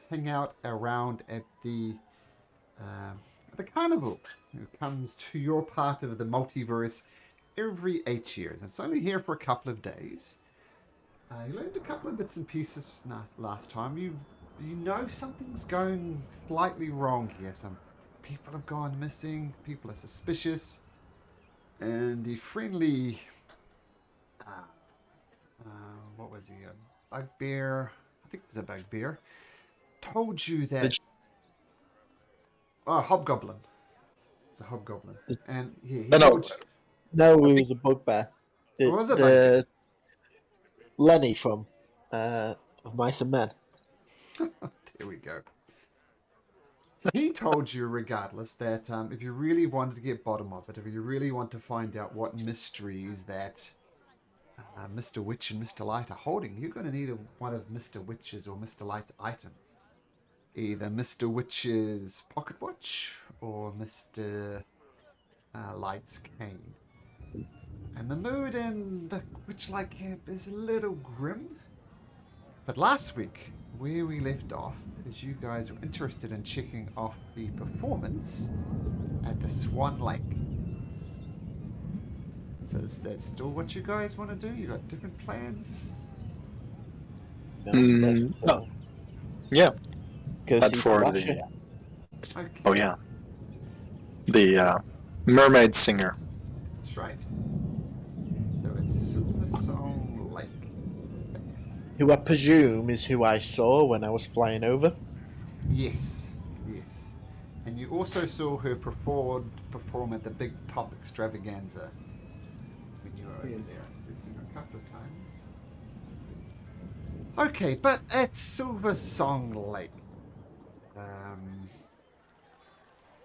hang out around at the carnival. It comes to your part of the multiverse every 8 years. It's only here for a couple of days. You learned a couple of bits and pieces last time. You know something's going slightly wrong here. Some people have gone missing. People are suspicious, and the friendly what was he? A bugbear? I think it was a bugbear. Told you that. Oh, hobgoblin. It's a hobgoblin, and he told you. No, he was a bugbear. What was it, bugbear? Lenny from of Mice and Men. There we go. He told you, regardless, that if you really wanted to get bottom of it, if you really want to find out what mysteries that Mr. Witch and Mr. Light are holding, you're going to need one of Mr. Witch's or Mr. Light's items. Either Mr. Witch's pocket watch or Mr. Light's cane. And the mood in the Witchlight camp is a little grim. But last week, where we left off, is you guys were interested in checking off the performance at the Swan Lake. So is that still what you guys want to do? You got different plans? No. Yeah. Go But see for Palasha. Okay. Oh yeah. The mermaid singer. That's right. So it's Silver Song Lake. Who I presume is who I saw when I was flying over. Yes, yes. And you also saw her perform at the Big Top Extravaganza when you were over there. So you've seen her a couple of times. Okay, but at Silver Song Lake.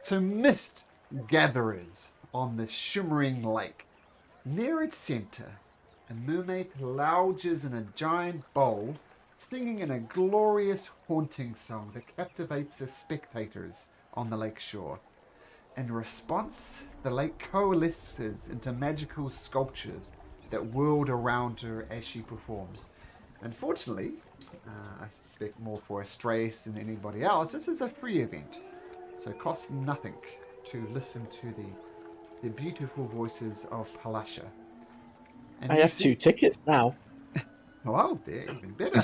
So mist gatherers on the shimmering lake. Near its center, a mermaid lounges in a giant bowl, singing in a glorious, haunting song that captivates the spectators on the lake shore. In response, the lake coalesces into magical sculptures that whirl around her as she performs. Unfortunately, I suspect more for Ostriches than anybody else, this is a free event, so it costs nothing to listen to the beautiful voices of Palasha. And I have 2 tickets now. Oh, they're even better.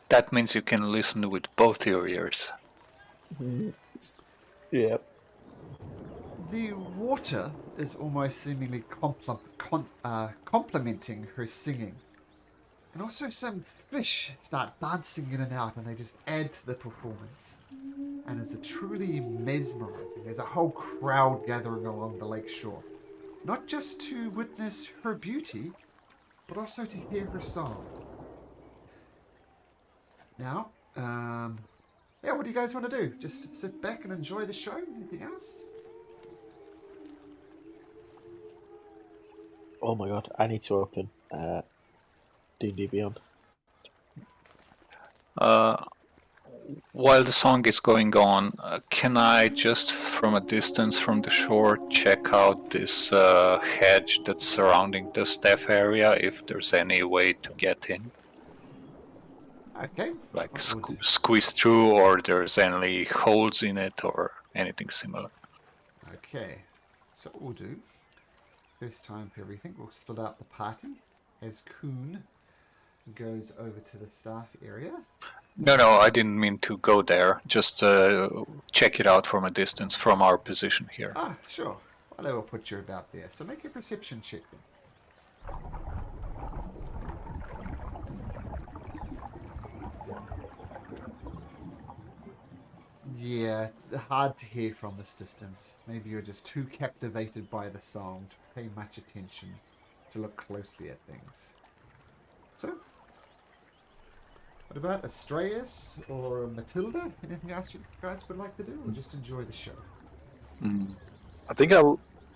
That means you can listen with both your ears. Yeah. The water is almost seemingly complementing her singing. And also some fish start dancing in and out, and they just add to the performance. And it's a truly mesmerizing. There's a whole crowd gathering along the lake shore. Not just to witness her beauty, but also to hear her song. Now, what do you guys want to do? Just sit back and enjoy the show? Anything else? Oh my god, I need to open D&D Beyond. While the song is going on, can I just from a distance from the shore check out this hedge that's surrounding the staff area, if there's any way to get in? Okay. Like squeeze through, or there's any holes in it or anything similar. Okay. So what we'll do, first time for everything, we'll split up the party as Kuhn goes over to the staff area. No, I didn't mean to go there. Just check it out from a distance from our position here. Ah, sure. Well, I will put you about there. So make a perception check then. Yeah, it's hard to hear from this distance. Maybe you're just too captivated by the song to pay much attention, to look closely at things. So, what about Ostriches or Matilda? Anything else you guys would like to do, or just enjoy the show? I think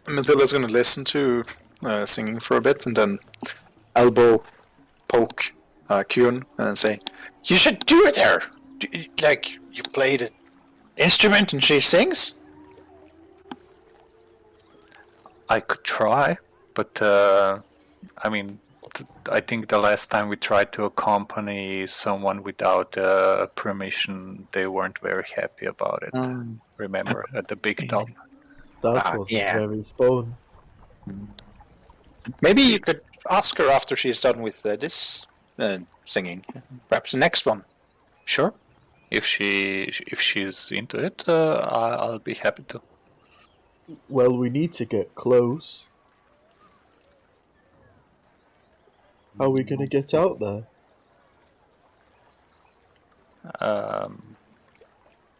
Matilda's gonna listen to singing for a bit and then elbow poke Kuhn and say, "You should do it there. Like you played an instrument and she sings." I could try, but I mean, I think the last time we tried to accompany someone without permission, they weren't very happy about it. Remember, at the big top? That wasn't yeah. very fun. Maybe you could ask her after she's done with this singing. Perhaps the next one. Sure. If she's into it, I'll be happy to. Well, we need to get close. How are we going to get out there?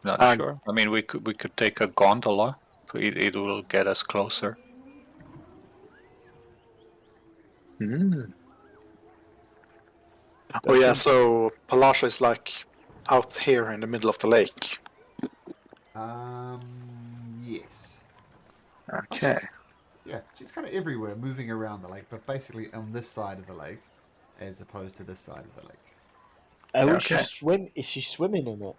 Not sure. I mean, we could take a gondola. It will get us closer. Oh yeah, so Palasha is like out here in the middle of the lake. Yes. Okay. She's kind of everywhere, moving around the lake, but basically on this side of the lake, as opposed to this side of the lake. Oh, Okay. is she swimming in it?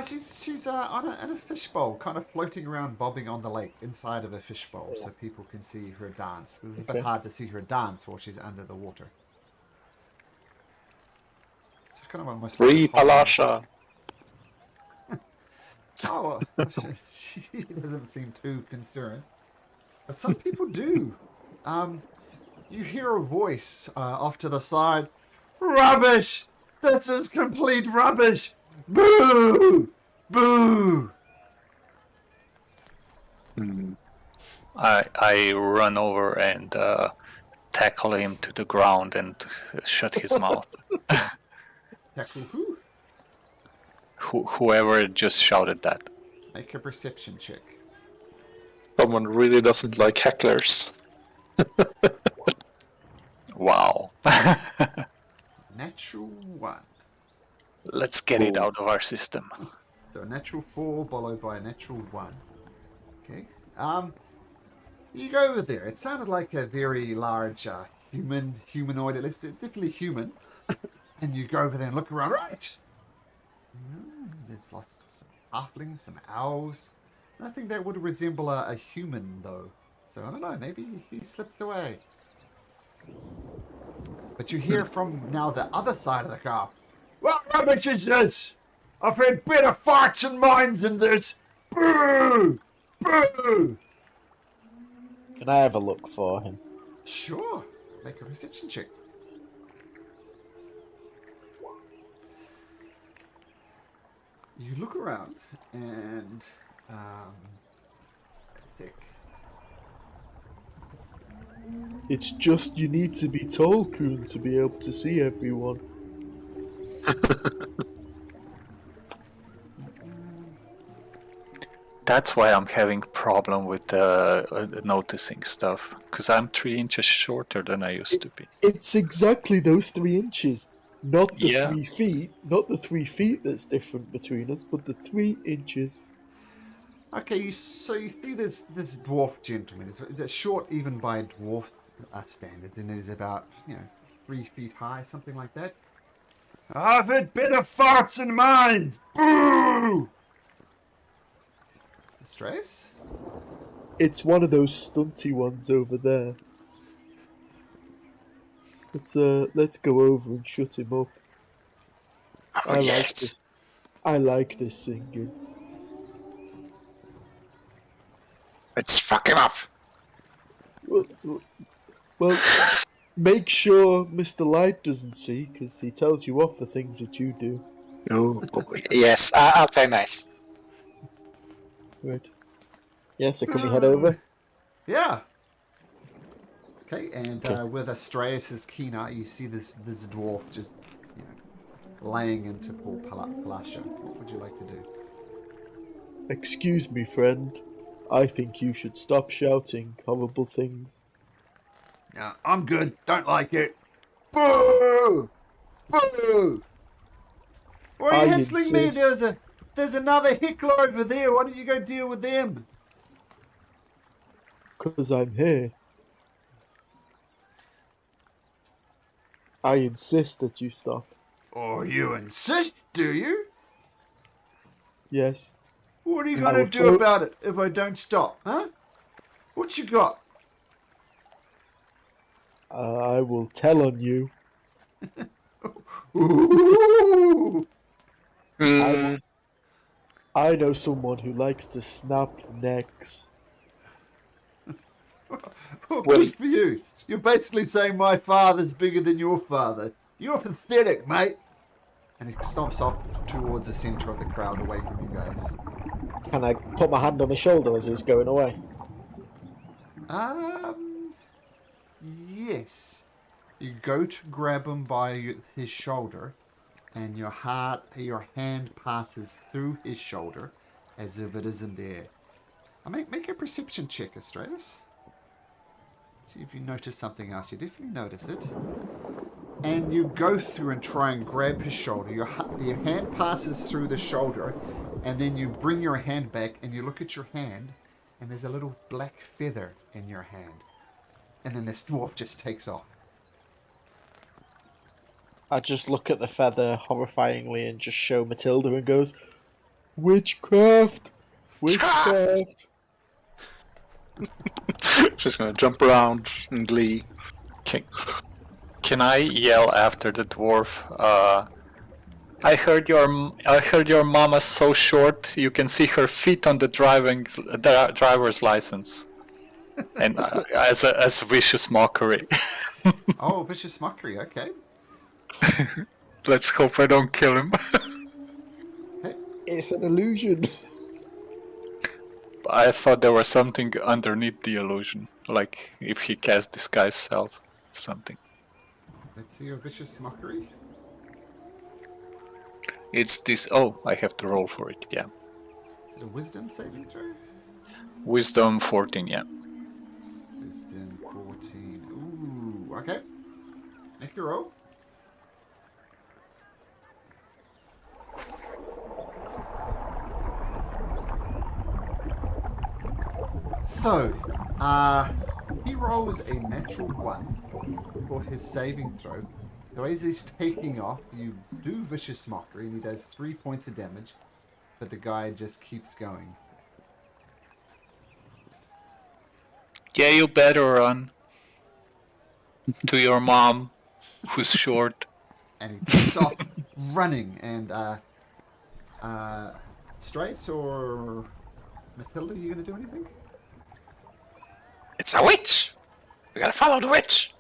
She's in a fishbowl, kind of floating around, bobbing on the lake inside of a fishbowl, so people can see her dance. It's a bit hard to see her dance while she's under the water. She's kind of almost Free like Palasha. Oh, well, she doesn't seem too concerned, but some people do. You hear a voice off to the side. Rubbish! This is complete rubbish! Boo! Boo! I run over and tackle him to the ground and shut his mouth. Tackle who? Whoever just shouted that. Make a perception check. Someone really doesn't like hecklers. Wow. Natural 1. Let's get it out of our system. So a natural 4 followed by a natural 1. Okay. You go over there. It sounded like a very large humanoid, at least definitely human. And you go over there and look around. Right. There's lots of some halflings, some owls. Nothing that would resemble a human though. So I don't know. Maybe he slipped away. But you hear from now the other side of the car. What rubbish is this? I've had better farts and minds than this. Boo! Boo! Can I have a look for him? Sure. Make a perception check. You look around and sick. It's just you need to be tall, Kuhn, to be able to see everyone. That's why I'm having problem with noticing stuff, because I'm 3 inches shorter than I used to be. It's exactly those 3 inches. Not the Yeah. 3 feet. Not the 3 feet that's different between us, but the 3 inches. Okay, so you see this dwarf gentleman. It's short even by dwarf standard, and it is about 3 feet high, something like that. I've had better farts and minds. Boo! Stress? It's one of those stunty ones over there. Let's go over and shut him up. I like this. I like this singing. Let's fuck him up. Well, make sure Mr. Light doesn't see, because he tells you off for things that you do. Oh, yes, I'll play nice. Right. Yeah, so can we head over? Yeah. Okay, and with Astraeus' keen eye, you see this dwarf just laying into poor Palasha. What would you like to do? Excuse me, friend. I think you should stop shouting horrible things. No, I'm good. Don't like it. Boo! Boo! Why are you I hustling me? insist. There's another heckler over there. Why don't you go deal with them? 'Cause I'm here. I insist that you stop. Oh, you insist, do you? Yes. What are you I going to will do throw- about it if I don't stop, huh? What you got? I will tell on you. Ooh! Mm, I know someone who likes to snap necks. Well, Well- good for you. You're basically saying my father's bigger than your father. You're pathetic, mate. And he stomps off towards the center of the crowd, away from you guys. Can I put my hand on his shoulder as he's going away? Yes. You go to grab him by his shoulder, and your hand passes through his shoulder, as if it isn't there. Make a perception check, Astralis. See if you notice something else. You definitely notice it. And you go through and try and grab his shoulder. Your hand passes through the shoulder, and then you bring your hand back and you look at your hand, and there's a little black feather in your hand. And then this dwarf just takes off. I just look at the feather horrifyingly and just show Matilda and goes, Witchcraft! Witchcraft! just gonna jump around in glee. Can I yell after the dwarf? I heard your mama's so short you can see her feet on the driver's license, and as a vicious mockery. Oh, vicious mockery. Okay. Let's hope I don't kill him. It's an illusion. I thought there was something underneath the illusion, like if he cast disguise self, something. Let's see your vicious mockery. It's this. Oh, I have to roll for it. Yeah, Is it a wisdom saving throw? wisdom 14. Yeah. Wisdom 14. Ooh, okay. Make your roll. So, he rolls a natural 1 for his saving throw. So as he's taking off, you do vicious mockery, and he does 3 points of damage, but the guy just keeps going. Yeah, you better run to your mom, who's short. And he takes off running. And Straits or Matilda, you gonna do anything? It's a witch! We gotta follow the witch!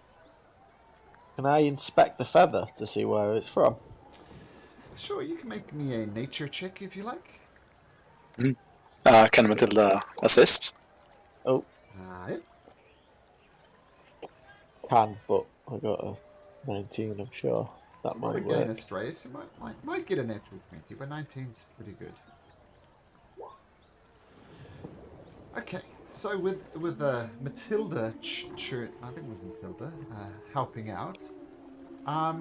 Can I inspect the feather to see where it's from? Sure, you can make me a nature check if you like. Can Matilda assist? Oh, Yep. can, but I got a 19, I'm sure. That Not might again, work. Astraeus. You might get a natural 20, but 19's pretty good. Okay, so with Matilda, I think it was Matilda, helping out,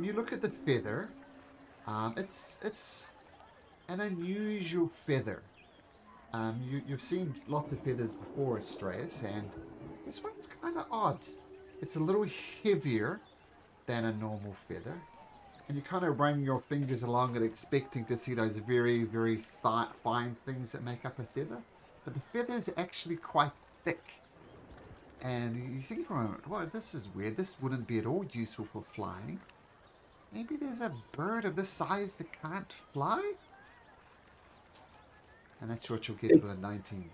you look at the feather. It's an unusual feather. You've seen lots of feathers before, Astraeus, and this one's kind of odd. It's a little heavier than a normal feather. And you kind of run your fingers along it expecting to see those very, very fine things that make up a feather. But the feather's actually quite thick. And you think for a moment, well, this is weird. This wouldn't be at all useful for flying. Maybe there's a bird of this size that can't fly? And that's what you'll get with a 19.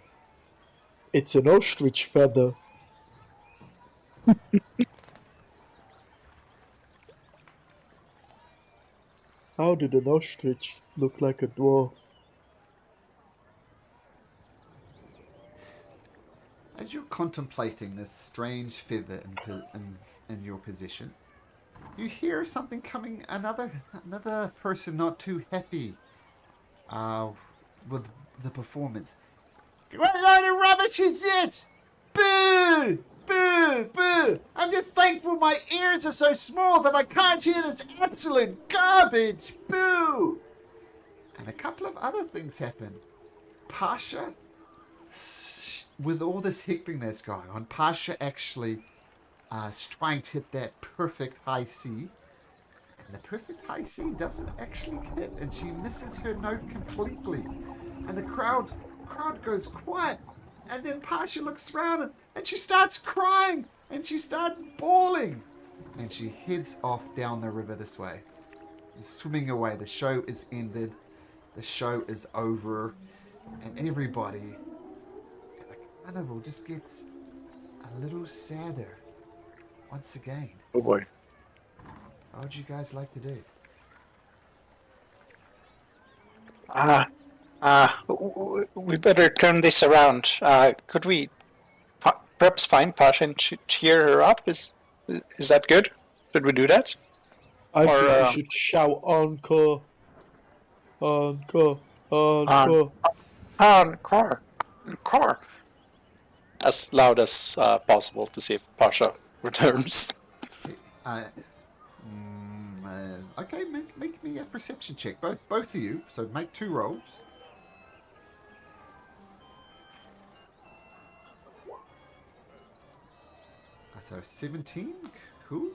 It's an ostrich feather. How did an ostrich look like a dwarf? As you're contemplating this strange feather in your possession, you hear something coming. Another person not too happy with the performance. What load of rubbish is this? Boo! Boo! Boo! I'm just thankful my ears are so small that I can't hear this absolute garbage. Boo! And a couple of other things happen. Pasha, with all this heckling that's going on, Pasha actually is trying to hit that perfect high C. And the perfect high C doesn't actually hit, and she misses her note completely. And the crowd goes quiet. And then Pasha looks around and she starts crying and she starts bawling. And she heads off down the river this way. Swimming away. The show is ended. The show is over. And everybody at the carnival just gets a little sadder once again. Oh boy. What would you guys like to do? We better turn this around. Could we perhaps find Passion to cheer her up? Is that good? Should we do that? I Or, think we should shout encore. Encore. Encore. Encore. Encore. As loud as possible to see if Pasha returns. Okay, make me a perception check. Both of you. So make 2 rolls. So 17. Cool.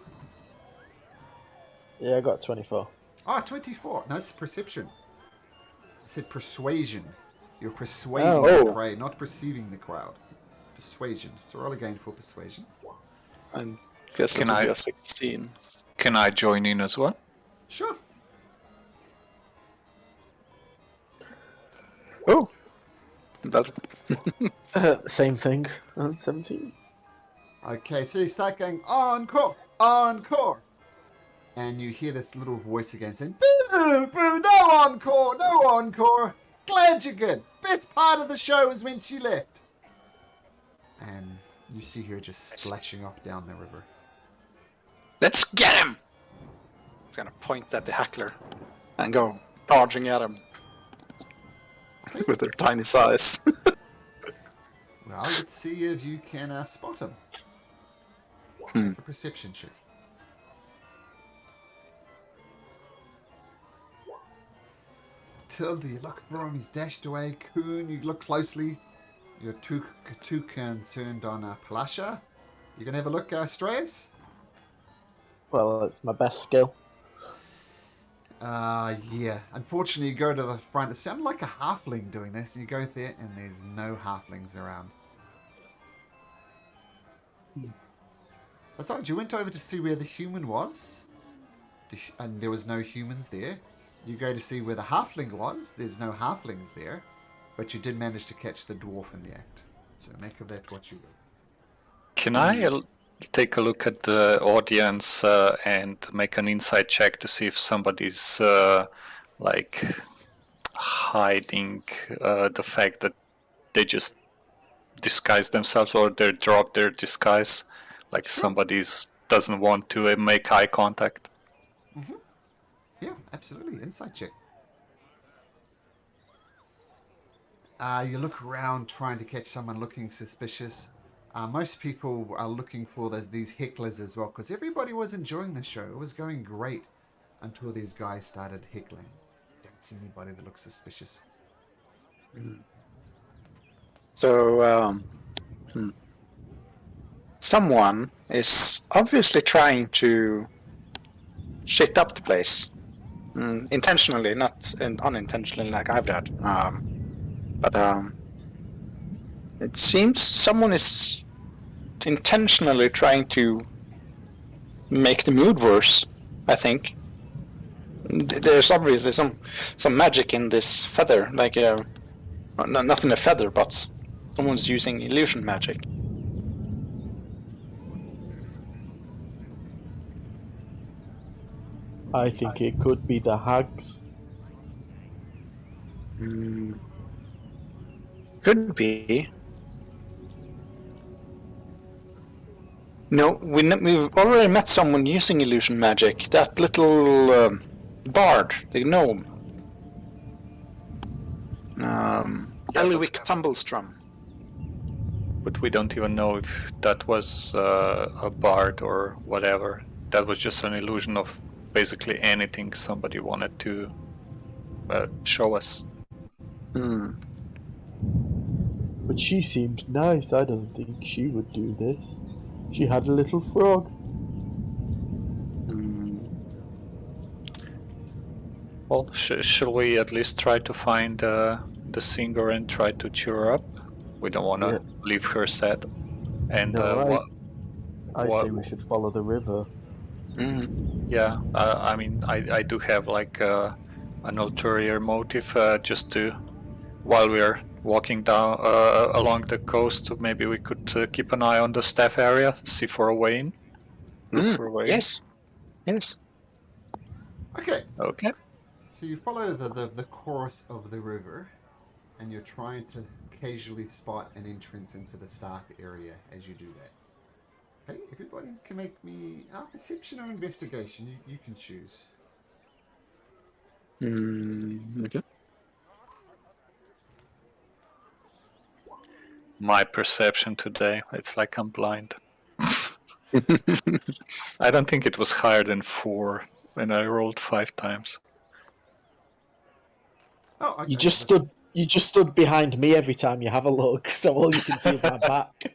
Yeah, I got 24. Ah, 24. No, it's perception. I said persuasion. You're persuading Oh. the prey, not perceiving the crowd. Persuasion. So roll again for persuasion. I guess Can it would be I- a 16. Can I join in as well? Sure. Oh! That, Same thing. 17. Okay, so you start going, encore, encore. And you hear this little voice again saying, boo, boo, no encore, no encore. Glad you're good. Best part of the show is when she left. And you see her just splashing off down the river. let's get him! He's gonna point at the heckler and go charging at him with their tiny size. Well, let's see if you can spot him. Hmm. A perception check. Tilda, you look for him, he's dashed away. Coon, you look closely. You're too concerned on Palasha. You gonna have a look, Strayas? Well, it's my best skill. Yeah. Unfortunately, you go to the front. It sounded like a halfling doing this. You go there, and there's no halflings around. Besides, you went over to see where the human was, and there was no humans there. You go to see where the halfling was. There's no halflings there, but you did manage to catch the dwarf in the act. So make of that what you will. Can I take a look at the audience and make an insight check to see if somebody's like hiding the fact that they just disguise themselves or they drop their disguise, like somebody's doesn't want to make eye contact? Yeah, absolutely. Insight check. You look around trying to catch someone looking suspicious. Most people are looking for these hecklers as well, because everybody was enjoying the show. It was going great until these guys started heckling. Don't see anybody that looks suspicious. So, someone is obviously trying to shit up the place. Intentionally, not unintentionally like I've done. But it seems someone is intentionally trying to make the mood worse, I think. There's obviously some magic in this feather, like not in a feather, but someone's using illusion magic. I think it could be the hags. Could be. No, we've already met someone using illusion magic. That little bard, the gnome. Elwick Tumblestrum. But we don't even know if that was a bard or whatever. That was just an illusion of basically anything somebody wanted to show us. But she seemed nice. I don't think she would do this. She had a little frog. Well, shall we at least try to find the singer and try to cheer her up? We don't want to leave her sad. And No, what I say we should follow the river. Yeah, I mean, I do have like an ulterior motive, just to, while we're walking down along the coast, maybe we could keep an eye on the staff area, see for a way in, look for a way in. Yes. Yes. Okay, Okay. so you follow the course of the river, and you're trying to casually spot an entrance into the staff area as you do that. Okay, everybody can make me a perception or investigation. You can choose. Okay. My perception today, it's like I'm blind. I don't think it was higher than 4 when I rolled 5 times. Oh, okay. You just stood behind me every time you have a look, so all you can see is my back.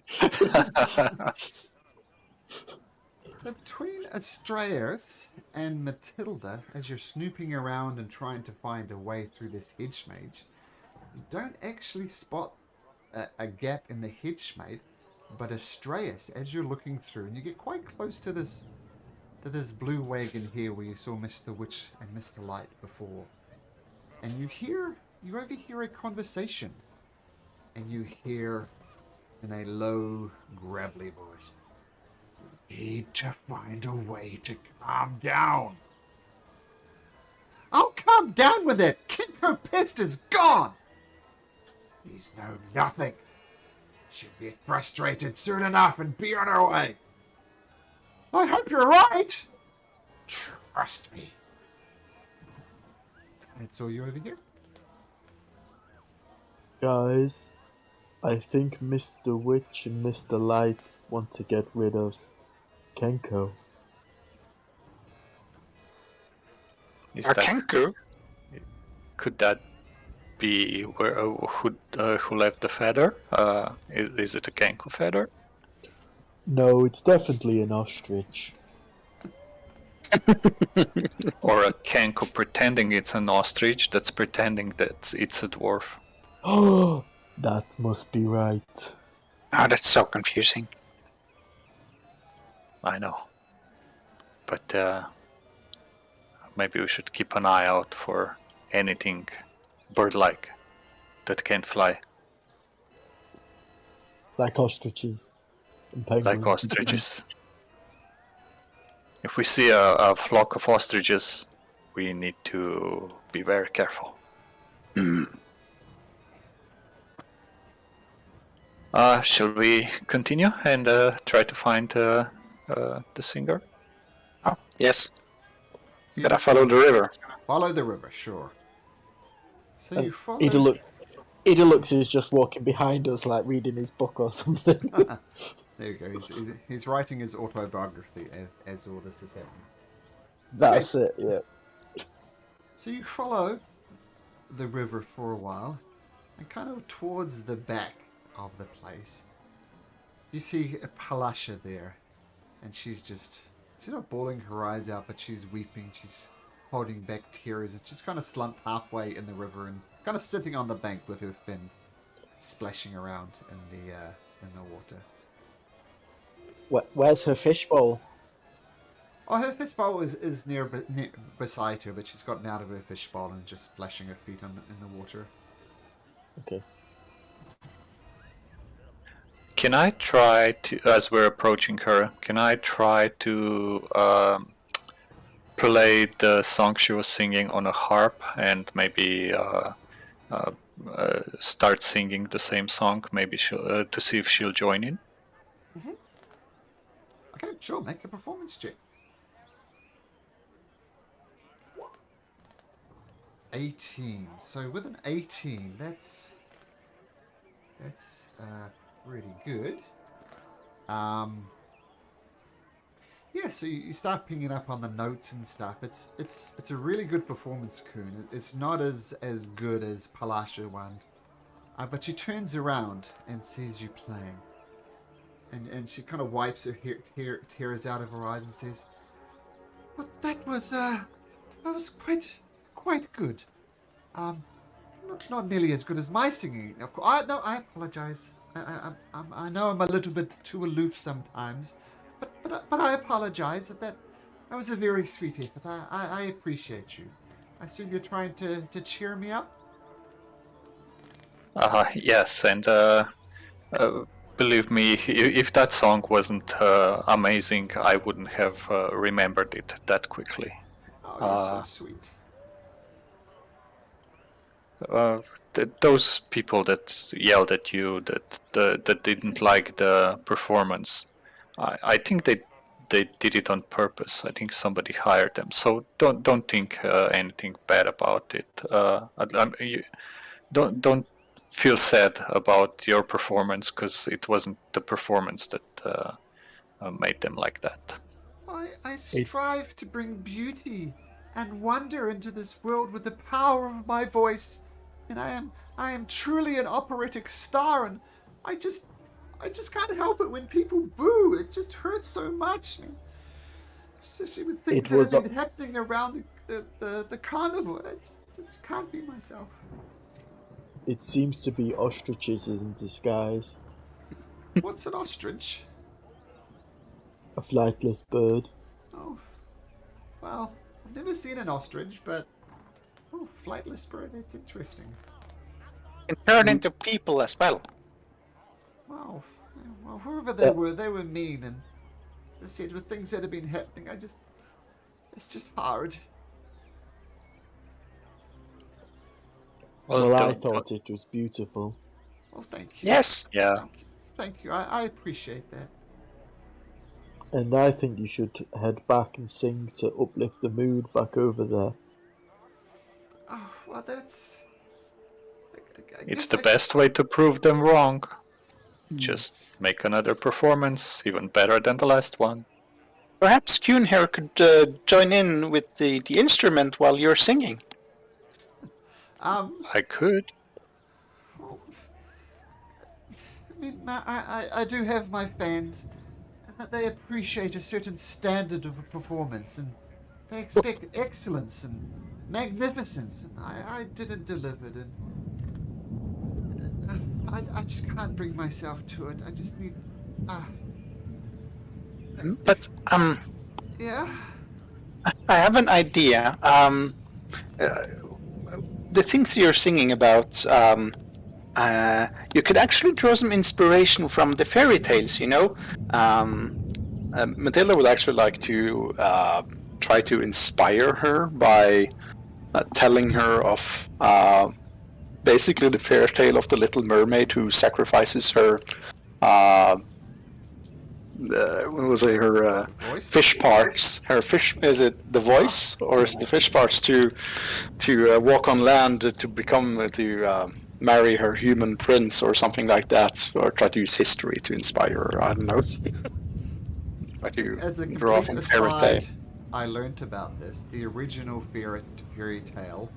So between Astraeus and Matilda, as you're snooping around and trying to find a way through this hedge mage, you don't actually spot a gap in the hedge mate, but Astraeus, as you're looking through, and you get quite close to this blue wagon here where you saw Mr. Witch and Mr. Light before, and you overhear a conversation, and you hear in a low, gravelly voice, "Need to find a way to calm down." "I'll calm down when that Kinko pest is gone." "He's know nothing. She'll get frustrated soon enough and be on her way." "I hope you're right." "Trust me." That's all you over here. Guys, I think Mr. Witch and Mr. Lights want to get rid of Kenko. Is Our that, Kenku? could that be where, who left the feather? Is it a Kenku feather? No, it's definitely an ostrich. Or a Kenku pretending it's an ostrich that's pretending that it's a dwarf? Oh, that must be right. Oh, that's so confusing. I know. But maybe we should keep an eye out for anything bird-like that can fly, Like ostriches and penguins. like ostriches. If we see a flock of ostriches, we need to be very careful. Shall we continue and try to find the singer? Oh, yes. So you Gotta just follow the river. follow the river, sure. So you follow. Idalux is just walking behind us, like reading his book or something. There you go. He's writing his autobiography as all this is happening. That's it, yeah. So you follow the river for a while, and kind of towards the back of the place, you see a Palasha there, and she's not bawling her eyes out, but she's weeping. She's holding back tears, and she's kind of slumped halfway in the river and kind of sitting on the bank with her fin splashing around in the water. Where's her fishbowl? Oh, her fishbowl is near beside her, but she's gotten out of her fishbowl and just splashing her feet in the water. Okay. Can I try to, as we're approaching her, can I try to play the song she was singing on a harp and maybe start singing the same song? Maybe she'll to see if she'll join in. Okay, sure. Make a performance check. 18. So with an 18, that's really good. Yeah, so you start picking up on the notes and stuff. It's a really good performance, Kuhn. It's not as good as Palasha one, but she turns around and sees you playing, and she kind of wipes her tears out of her eyes and says, "But that was quite good. Not nearly as good as my singing. Of course, I apologize. I know I'm a little bit too aloof sometimes, but I apologize that That was a very sweet effort. I appreciate you. I assume you're trying to cheer me up? Yes, and believe me, if that song wasn't amazing, I wouldn't have remembered it that quickly. Oh, you're so sweet. Those people that yelled at you, that didn't like the performance, I think they did it on purpose. I think somebody hired them. So don't think anything bad about it. Don't feel sad about your performance, because it wasn't the performance that made them like that. I strive to bring beauty and wonder into this world with the power of my voice, and I am truly an operatic star, and I just can't help it when people boo. It just hurts so much, man. Especially with things that have been happening around the carnival. I just can't be myself. It seems to be ostriches in disguise. What's an ostrich? A flightless bird. Oh, well, I've never seen an ostrich, but flightless bird. That's interesting. Can turn into people as well. Wow. Well, whoever they were mean, and as I said, with things that have been happening, it's just hard. Well, I thought it was beautiful. Well, thank you. Yes. Yeah. Thank you. I appreciate that. And I think you should head back and sing to uplift the mood back over there. Oh, well, that's... It's the best way to prove them wrong. Just make another performance even better than the last one. Perhaps Kuhn here could join in with the instrument while you're singing. I could. I mean, I do have my fans, and that they appreciate a certain standard of a performance, and they expect excellence and magnificence, and I didn't deliver it, and I just can't bring myself to it. I just need... But, Yeah? I have an idea. The things you're singing about, you could actually draw some inspiration from the fairy tales, you know? Matilda would actually like to try to inspire her by telling her of basically the fairy tale of the Little Mermaid who sacrifices her what was it? Her fish parts. Her fish, is it the voice or is the fish parts to walk on land to become to marry her human prince or something like that, or try to use history to inspire her? I don't know. Try to As a draw complete from fairy tale. aside, I learnt about this. The original fairy tale,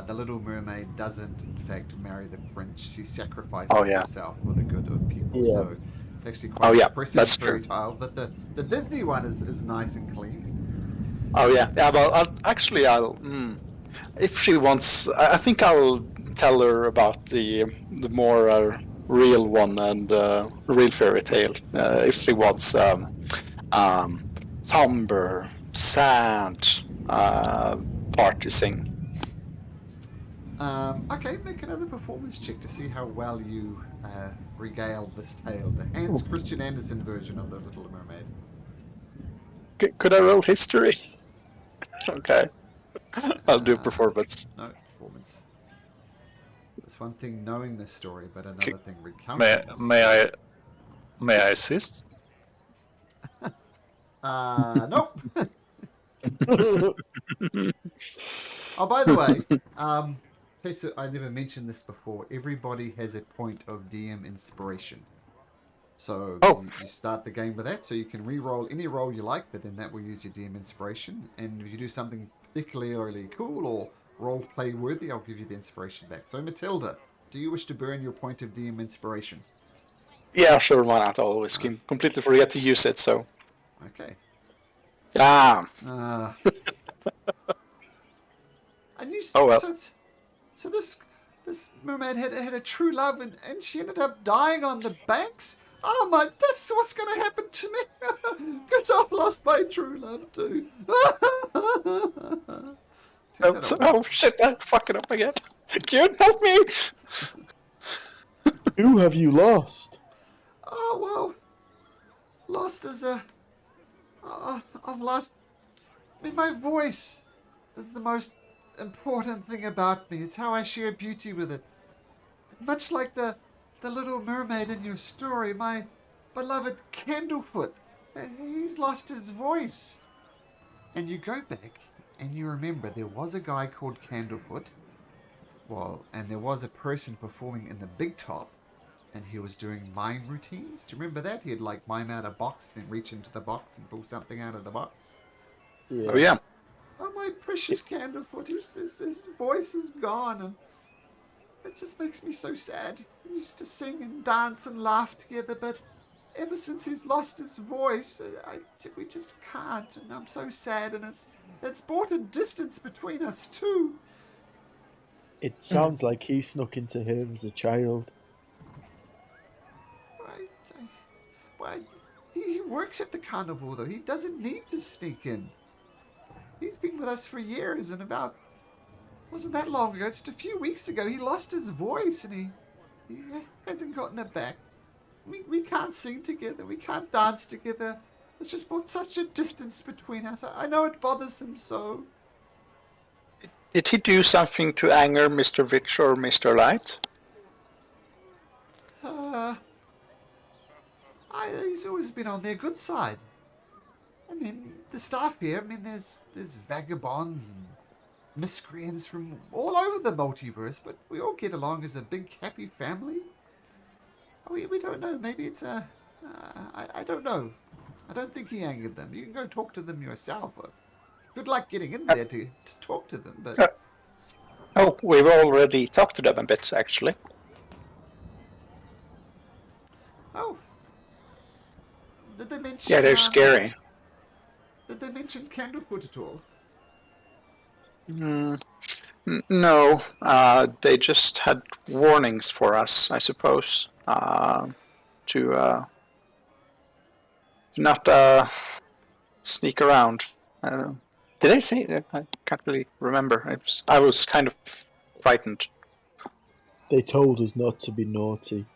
the Little Mermaid doesn't, in fact, marry the prince. She sacrifices herself for the good of people. Yeah. So it's actually quite an impressive that's fairy true. tale. But the Disney one is nice and clean. Oh yeah. Well, I'll if she wants, I think I'll tell her about the more real one and real fairy tale. If she wants somber, sad part to sing. Okay, make another performance check to see how well you regale this tale. The Hans Christian Andersen version of the Little Mermaid. Could I roll history? Okay. I'll do performance. No, performance. It's one thing knowing this story, but another thing recounting this. May I assist? Nope. Oh, by the way, in case I never mentioned this before, everybody has a point of DM inspiration. So you start the game with that, so you can re-roll any roll you like, but then that will use your DM inspiration. And if you do something particularly cool or role-play worthy, I'll give you the inspiration back. So Matilda, do you wish to burn your point of DM inspiration? Yeah, sure, why not? I always completely forget to use it, so... Okay. Ah. And you, Oh, well. So this mermaid had a true love, and she ended up dying on the banks. Oh my, that's what's going to happen to me. Because I've lost my true love too. Oh shit, I'm fucking up again. Kieran, help me! Who have you lost? Oh, well, lost as a... I've lost... I mean, my voice is the most important thing about me. It's how I share beauty with it. Much like the little mermaid in your story, my beloved Candlefoot, he's lost his voice. And you go back and you remember there was a guy called Candlefoot. Well, and there was a person performing in the big top, and he was doing mime routines. Do you remember that? He'd like mime out a box, then reach into the box and pull something out of the box. Yeah. Oh yeah. Oh, my precious Candlefoot, his voice is gone, and it just makes me so sad. We used to sing and dance and laugh together, but ever since he's lost his voice, we just can't, and I'm so sad, and it's brought a distance between us too. It sounds like he snuck into him as a child. Why, he works at the carnival, though. He doesn't need to sneak in. He's been with us for years, and wasn't that long ago, just a few weeks ago, he lost his voice, and he hasn't gotten it back. We can't sing together, we can't dance together. It's just brought such a distance between us. I know it bothers him so. Did he do something to anger Mr. Vix or Mr. Light? He's always been on their good side. I mean, the staff here, I mean, there's vagabonds and miscreants from all over the multiverse, but we all get along as a big happy family. We don't know, maybe it's I don't know. I don't think he angered them. You can go talk to them yourself. Good luck getting in there to talk to them, but... Oh, we've already talked to them a bit, actually. Oh. Did they mention... Yeah, they're scary. Did they mention Candlefoot at all? No, they just had warnings for us, I suppose, to not sneak around. Did I say that? I can't really remember. I was kind of frightened. They told us not to be naughty.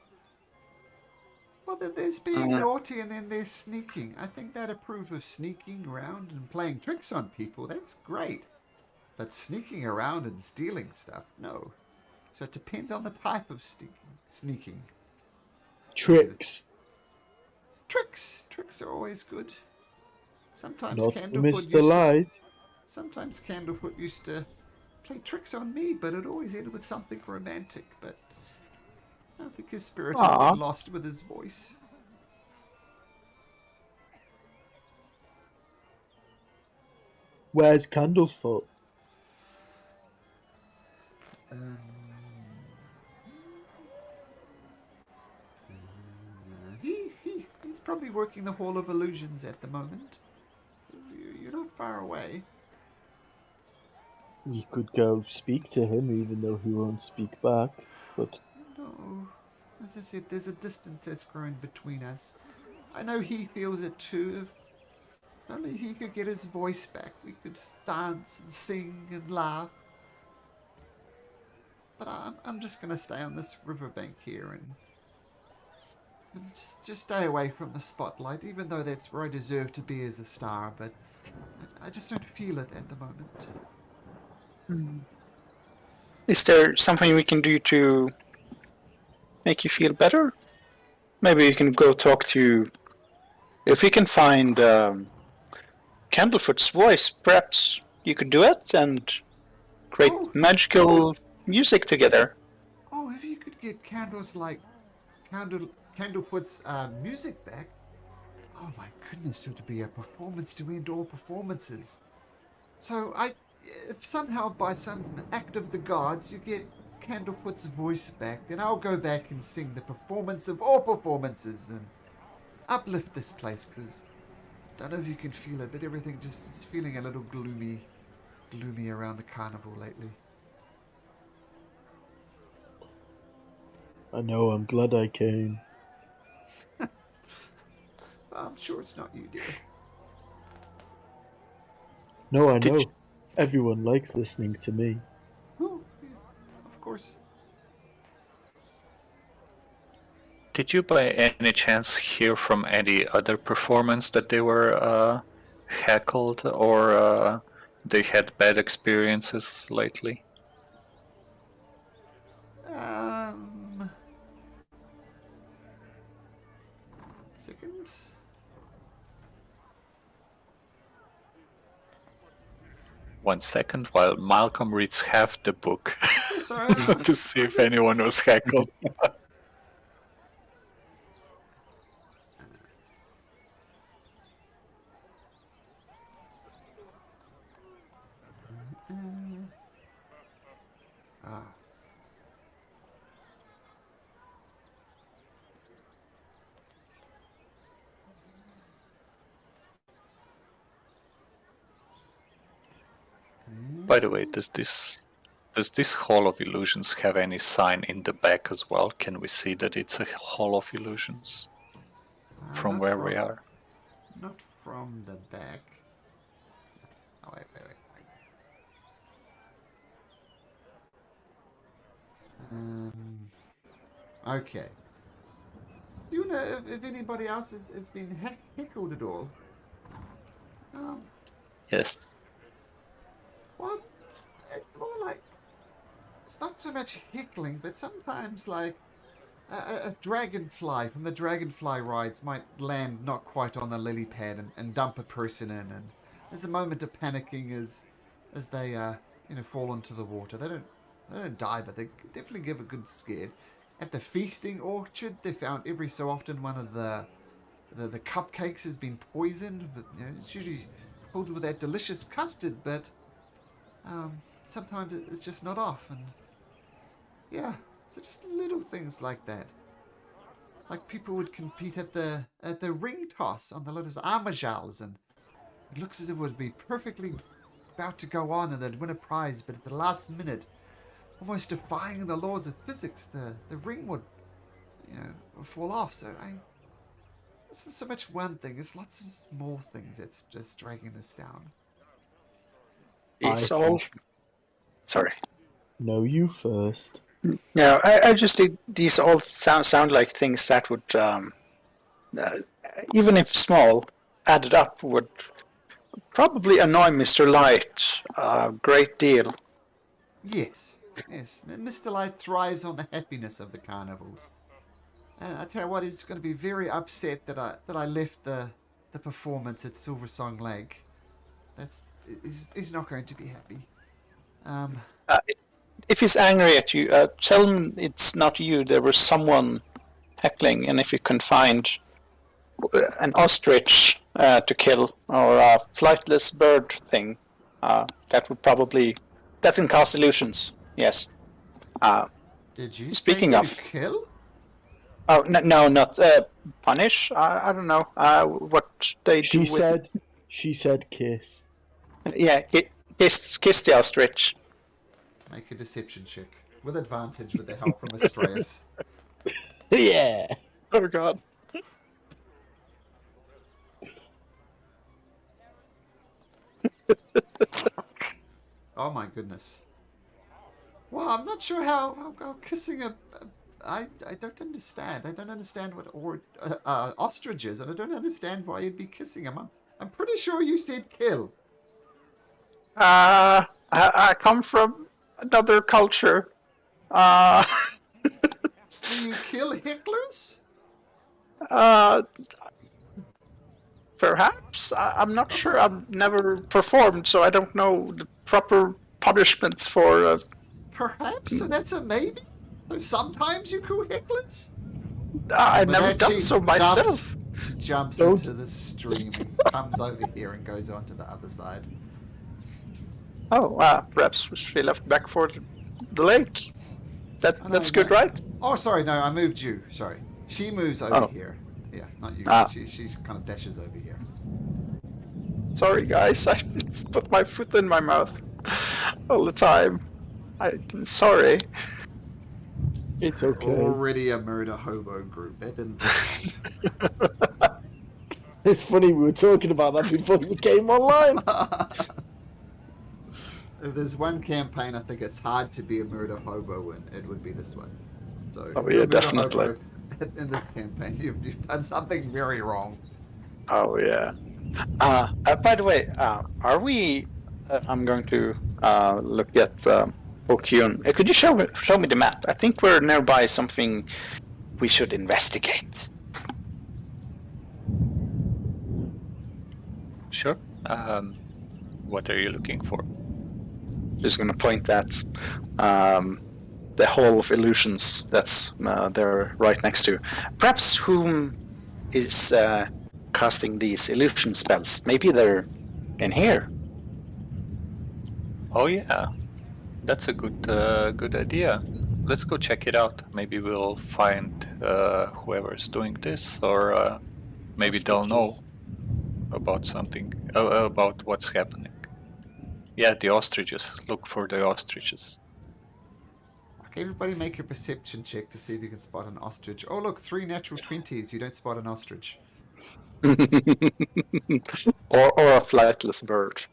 Well, then there's being naughty and then there's sneaking. I think that approve of sneaking around and playing tricks on people. That's great. But sneaking around and stealing stuff, no. So it depends on the type of sneaking. Tricks. Tricks are always good. Sometimes Not Candlefoot Mr. Light. Sometimes Candlefoot used to play tricks on me, but it always ended with something romantic. But I don't think his spirit has been lost with his voice. Where's Candlefoot? He's probably working the Hall of Illusions at the moment. You're not far away. We could go speak to him, even though he won't speak back. But No. As I said, there's a distance that's grown between us. I know he feels it too. If only he could get his voice back, we could dance and sing and laugh. But I'm just going to stay on this riverbank here and just stay away from the spotlight, even though that's where I deserve to be as a star, but I just don't feel it at the moment. Is there something we can do to make you feel better? Maybe you can go talk to... If we can find Candlefoot's voice, perhaps you could do it and create magical music together. Oh, if you could get Candlefoot's music back, oh my goodness, it would be a performance to end all performances. So if somehow by some act of the gods you get Candlefoot's voice back, then I'll go back and sing the performance of all performances and uplift this place, because I don't know if you can feel it, but everything just is feeling a little gloomy around the carnival lately. I know, I'm glad I came. I'm sure it's not you, dear. No, I Did know. you- Everyone likes listening to me. Oh, yeah, of course. Did you by any chance hear from any other performance that they were heckled or they had bad experiences lately? Second. 1 second while Malcolm reads half the book Oh, sorry. to see if anyone was heckled. Ah. By the way, does this Hall of Illusions have any sign in the back as well? Can we see that it's a Hall of Illusions from Not where we are? Not from the back. Oh, wait. Okay. Do you know if anybody else has been heckled at all? Yes. Well, it's more like it's not so much heckling, but sometimes like a dragonfly from the dragonfly rides might land not quite on the lily pad and dump a person in, and there's a moment of panicking as they fall into the water. They don't die, but they definitely give a good scare. At the feasting orchard, they found every so often one of the cupcakes has been poisoned, but it's usually filled with that delicious custard, but sometimes it's just not off, and yeah, so just little things like that. Like people would compete at the ring toss on the Lotus Armajals, and it looks as if it would be perfectly about to go on and they'd win a prize, but at the last minute, almost defying the laws of physics, the ring would fall off. So it's not so much one thing, it's lots of small things that's just dragging this down. It's I all. think- Sorry. No, you first. No, I just think these all sound like things that would, even if small, added up, would probably annoy Mr. Light a great deal. Yes. Mr. Light thrives on the happiness of the carnivals. And I tell you what, he's going to be very upset that I left the performance at Silver Song Lake. He's not going to be happy. If he's angry at you, tell him it's not you. There was someone heckling, and if you can find an ostrich to kill or a flightless bird thing, that would probably can cast illusions. Yes. Did you Speaking say of- to kill? Oh no, not punish. I don't know what they do. She said kiss. Yeah, kiss the ostrich. Make a deception check. With advantage with the help from Astraeus. Yeah. Oh god. Oh my goodness. Well, I'm not sure how kissing I don't understand. I don't understand what ostrich is, and I don't understand why you'd be kissing him. I'm pretty sure you said kill. I come from another culture. Do you kill hecklers? Perhaps. I'm not sure. I've never performed, so I don't know the proper punishments for. Perhaps, so that's a maybe? So sometimes you kill hecklers? I've But never then done she so myself. jumps Don't- into the stream and comes over here and goes on to the other side. Oh, perhaps she left back for the lake. That's Oh, no, good, no. right? Oh, sorry, no, I moved you. Sorry. She moves over Oh. here. Yeah, not you. Ah. She kind of dashes over here. Sorry, guys. I put my foot in my mouth all the time. I'm sorry. It's okay. Already a murder hobo group. That didn't. It's funny, we were talking about that before you came online. If there's one campaign I think it's hard to be a murder hobo in, it would be this one. So Oh, if you're yeah, a murder definitely. hobo in this campaign, you've done something very wrong. Oh yeah. By the way, are we? I'm going to look at Okyun. Could you show me the map? I think we're nearby something we should investigate. Sure. What are you looking for? Just going to point at the Hall of Illusions that's there right next to. Perhaps whom is casting these illusion spells? Maybe they're in here. Oh yeah, that's a good idea. Let's go check it out. Maybe we'll find whoever's doing this, or maybe they'll know about something, about what's happening. Yeah, the ostriches. Look for the ostriches. Okay, everybody make a perception check to see if you can spot an ostrich. Oh look, 3 natural 20s. You don't spot an ostrich. or a flightless bird.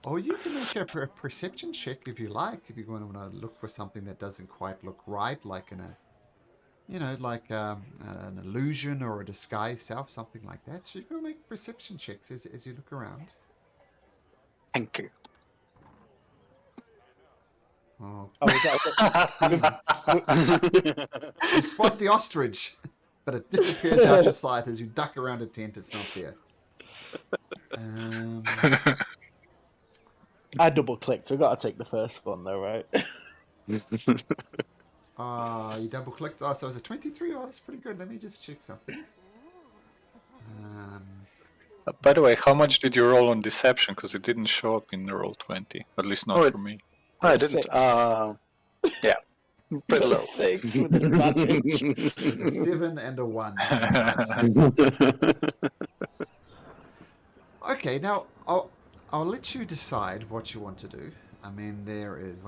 Or you can make a perception check if you like. If you want to look for something that doesn't quite look right, like in a, like an illusion or a disguised self, something like that. So you can make perception checks as you look around. Thank you. Oh, Oh, is that you spot the ostrich, but it disappears out your sight as you duck around a tent. It's not there. I double clicked. We got to take the first one though, right? You double clicked. Oh, so it's a 23. Oh, that's pretty good. Let me just check something. By the way, how much did you roll on deception? Because it didn't show up in the roll 20. At least not for me. I didn't. 6. Yeah, pretty low. 6 with advantage. There's a 7 and a 1. Okay, now I'll let you decide what you want to do. I mean, there is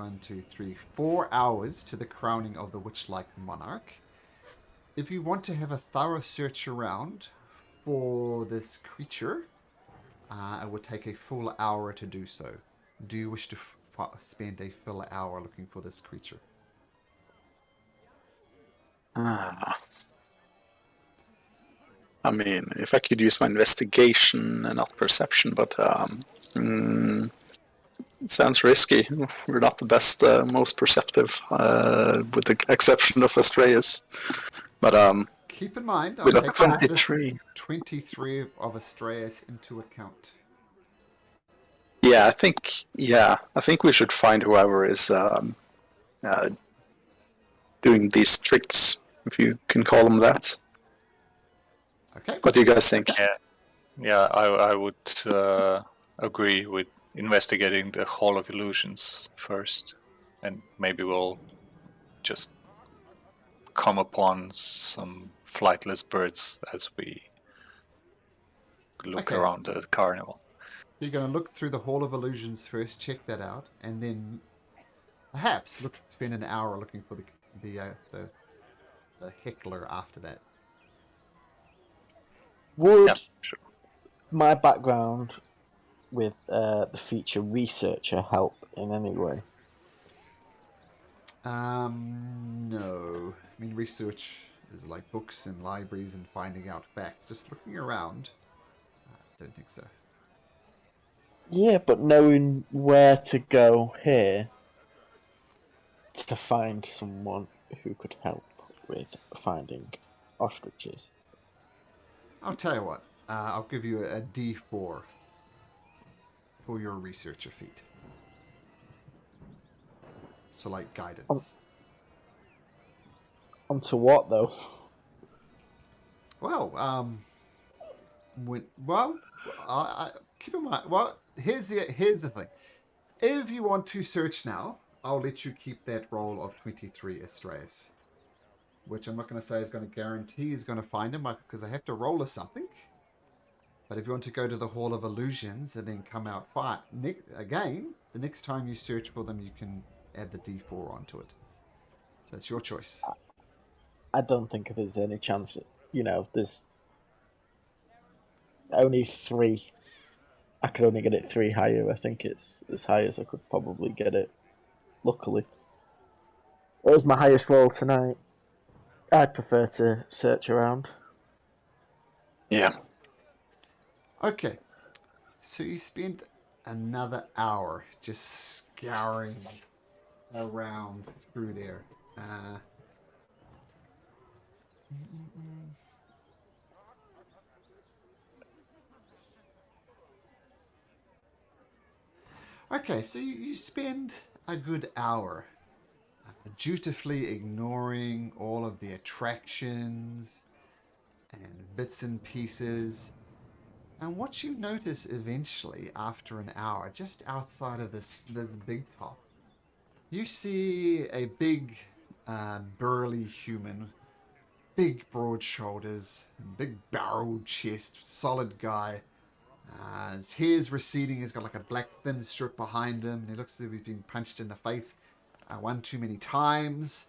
4 hours to the crowning of the Witchlight monarch. If you want to have a thorough search around for this creature, it would take a full hour to do so. Do you wish to spend a full hour looking for this creature? I mean, if I could use my investigation and not perception, but it sounds risky. We're not the best, most perceptive, with the exception of Astraeus. But Keep in mind, I'm with a taking this 23. 23 of Astraeus into account. Yeah, I think we should find whoever is doing these tricks, if you can call them that. Okay. What do you guys think? Yeah, I would agree with investigating the Hall of Illusions first, and maybe we'll just come upon some flightless birds as we look around the carnival. You're going to look through the Hall of Illusions first, check that out, and then perhaps spend an hour looking for the heckler after that. Would Yeah, sure. my background with the feature researcher help in any way? No. I mean, research is like books and libraries and finding out facts. Just looking around, I don't think so. Yeah, but knowing where to go here to find someone who could help with finding ostriches. I'll tell you what. I'll give you a D4 for your researcher feat. So, like guidance. Onto what though? Well, keep in mind. Well, here's the thing. If you want to search now, I'll let you keep that roll of 23 Astraeus, which I'm not going to say is going to guarantee is going to find him because I have to roll or something. But if you want to go to the Hall of Illusions and then come out again, the next time you search for them, you can add the D4 onto it. So it's your choice. I don't think there's any chance. There's Only 3. I could only get it 3 higher. I think it's as high as I could probably get it. Luckily. It was my highest roll tonight. I'd prefer to search around. Yeah. Okay. So you spent another hour just scouring around through there. Okay, so you spend a good hour dutifully ignoring all of the attractions and bits and pieces. And what you notice eventually, after an hour, just outside of this big top, you see a big, burly human, big broad shoulders, big barrel chest, solid guy. His hair's receding, he's got like a black thin strip behind him, and he looks as if he's been punched in the face one too many times.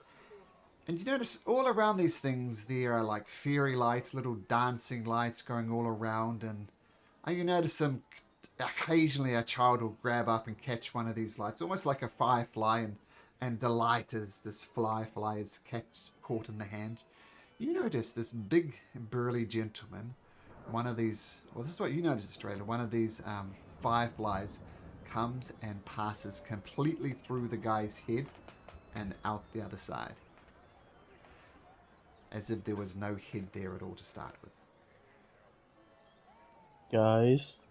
And you notice all around these things there are like fairy lights, little dancing lights going all around, and you notice them occasionally a child will grab up and catch one of these lights, almost like a firefly, and delight as this firefly is caught in the hand. You notice this big burly gentleman, one of these, well, this is what you notice, Australia, one of these fireflies comes and passes completely through the guy's head and out the other side, as if there was no head there at all to start with. Guys,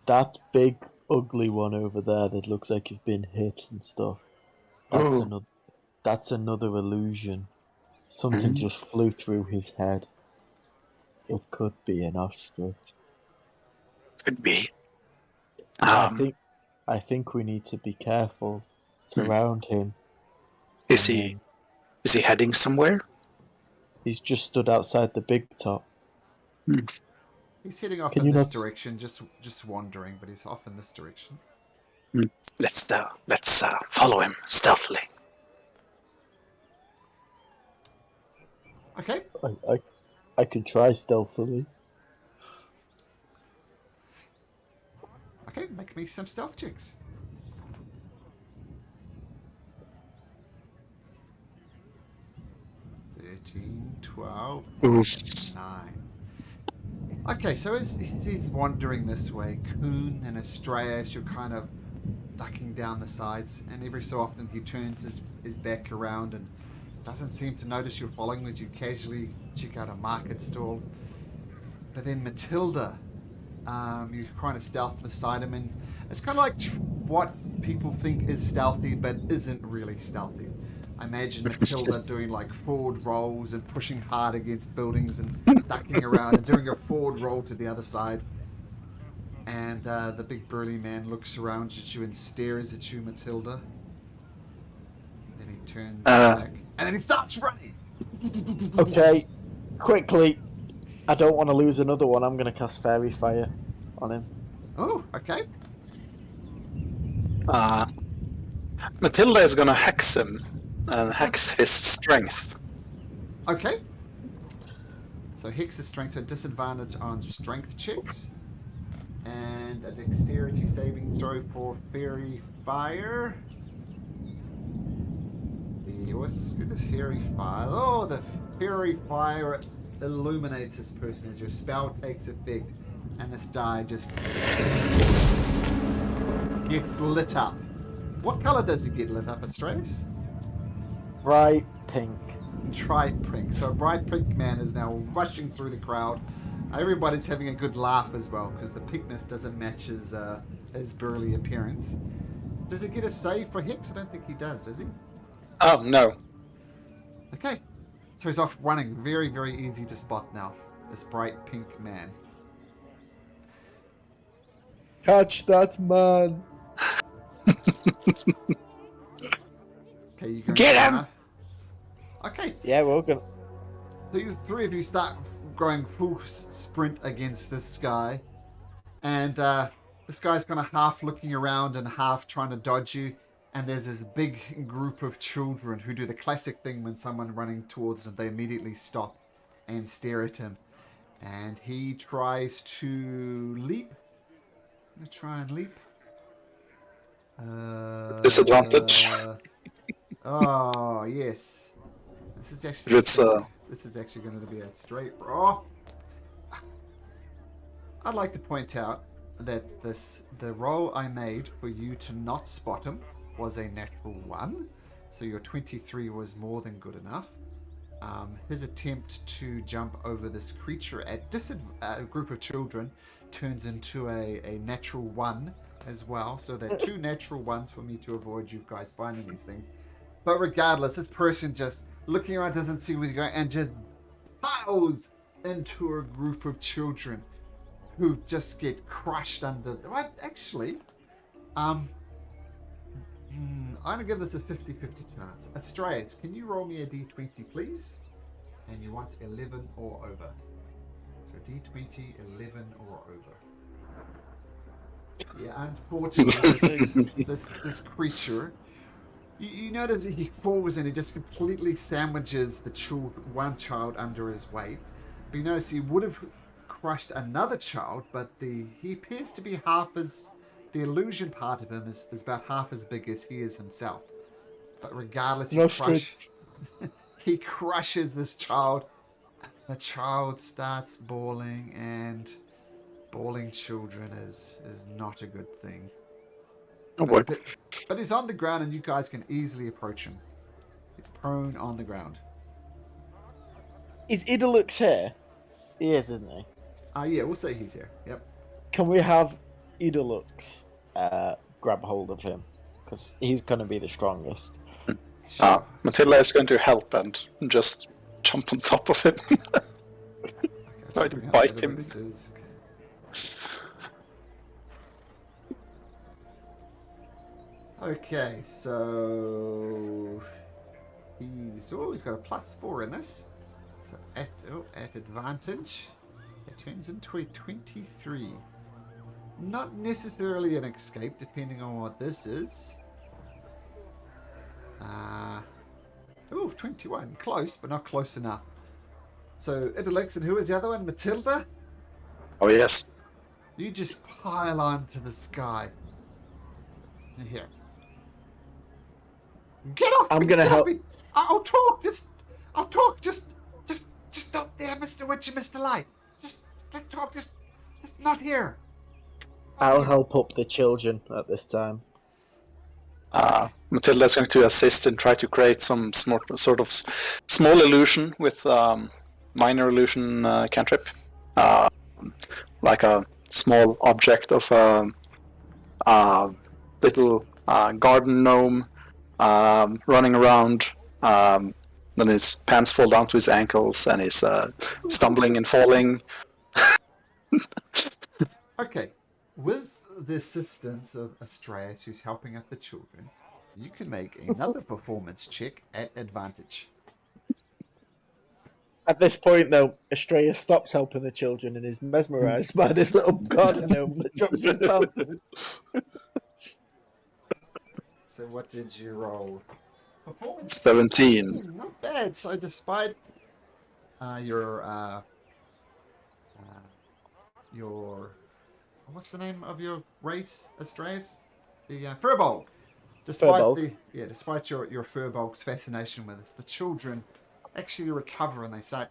that big ugly one over there that looks like he's been hit and stuff. That's another illusion. Something just flew through his head. It could be an ostrich. Could be. I think we need to be careful. Surround him. Is he heading somewhere? He's just stood outside the big top. He's heading off in this direction, just wandering, but he's off in this direction. Let's follow him stealthily. Okay. I could try stealthily. Okay, make me some stealth checks. "13, 12, 9. Okay, so as he's wandering this way, Coon and Astraeus, you're kind of ducking down the sides, and every so often he turns his back around and doesn't seem to notice you're following as you casually check out a market stall. But then Matilda, you kind of stealth beside him, and it's kind of like what people think is stealthy but isn't really stealthy. I imagine Matilda doing like forward rolls and pushing hard against buildings and ducking around and doing a forward roll to the other side. And the big burly man looks around at you and stares at you, Matilda. Then he turns back and then he starts running. Okay, quickly. I don't want to lose another one. I'm going to cast Fairy Fire on him. Oh, okay. Matilda is gonna hex him and hex his strength. Okay. So Hex's strength, so disadvantage on strength checks. And a dexterity saving throw for Fairy Fire. What's the Fairy Fire? Oh, the Fairy Fire illuminates this person as your spell takes effect, and this die just gets lit up. What color does it get lit up, Astraeus? Bright pink. Bright pink. So a bright pink man is now rushing through the crowd. Everybody's having a good laugh as well, because the pinkness doesn't match his burly appearance. Does it get a save for Hex? I don't think he does he? Oh, no. Okay. So he's off running. Very, very easy to spot now. This bright pink man. Catch that man. Okay, you go. Get him! Okay. Yeah, we're going. So you three of you start going full sprint against this guy. And this guy's kind of half looking around and half trying to dodge you. And there's this big group of children who do the classic thing when someone running towards them, they immediately stop and stare at him. And he tries to leap. I'm going to try and leap. Disadvantage. Oh, yes. This is actually this is actually going to be a straight. Oh, I'd like to point out that the roll I made for you to not spot him was a natural 1, so your 23 was more than good enough. His attempt to jump over this creature at a group of children turns into a natural 1 as well, so there are 2 natural 1s for me to avoid you guys finding these things. But regardless, this person just looking around doesn't see where you're going and just piles into a group of children who just get crushed under. What? Actually, I'm gonna give this a 50-50 chance. Astraeus, can you roll me a d20, please? And you want 11 or over. So d20, 11 or over. Yeah, unfortunately, this creature. You notice he falls and he just completely sandwiches the one child under his weight. But you notice he would have crushed another child, but he appears to be the illusion part of him is about half as big as he is himself. But regardless, he crushes this child. The child starts bawling, and bawling children is not a good thing. Oh boy. But he's on the ground, and you guys can easily approach him. He's prone on the ground. Is Idalux here? He is, isn't he? Yeah, we'll say he's here. Yep. Can we have Idalux grab hold of him? Because he's going to be the strongest. Sure. Matilda is going to help and just jump on top of him. Try to bite him. Okay, so he's got a +4 in this. So at advantage, it turns into a 23. Not necessarily an escape, depending on what this is. 21. Close, but not close enough. So Idalix, and who is the other one? Matilda? Oh yes. You just pile onto the sky. Here. Get off! I'm gonna help. I'll talk. I'll talk. Just stop there, Mr. Witch and Mr. Light. Let's talk. Just not here. I'll help up the children at this time. Matilda is going to assist and try to create some sort of small illusion with minor illusion cantrip, like a small object of a little garden gnome running around. Then his pants fall down to his ankles, and he's stumbling and falling. Okay, with the assistance of Astraeus, who's helping out the children, you can make another performance check at advantage. At this point, though, Astraeus stops helping the children and is mesmerised by this little garden gnome that drops his pants. So what did you roll? Performance 17. Not bad. So despite your what's the name of your race, Astraeus? The Furbolg. Despite your Furbolg's fascination with us, the children actually recover and they start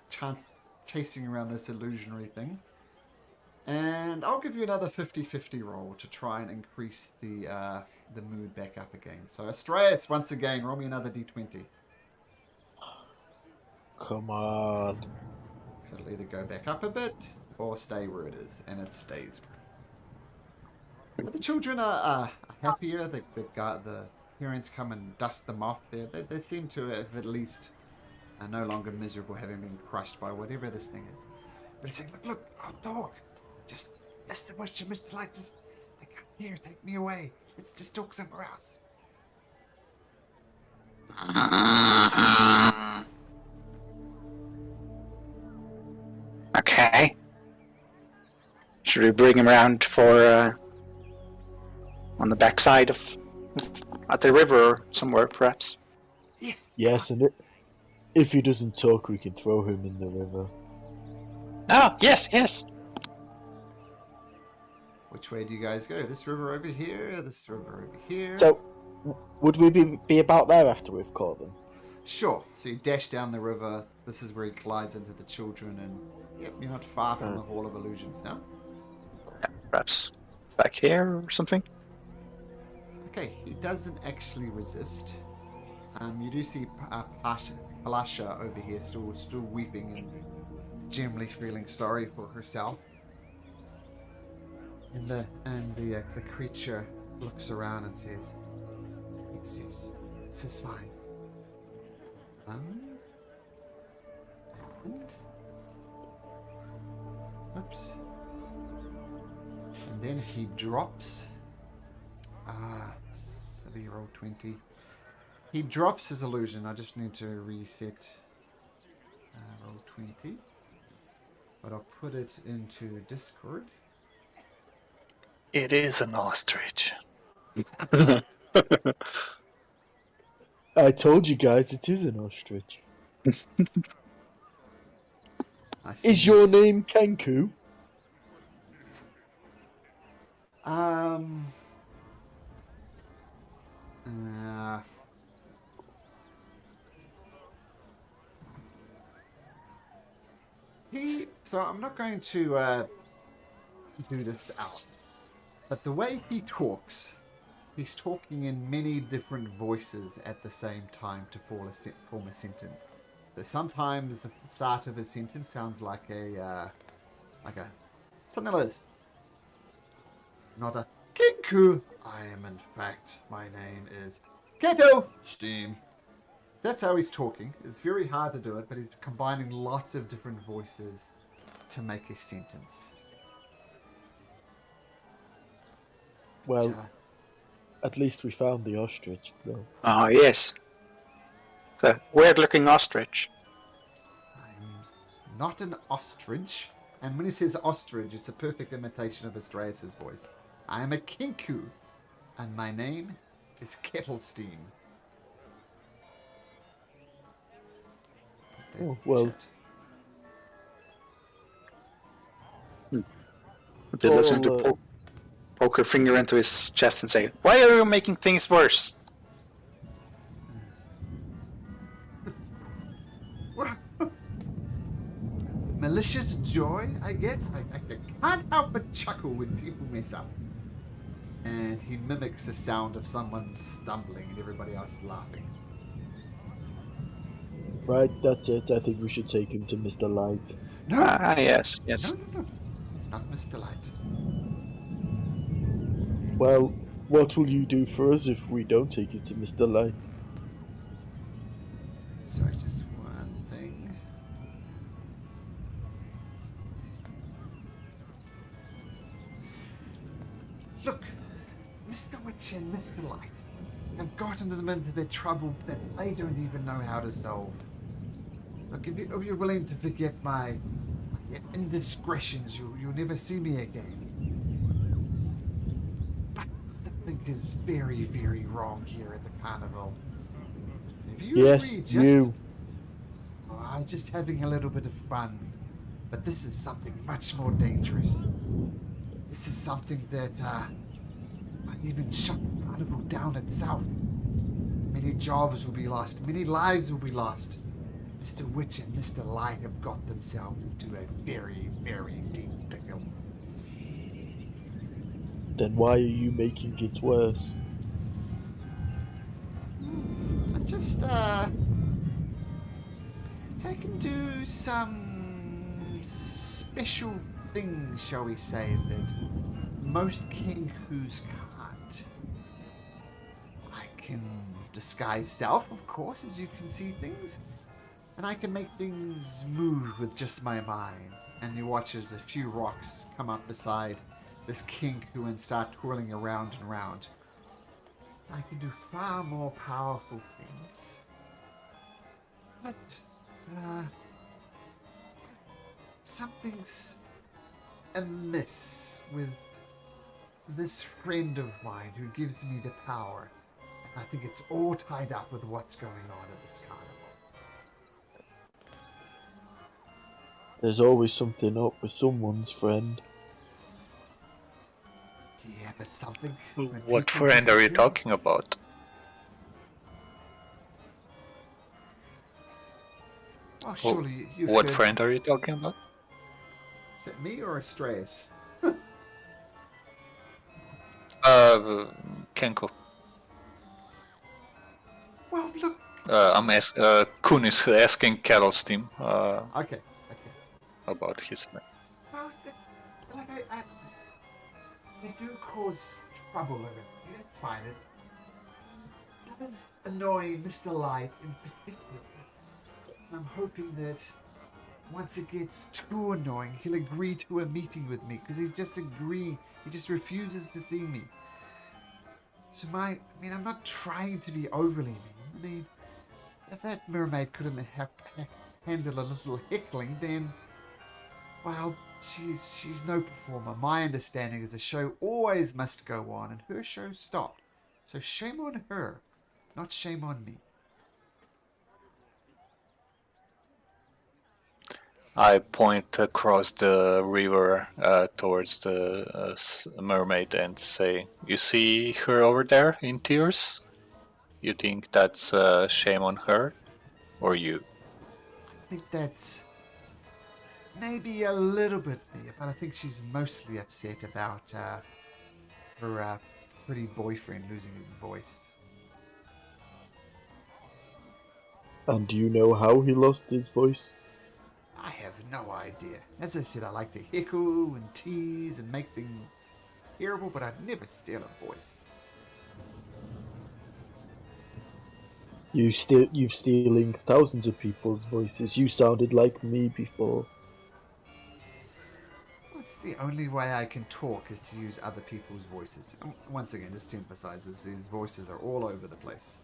chasing around this illusionary thing. And I'll give you another 50-50 roll to try and increase the mood back up again. So Astraeus, once again, roll me another d20. Come on. So it'll either go back up a bit or stay where it is, and it stays. But the children are happier. The parents come and dust them off. They seem to have at least are no longer miserable having been crushed by whatever this thing is. But he's saying, look, I'll talk. Just Mr. Witch and Mr. Light, just like, here, take me away. Let's just talk somewhere else. Okay. Should we bring him around for on the backside of at the river or somewhere, perhaps? Yes. Yes, and if he doesn't talk, we can throw him in the river. Oh, yes, yes. Which way do you guys go? This river over here, this river over here. So, would we be about there after we've caught them? Sure. So you dash down the river. This is where he collides into the children, and yep, you're not far from the Hall of Illusions now. Perhaps back here or something? Okay, he doesn't actually resist. You do see Palasha over here, still weeping and generally feeling sorry for herself. And the creature looks around and says, "Yes, this is fine." And oops. And then he drops. Silly roll 20. He drops his illusion. I just need to reset roll 20. But I'll put it into Discord. It is an ostrich. I told you guys it is an ostrich. Is your name Kenku? So I'm not going to do this out, but the way he talks, he's talking in many different voices at the same time to form a sentence. So sometimes the start of a sentence sounds like something like this. Not a Kinku. I am in fact. My name is Keto Steam. That's how he's talking. It's very hard to do it, but he's combining lots of different voices to make a sentence. Well, at least we found the ostrich, though. Oh, yes. The weird-looking ostrich. I'm not an ostrich. And when he says ostrich, it's a perfect imitation of Astraeus' voice. I am a Kinku, and my name is Kettle Steam. Oh, well. They listen to poke her finger into his chest and say, "Why are you making things worse?" Malicious joy, I guess. I can't help but chuckle when people mess up. And he mimics the sound of someone stumbling and everybody else laughing. Right, that's it. I think we should take him to Mr. Light. No! Yes. No. Not Mr. Light. Well, what will you do for us if we don't take you to Mr. Light? Sorry, just one thing. Look, Mr. Witch and Mr. Light have gotten them into their trouble that they don't even know how to solve. Look, if you're willing to forget my indiscretions, you'll never see me again. But something is very, very wrong here at the carnival. If you agree, you. I was just having a little bit of fun. But this is something much more dangerous. This is something that might even shut the carnival down itself. Many jobs will be lost. Many lives will be lost. Mr. Witch and Mr. Light have got themselves into a very, very deep pickle. Then why are you making it worse? It's just, I can do some special things, shall we say, that most Kinkus can't. I can disguise self, of course, as you can see things. And I can make things move with just my mind. And you watch as a few rocks come up beside this Kinku and start twirling around and around. I can do far more powerful things. But, something's amiss with this friend of mine who gives me the power. And I think it's all tied up with what's going on at this carnival. There's always something up with someone's friend. Yeah, but something. when What people friend are you disappear- talking about? Oh, surely you've What heard- friend are you talking about? Is it me or Ostriches? Kenko. Well, look. Kun is asking Kettlesteam Okay. about his friend. Well, like they do cause trouble over here. It's fine. It does annoy Mr. Light in particular. I'm hoping that once it gets too annoying, he'll agree to a meeting with me, because he's just agreeing. He just refuses to see me. So I'm not trying to be overly mean. If that mermaid couldn't handle a little heckling, then, well, she's no performer. My understanding is the show always must go on, and her show stopped. So shame on her, not shame on me. I point across the river towards the mermaid and say, "You see her over there in tears? You think that's shame on her, or you?" I think that's maybe a little bit me, but I think she's mostly upset about her pretty boyfriend losing his voice. And do you know how he lost his voice? I have no idea. As I said, I like to heckle and tease and make things terrible, but I'd never steal a voice. You've stealing thousands of people's voices. You sounded like me before. It's the only way I can talk is to use other people's voices. Once again, just to emphasize, these voices are all over the place.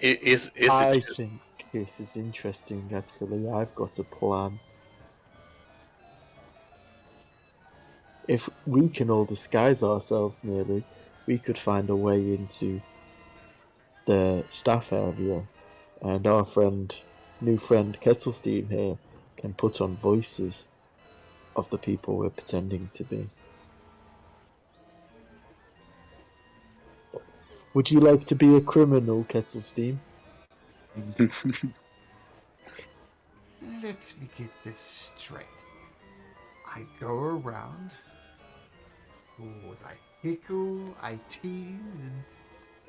Is I it? think this is interesting, actually. I've got a plan. If we can all disguise ourselves nearly, we could find a way into the staff area, and our new friend Kettlesteam here, can put on voices of the people we're pretending to be. Would you like to be a criminal, Kettlesteam? Let me get this straight. I go around, I heckle, I tease, and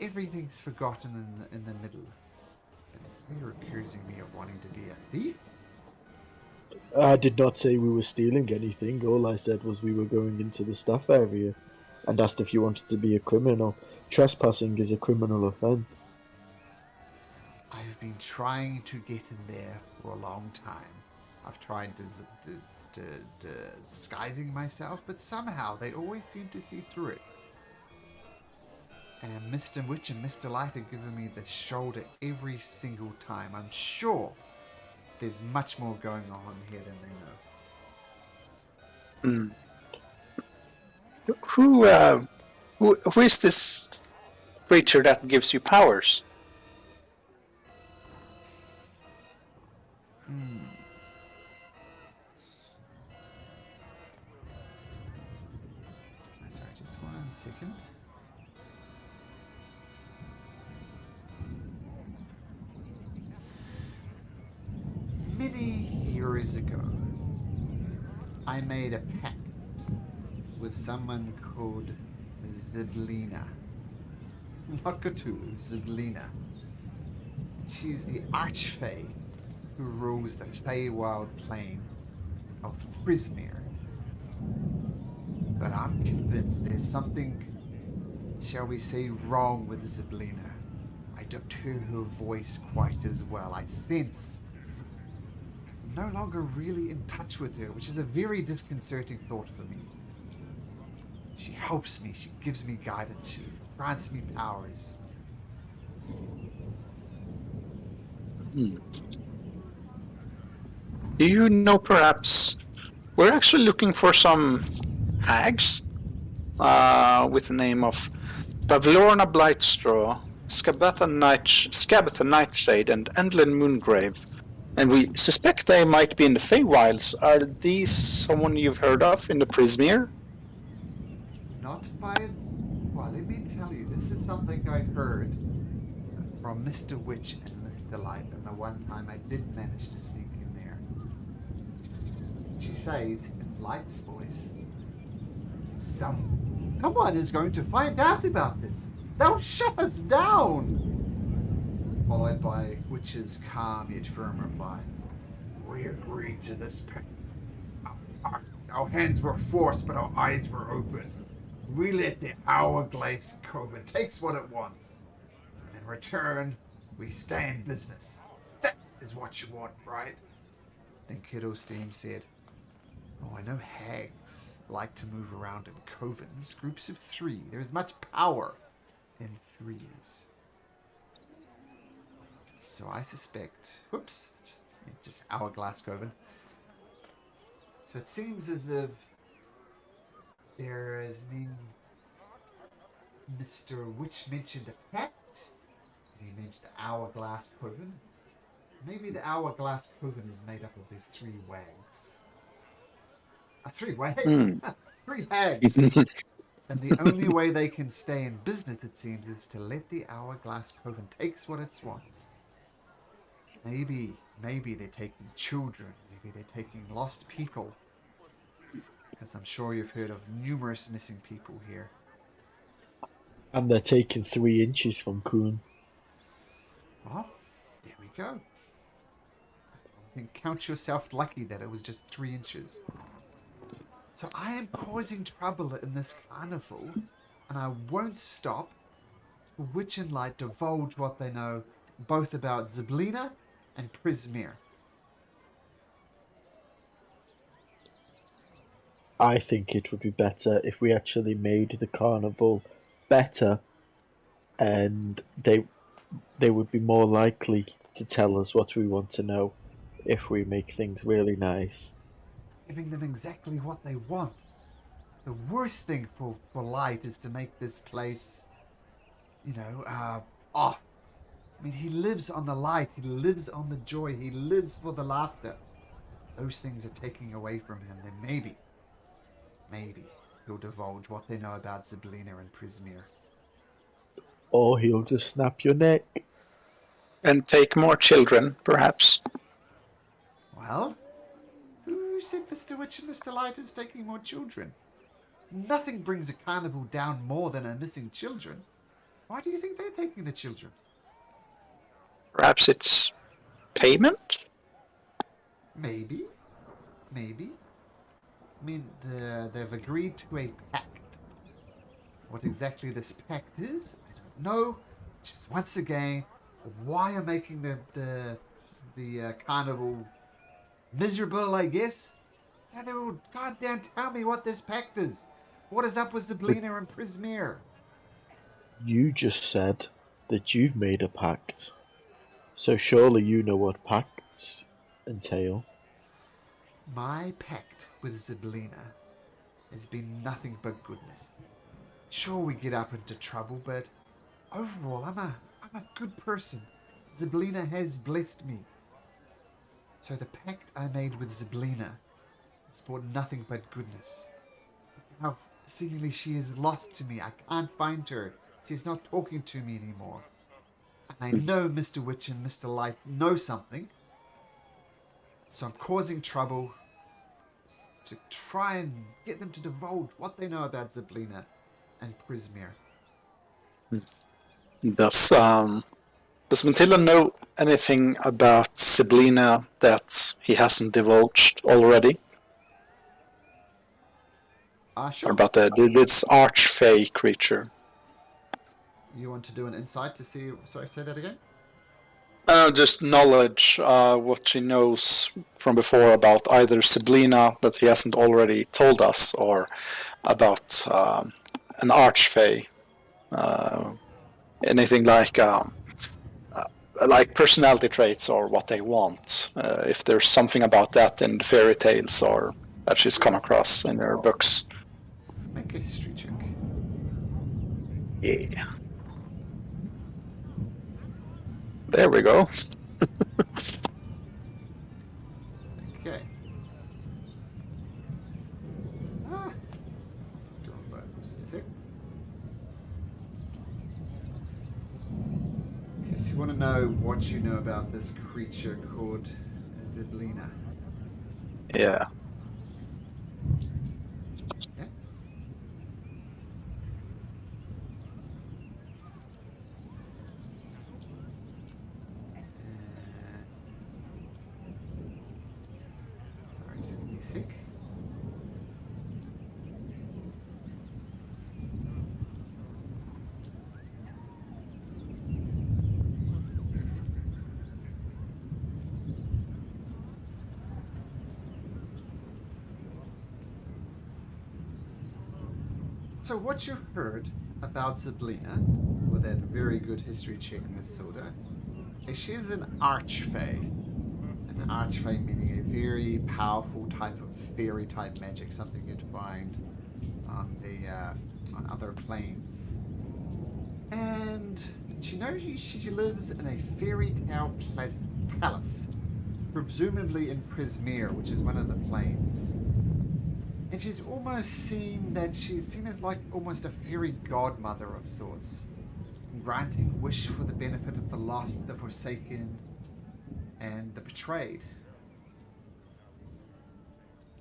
everything's forgotten in the middle. And you're accusing me of wanting to be a thief? I did not say we were stealing anything. All I said was we were going into the staff area and asked if you wanted to be a criminal. Trespassing is a criminal offence. I've been trying to get in there for a long time. I've tried disguising myself, but somehow they always seem to see through it. And Mr. Witch and Mr. Light are giving me the shoulder every single time. I'm sure there's much more going on here than they know. Who is this creature that gives you powers? Sorry, just 1 second. Many years ago, I made a pact with someone called Zyblina. Not Cthulhu, Zyblina. She's the Archfey who rules the Feywild plane of Prismere. But I'm convinced there's something, shall we say, wrong with Zyblina. I don't hear her voice quite as well. I sense I'm no longer really in touch with her, which is a very disconcerting thought for me. She helps me, she gives me guidance, she grants me powers. Do you know perhaps we're actually looking for some hags with the name of Bavlorna Blightstraw, Scabatha Nightshade, and Endlin Moongrave. And we suspect they might be in the Feywilds. Are these someone you've heard of in the Prismere? Not by... Well, let me tell you, this is something I heard from Mr. Witch and Mr. Light, and the one time I did manage to sneak in there. She says, in Light's voice, someone is going to find out about this. They'll shut us down. Followed by Witch's calm yet firm reply. We agreed to this. Our hands were forced, but our eyes were open. We let the hourglass Coven takes what it wants. And in return, we stay in business. That is what you want, right? Then Kiddo Steam said, oh, I know hags like to move around in covens, groups of 3. There is much power in 3s. So I suspect, whoops, just hourglass coven. So it seems as if there has been Mr. Witch mentioned a pact. He mentioned the hourglass coven. Maybe the hourglass coven is made up of these 3 wags. 3 wags? 3 hags. And the only way they can stay in business, it seems, is to let the hourglass coven takes what it wants. Maybe they're taking children. Maybe they're taking lost people. Because I'm sure you've heard of numerous missing people here. And they're taking 3 inches from Kuhn. Well, there we go. And count yourself lucky that it was just 3 inches. So I am causing trouble in this carnival, and I won't stop till Witch and Light divulge what they know both about Zyblina and Prismere. I think it would be better if we actually made the carnival better, and they would be more likely to tell us what we want to know if we make things really nice. Giving them exactly what they want. The worst thing for Light is to make this place, off. I mean, he lives on the light, he lives on the joy, he lives for the laughter. Those things are taking away from him, then maybe he'll divulge what they know about Zyblina and Prismere. Or he'll just snap your neck. And take more children, perhaps. Well, who said Mr. Witch and Mr. Light is taking more children? Nothing brings a carnival down more than a missing children. Why do you think they're taking the children? Perhaps it's payment? Maybe. I mean, they've agreed to a pact. What exactly this pact is, I don't know. Just once again, why are making the carnival miserable, I guess? So they will goddamn tell me what this pact is. What is up with Zyblina and Prismere? You just said that you've made a pact. So surely you know what pacts entail. My pact with Zyblina has been nothing but goodness. Sure, we get up into trouble, but overall, I'm a good person. Zyblina has blessed me. So the pact I made with Zyblina has brought nothing but goodness. Now, seemingly she is lost to me. I can't find her. She's not talking to me anymore. And I know Mr. Witch and Mr. Light know something. So I'm causing trouble to try and get them to divulge what they know about Zyblina and Prismere. Does Mantilla know anything about Zyblina that he hasn't divulged already? Sure. Or about this arch-fey creature? You want to do an insight to see... Sorry, say that again? Just knowledge, what she knows from before about either Zyblina that he hasn't already told us, or about an archfey. Anything like personality traits or what they want. If there's something about that in the fairy tales or that she's come across in her books. Make a history check. Yeah. There we go. Okay. Ah. Drawing both. Just a sec. Okay, so you want to know what you know about this creature called Zyblina. Yeah. Yeah? Sorry, just give me a sec. So what you heard about Zyblina, with that very good history check with Soda, is she's an archfey. An archfey meaning a very powerful type of fairy type magic, something you'd find on the on other planes. And she knows she lives in a fairy tale palace, presumably in Prismere, which is one of the planes. And she's she's seen as like almost a fairy godmother of sorts, granting wish for the benefit of the lost, the forsaken, and the betrayed.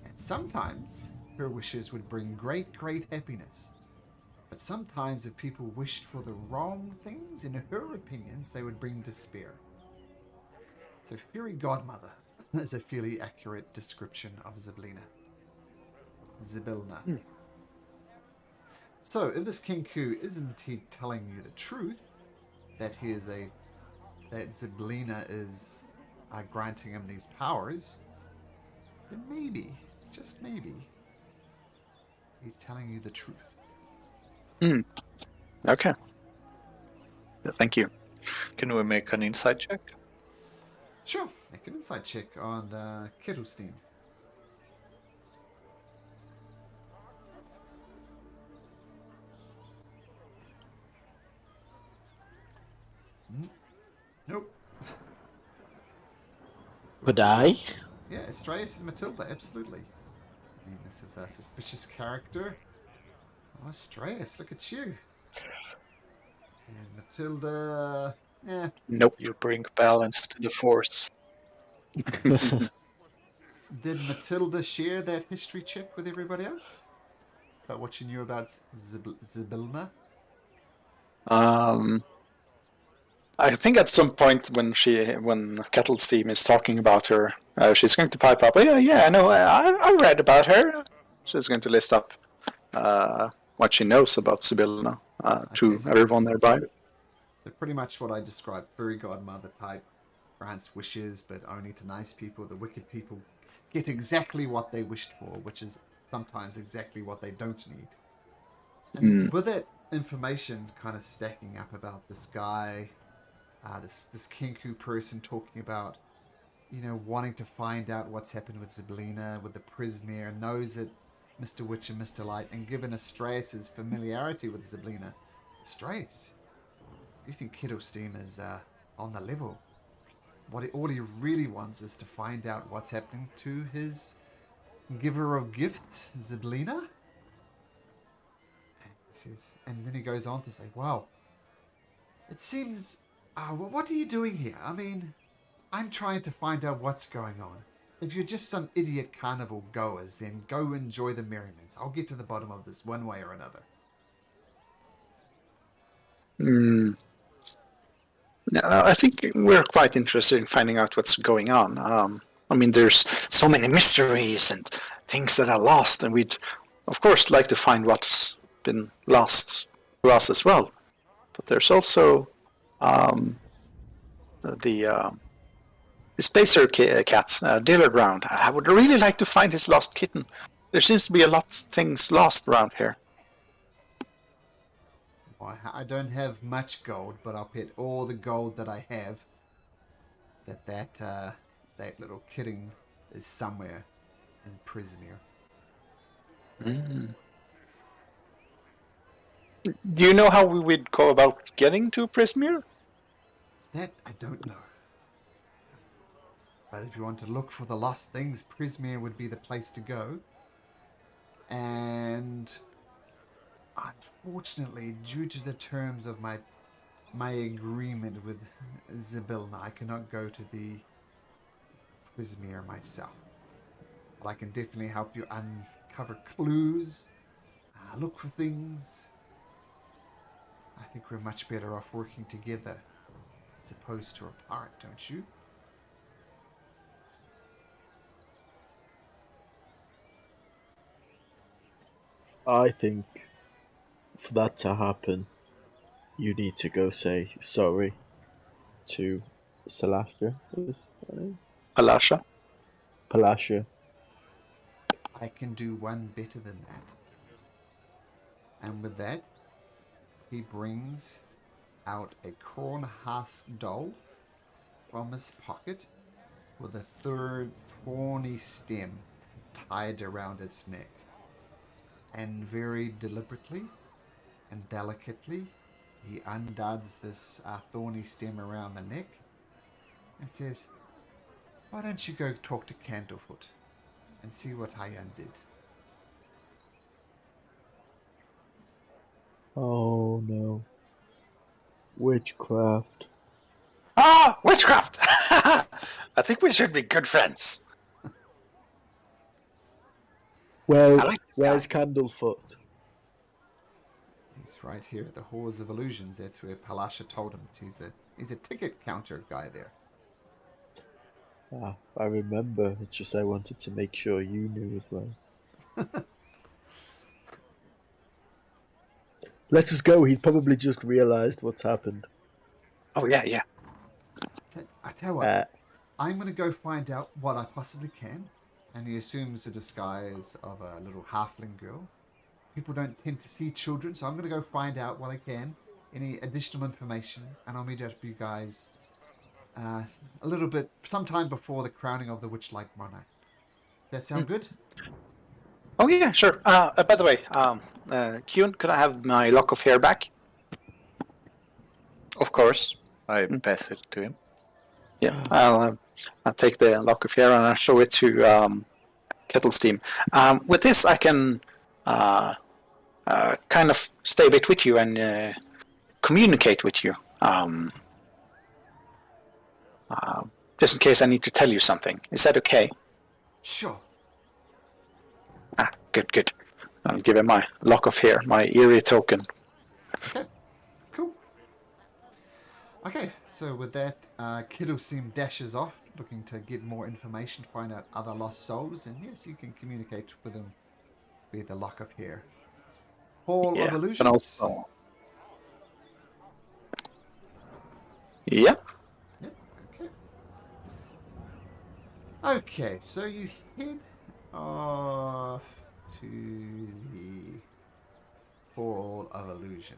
And sometimes her wishes would bring great, great happiness. But sometimes if people wished for the wrong things, in her opinions, they would bring despair. So fairy godmother is a fairly accurate description of Zyblina. Zybilna. So, if this Kenku isn't he telling you the truth, that that Zyblina is granting him these powers, then maybe, just maybe, he's telling you the truth. Okay. Thank you. Can we make an insight check? Sure, make an insight check on Kettlestein. Nope. Would I? Yeah, Astraeus and Matilda, absolutely. I mean, this is a suspicious character. Oh, Astraeus, look at you. And Matilda, yeah. Nope. You bring balance to the force. Did Matilda share that history check with everybody else? About what she knew about Zybilna? I think at some point when Kettle's team is talking about her, she's going to pipe up. Oh, yeah, I know. I read about her. She's going to list up what she knows about Sibylla to so everyone nearby. pretty much what I described. Fairy godmother type. Grants wishes, but only to nice people. The wicked people get exactly what they wished for, which is sometimes exactly what they don't need. And with that information kind of stacking up about this guy, this Kenku person talking about, wanting to find out what's happened with Zyblina, with the Prismere, knows that Mr. Witch and Mr. Light, and given Astraeus' familiarity with Zyblina, Astraeus, you think Kettlestein is on the level? All he really wants is to find out what's happening to his giver of gifts, Zyblina. And then he goes on to say, "Wow, it seems. What are you doing here? I mean, I'm trying to find out what's going on. If you're just some idiot carnival goers, then go enjoy the merriments. I'll get to the bottom of this one way or another." I think we're quite interested in finding out what's going on. I mean, there's so many mysteries and things that are lost, and we'd, of course, like to find what's been lost to us as well. But there's also the Spacer cat, Dealer Ground. I would really like to find his lost kitten. There seems to be a lot of things lost around here. Well, I don't have much gold, but I'll bet all the gold that I have that little kitten is somewhere in Prismere. Do you know how we would go about getting to Prismere? That I don't know. But if you want to look for the lost things, Prismere would be the place to go. And unfortunately, due to the terms of my agreement with Zybilna, I cannot go to the Prismere myself. But I can definitely help you uncover clues, look for things. I think we're much better off working together as opposed to apart, don't you? I think for that to happen, you need to go say sorry to Salasha. Is her name? Alasha? Palasha. I can do one better than that. And with that, he brings out a corn husk doll from his pocket with a third thorny stem tied around his neck. And very deliberately and delicately, he undoes this thorny stem around the neck and says, "Why don't you go talk to Candlefoot and see what I undid?" Oh no. Witchcraft. Ah, witchcraft! I think we should be good friends. Well, I like this where's guy. Candlefoot? He's right here at the Halls of Illusions. That's where Palasha told him. He's a ticket counter guy there. Ah, I remember. It's just I wanted to make sure you knew as well. Let us go. He's probably just realised what's happened. Oh, yeah. I tell you what, I'm going to go find out what I possibly can. And he assumes the disguise of a little halfling girl. People don't tend to see children, so I'm going to go find out what I can. Any additional information, and I'll meet up with you guys a little bit, sometime before the crowning of the Witchlight monarch. Does that sound good? Oh, yeah, sure. By the way, Kyun, could I have my lock of hair back? Of course, I pass it to him. Yeah, I'll take the lock of hair and I'll show it to Kettle Steam. With this, I can kind of stay a bit with you and communicate with you. Just in case I need to tell you something. Is that okay? Sure. Ah, good. I'll give him my lock of hair, my eerie token. Okay. Cool. Okay, so with that, Kiddlesteam dashes off, looking to get more information, find out other lost souls, and yes, you can communicate with him via the lock of hair. Hall of And Illusions. also... Yep. Yep, okay. Okay, so you head off to the Hall of Illusion.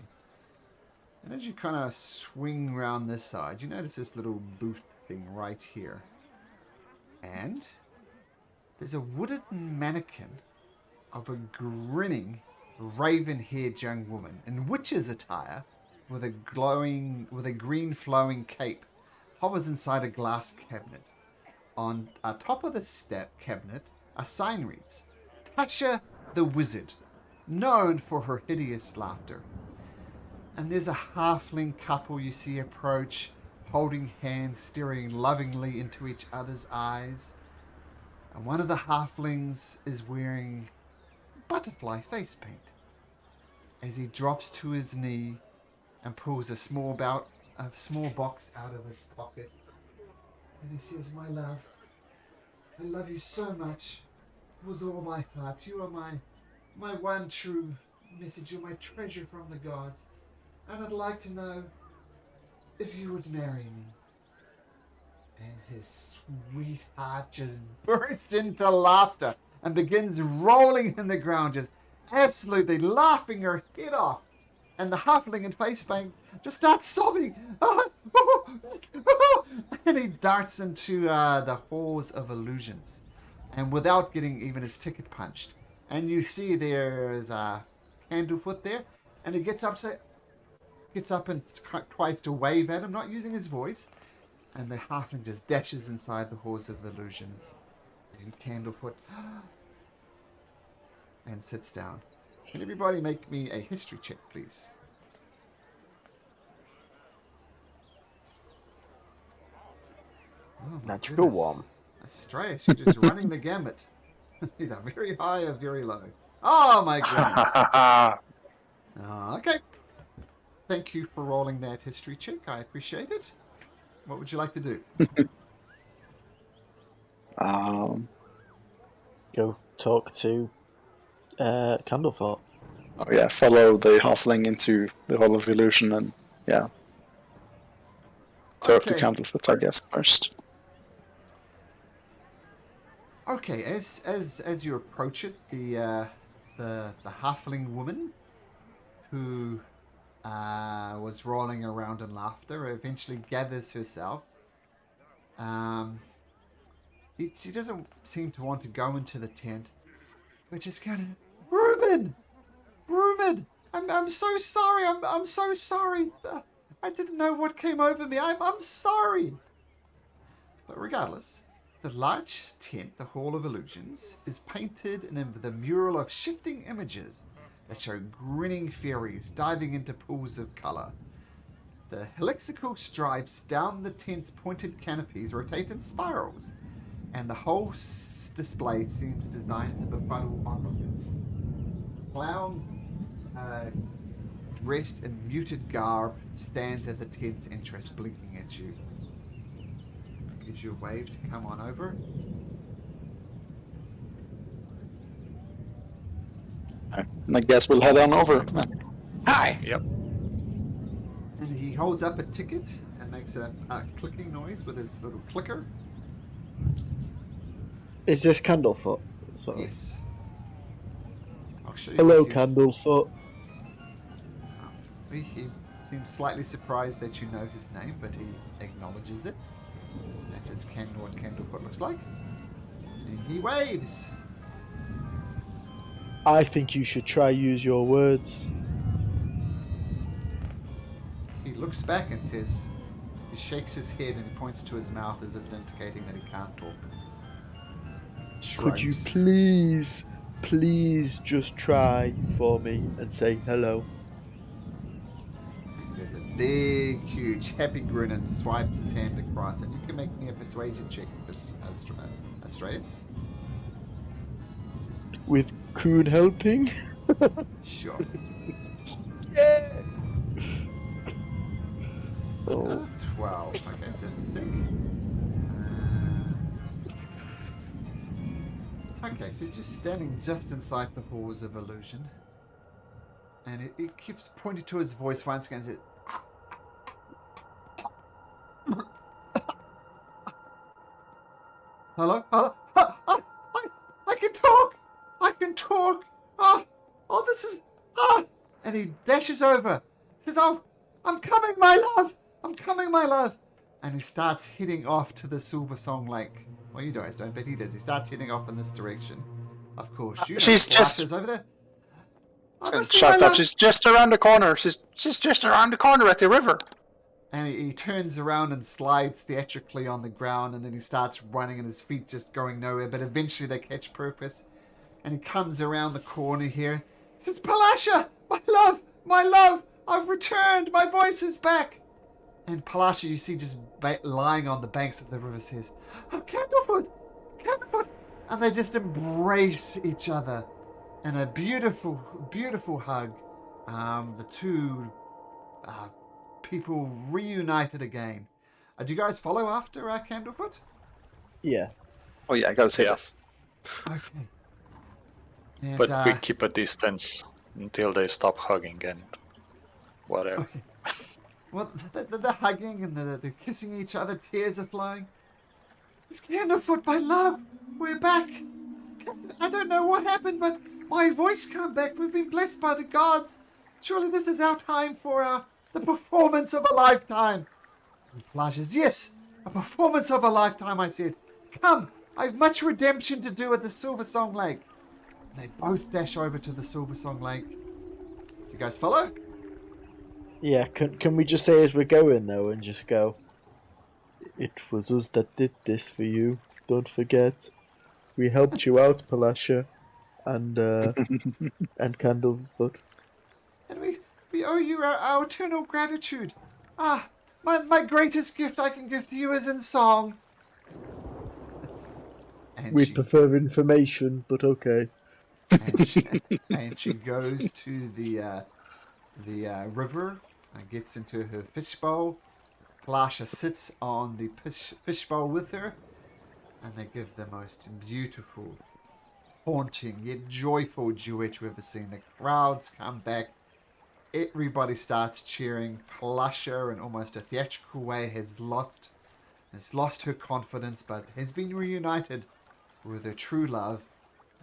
And as you kind of swing around this side, you notice this little booth thing right here. And there's a wooden mannequin of a grinning, raven-haired young woman in witch's attire with a green flowing cape, hovers inside a glass cabinet. On top of the cabinet, a sign reads, "Tasha the Wizard, known for her hideous laughter." And there's a halfling couple you see approach, holding hands, staring lovingly into each other's eyes. And one of the halflings is wearing butterfly face paint. As he drops to his knee and pulls a small box out of his pocket. And he says, "My love, I love you so much with all my heart. You are my one true message. You're my treasure from the gods. And I'd like to know if you would marry me." And his sweetheart just bursts into laughter and begins rolling in the ground, just absolutely laughing her head off. And the halfling in face paint just starts sobbing. And he darts into the Halls of Illusions. And without getting even his ticket punched. And you see there's Candlefoot there. And he gets up and tries to wave at him, not using his voice. And the halfling just dashes inside the Halls of Illusions. And Candlefoot and sits down. Can everybody make me a history check, please? Oh, my Natural goodness. one. Astraeus, you're just running the gamut. Either very high or very low. Oh my goodness. Okay. Thank you for rolling that history check. I appreciate it. What would you like to do? Go talk to Candlefoot. Oh yeah, follow the halfling into the Hall of Illusion and yeah. Talk to Okay. Candlefoot, I guess, first. Okay, as you approach it, the halfling woman who was rolling around in laughter eventually gathers herself. She doesn't seem to want to go into the tent, but just kind of, Ruben, I'm so sorry. I'm so sorry. I didn't know what came over me. I'm sorry. But regardless, the large tent, the Hall of Illusions, is painted in the mural of shifting images that show grinning fairies diving into pools of colour. The helixical stripes down the tent's pointed canopies rotate in spirals, and the whole display seems designed to befuddle onlookers. Clown, dressed in muted garb, stands at the tent's entrance, blinking at you. Gives you a wave to come on over. And I guess we'll head on over. Hi! Yep. And he holds up a ticket and makes a clicking noise with his little clicker. Is this Candlefoot? Sorry. Yes. I'll show you. Hello, what you- Candlefoot. He seems slightly surprised that you know his name, but he acknowledges it. That is what Candlefoot looks like. And he waves. I think you should try use your words. He looks back and says, he shakes his head and he points to his mouth as if indicating that he can't talk. Could you Shrugs. please just try for me and say hello? There's a big, huge, happy grin and swipes his hand across, and you can make me a persuasion check, Astraeus. With Kuhn helping? Sure. Yeah! So, 12. Okay, just a sec. Okay, so you're just standing just inside the Halls of Illusion. And it keeps pointing to his voice once again and says, Hello? Hello? I can talk! I can talk! Oh, this is... And he dashes over. Says, oh, I'm coming, my love! I'm coming, my love! And he starts heading off to the Silver Song Lake. Well, you guys don't, but he does. He starts heading off in this direction. Of course, you know She's just- Flash is over there. I And must see my shout out, love. she's just around the corner. She's just around the corner at the river. And he turns around and slides theatrically on the ground, and then he starts running and his feet just going nowhere, but eventually they catch purpose. And he comes around the corner here. He says, Palasha, my love, I've returned, my voice is back. And Palasha, you see just lying on the banks of the river, says, oh, Candlefoot. And they just embrace each other in a beautiful, beautiful hug. The two people reunited again. Do you guys follow after Candlefoot? Yeah. Oh yeah, I gotta say yes. Okay. And, But we keep a distance until they stop hugging and whatever. okay. Well, the hugging and the kissing each other, tears are flowing. It's Candlefoot, my love. We're back. I don't know what happened, but my voice came back. We've been blessed by the gods. Surely this is our time for the performance of a lifetime. And Flash says, yes, a performance of a lifetime, I said. Come, I've much redemption to do at the Silver Song Lake. And they both dash over to the Silver Song Lake. You guys follow? Yeah, can we just say as we're going though, and just go? It was us that did this for you. Don't forget, we helped you out, Palasha, and Candlefoot. And we owe you our eternal gratitude. Ah, my greatest gift I can give to you is in song. And We'd prefer information, but okay. and she goes to the river and gets into her fishbowl. Palasha sits on the fishbowl with her, and they give the most beautiful, haunting, yet joyful duet we've ever seen. The crowds come back. Everybody starts cheering. Palasha, in almost a theatrical way, has lost her confidence, but has been reunited with her true love,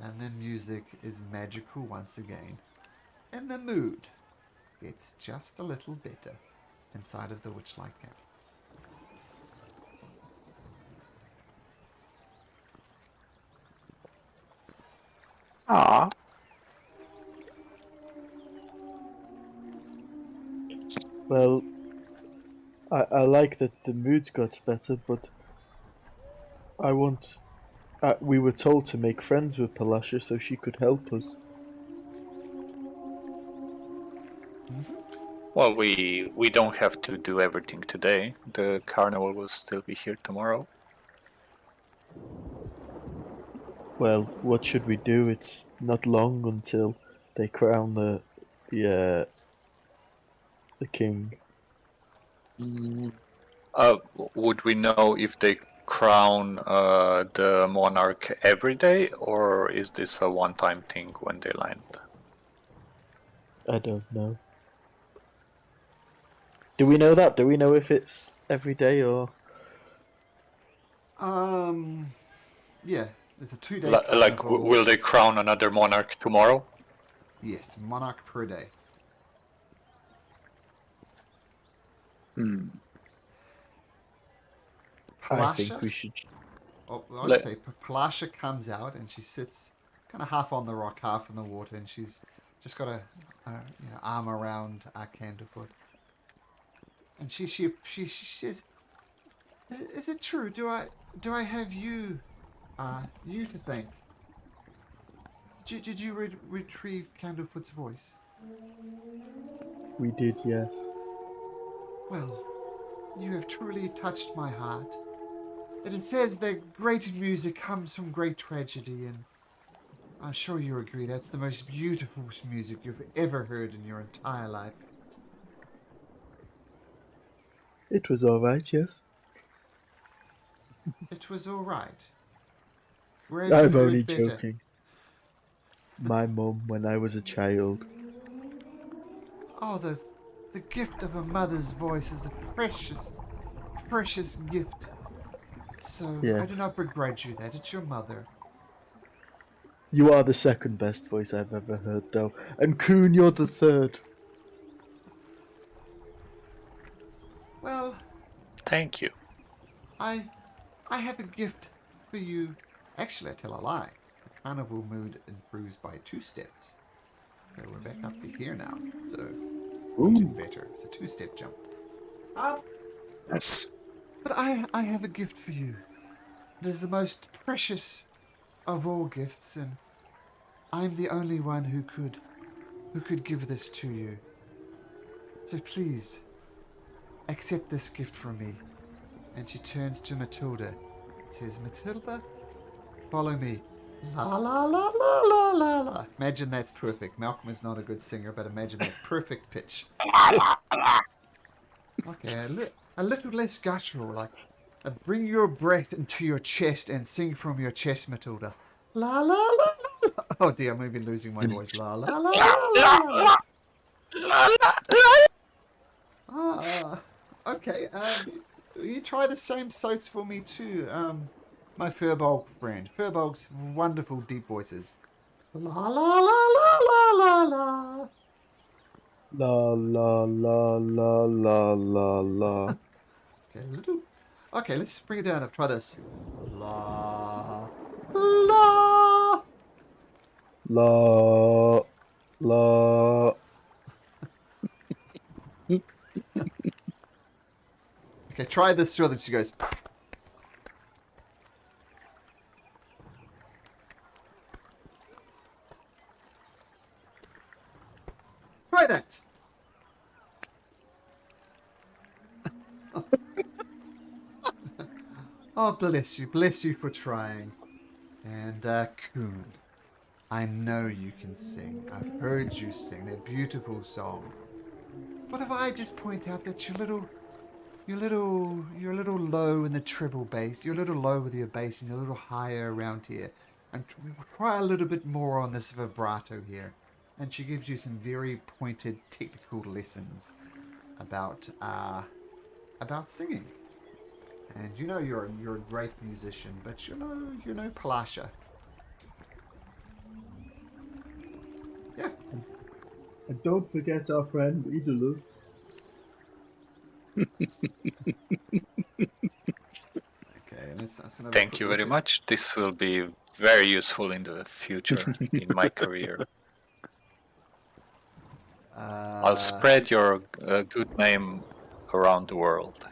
and the music is magical once again. And the mood gets just a little better inside of the Witchlight camp. Ah, Well, I like that the mood got better, but I want. We were told to make friends with Palasha so she could help us. Well, we don't have to do everything today. The carnival will still be here tomorrow. Well, what should we do? It's not long until they crown the king. Would we know if they crown the monarch every day, or is this a one-time thing when they land? I don't know. Do we know that? Do we know if it's every day or? Yeah, there's a 2-day Like, carnival. will they crown another monarch tomorrow? Yes, monarch per day. I think Palasha? we should. Oh, I'd say Palasha comes out and she sits kind of half on the rock, half in the water, and she's just got a arm around Candlefoot. And she says, "Is it true? Do I have you to thank? Did you retrieve Candlefoot's voice? We did, yes. Well, you have truly touched my heart. It says that great music comes from great tragedy, and I'm sure you agree that's the most beautiful music you've ever heard in your entire life." It was all right, yes. It was all right. Where have I'm you heard only better? joking. My mum, when I was a child. Oh, the gift of a mother's voice is a precious, precious gift. So Yeah. I do not begrudge you that. It's your mother. You are the second best voice I've ever heard, though. And Coon, you're the third. Well, Thank you. I have a gift for you. Actually, I tell a lie. The carnival mood improves by 2 steps. So we're back up to here now. So even better. It's a 2-step jump. yes. But I have a gift for you. It is the most precious of all gifts, and I'm the only one who could give this to you. So please, accept this gift from me. And she turns to Matilda. It says, "Matilda, follow me." La la la la la la la. Imagine that's perfect. Malcolm is not a good singer, but imagine that's perfect pitch. Okay, a little less guttural, like bring your breath into your chest and sing from your chest, Matilda. La la la la. Oh dear, I'm even losing my voice. La la la la la la. Okay. You try the same notes for me too. My Furbolg friend. Furbolg's wonderful deep voices. La la la la la la la. La la la la la la la. Okay, a little. Okay, let's bring it down. I'll try this. La la. La la. Okay, try this to her. She goes. Try that. Oh, bless you for trying. And Coon, I know you can sing. I've heard you sing that beautiful song. But if I just point out that you're a little low in the treble bass, you're a little low with your bass, and you're a little higher around here, and try a little bit more on this vibrato here. And she gives you some very pointed technical lessons about singing. And you know you're a great musician, but you're no Palasha. Yeah. And don't forget our friend Idolus. Okay, let's have a Thank quick you look very at- much. This will be very useful in the future in my career. I'll spread your good name around the world.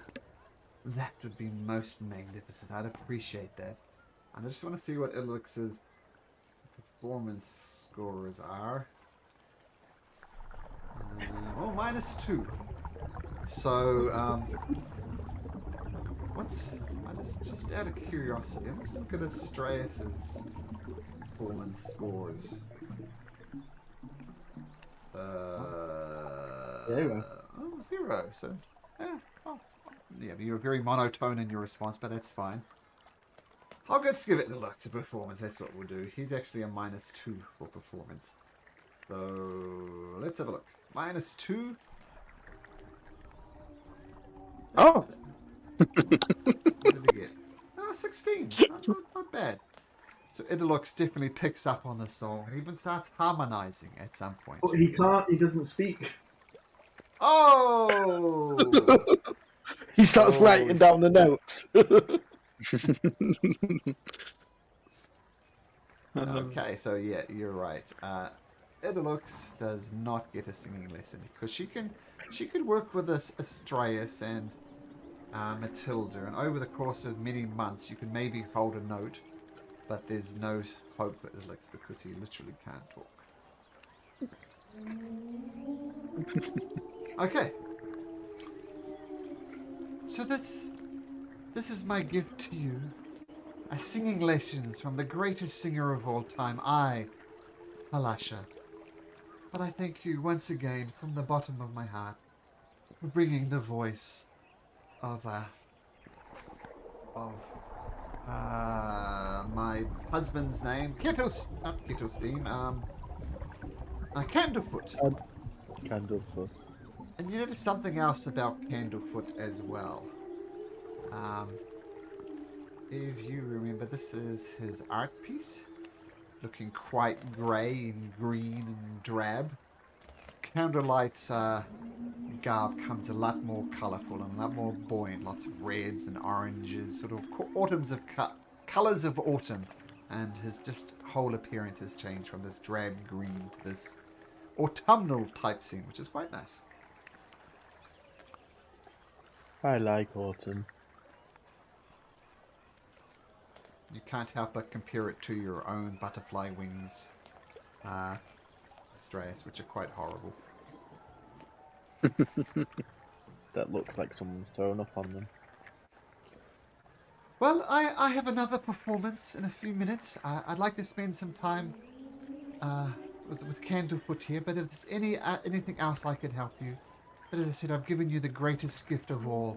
That would be most magnificent. I'd appreciate that. And I just want to see what Elix's performance scores are. -2. So, just out of curiosity, let's look at Astraeus's performance scores. 0. 0. So, yeah. Oh, yeah, but you're very monotone in your response, but that's fine. I'll just give it a performance. That's what we'll do. He's actually a -2 for performance. So let's have a look. -2. Oh, What did he get? Oh, 16. Not bad. So Idolux definitely picks up on the song and even starts harmonizing at some point. But he can't, he doesn't speak. Oh! He starts Oh. writing down the notes. Okay, so yeah, you're right. Idolux does not get a singing lesson because she could work with Astraeus and Matilda, and over the course of many months you can maybe hold a note, but there's no hope for Idolux because he literally can't talk. Okay. So this is my gift to you. A singing lessons from the greatest singer of all time, I, Palasha. But I thank you once again from the bottom of my heart for bringing the voice of my husband's name, Candlefoot. Candlefoot. And you notice something else about Candlefoot as well. If you remember, this is his art piece, looking quite grey and green and drab. Candlelight's garb comes a lot more colourful and a lot more buoyant, lots of reds and oranges, sort of colours of autumn, and his just whole appearance has changed from this drab green to this autumnal type scene, which is quite nice. I like autumn. You can't help but compare it to your own butterfly wings, Astraeus, which are quite horrible. That looks like someone's thrown up on them. Well, I have another performance in a few minutes. I'd like to spend some time with Candlefoot here, but if there's anything else I could help you. But as I said, I've given you the greatest gift of all,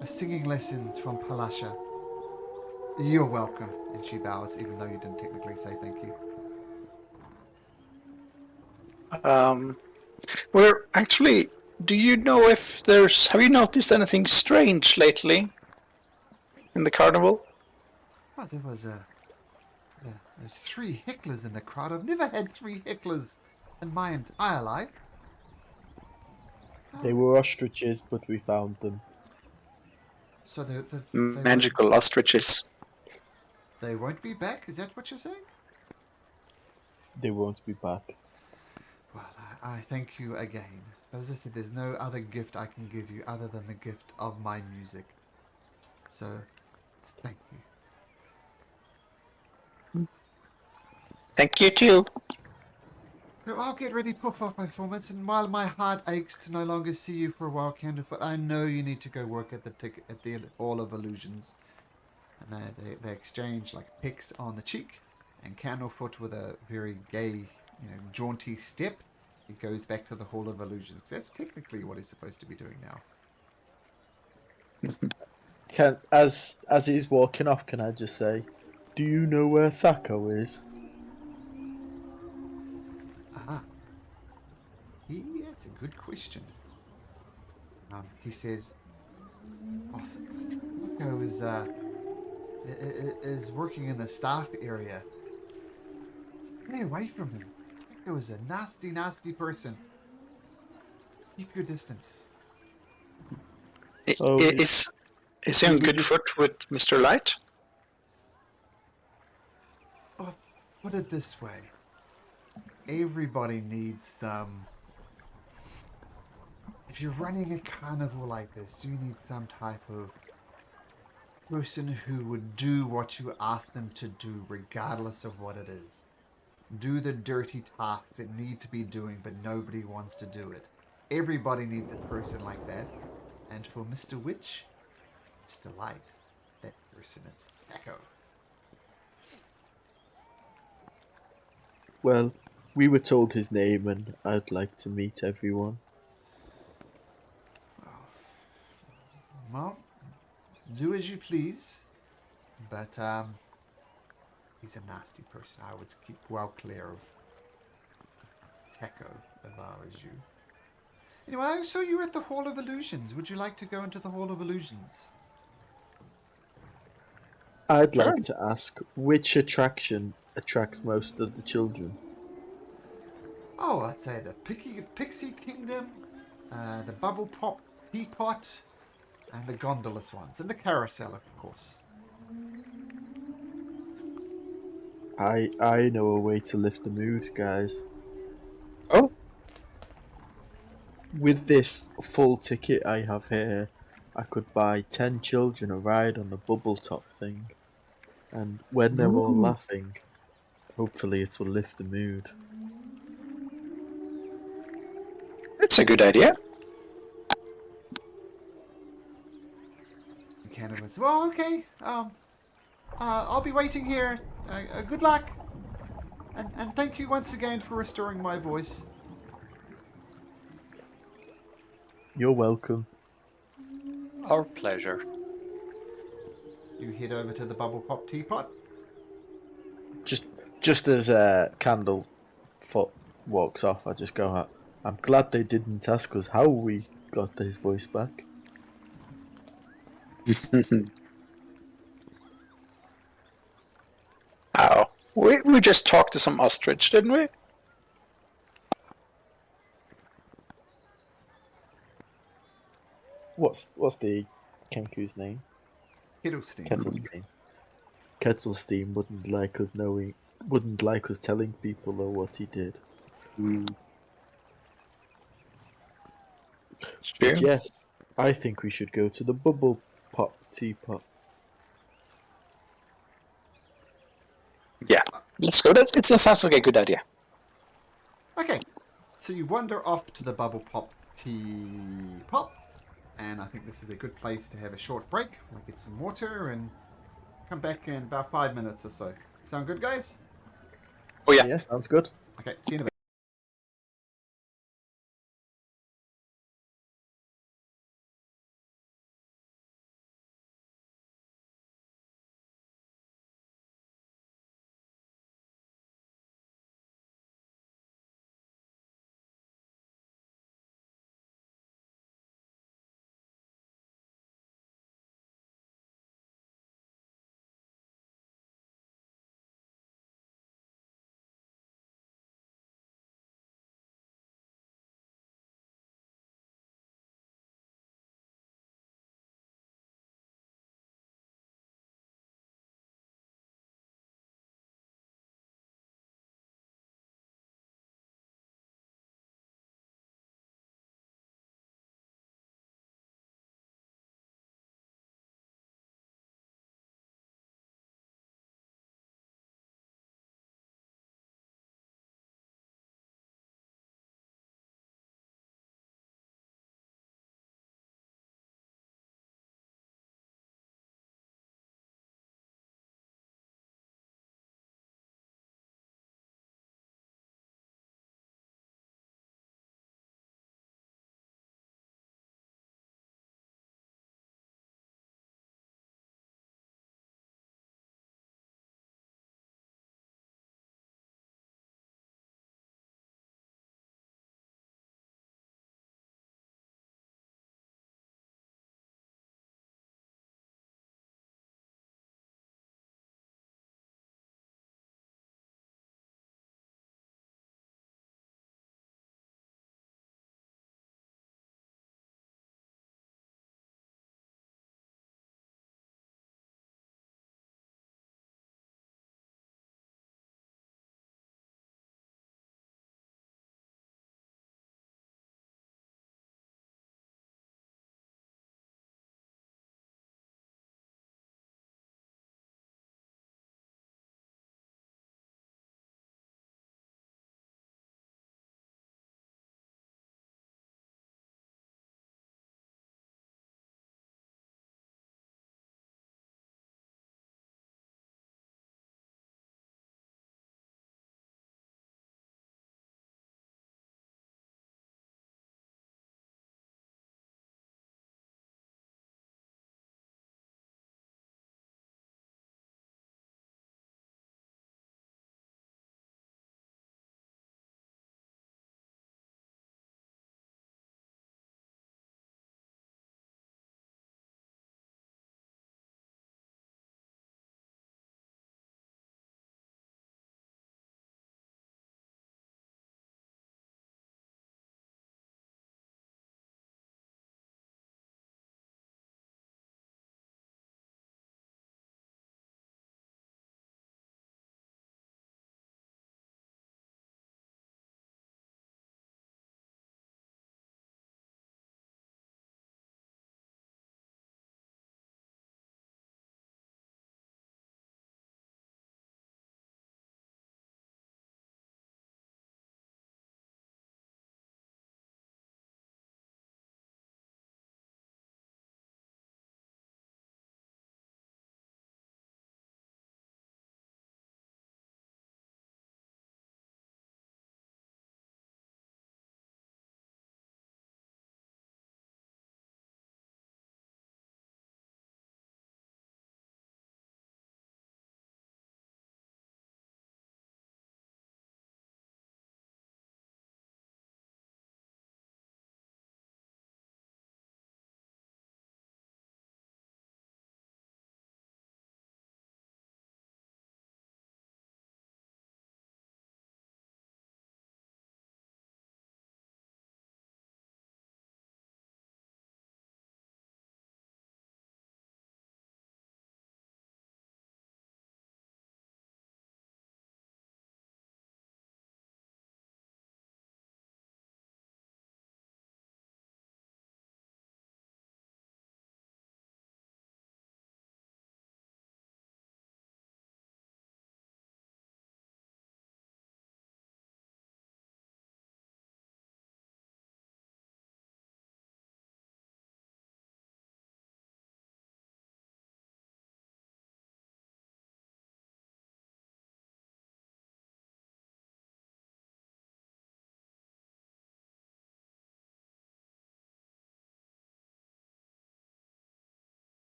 a singing lessons from Palasha. You're welcome. And she bows, even though you didn't technically say thank you. Well, actually, do you know if have you noticed anything strange lately in the carnival? Well, there's 3 hecklers in the crowd. I've never had 3 hecklers in my entire life. They were ostriches, but we found them. So they Magical ostriches. They won't be back? Is that what you're saying? They won't be back. Well, I thank you again. But as I said, there's no other gift I can give you other than the gift of my music. So, thank you. Thank you too. So I'll get ready to puff off my performance, and while my heart aches to no longer see you for a while, Candlefoot, I know you need to go work at the Hall of Illusions. And they exchange like picks on the cheek, and Candlefoot with a very gay, jaunty step, he goes back to the Hall of Illusions, because that's technically what he's supposed to be doing now. As he's walking off, can I just say, do you know where Thaco is? Ah, that's a good question. He says, "Oh, Thaco is working in the staff area. Stay away from him. Thaco is a nasty, nasty person. Keep your distance." Oh, Is he on good foot with Mr. Light? Oh, put it this way. Everybody needs some... If you're running a carnival like this, you need some type of person who would do what you ask them to do, regardless of what it is. Do the dirty tasks that need to be doing, but nobody wants to do it. Everybody needs a person like that. And for Mr. Witch, Mr. Light, that person is Thaco. Well, we were told his name, and I'd like to meet everyone. Well, do as you please, but he's a nasty person. I would keep well clear of Thaco if I was you. Anyway, I saw you at the Hall of Illusions. Would you like to go into the Hall of Illusions? I'd like to ask which attraction attracts most of the children. Oh, I'd say the Pixie Kingdom, the Bubble Pop Teapot, and the gondolas ones, and the carousel, of course. I know a way to lift the mood, guys. Oh, With this full ticket I have here, I could buy 10 children a ride on the bubble top thing. And when they're all laughing, hopefully it will lift the mood. that's a good idea. Canada was, well, okay. I'll be waiting here. Good luck, and thank you once again for restoring my voice. You're welcome. Our pleasure. You head over to the Bubble Pop Teapot. Just as Candlefoot walks off, I just go, I'm glad they didn't ask us how we got his voice back. Oh, we just talked to some ostrich, didn't we? What's the Kenku's name? Hiddleston. Kettlestein. Kettlestein wouldn't like us telling people what he did. Sure. But yes, I think we should go to the Bubble Pop Teapot. Yeah, let's go. That sounds like a good idea. Okay, so you wander off to the Bubble Pop Teapot, and I think this is a good place to have a short break. We'll get some water and come back in about 5 minutes or so. Sound good, guys? Oh yeah. Yeah, sounds good. Okay, see you in a bit.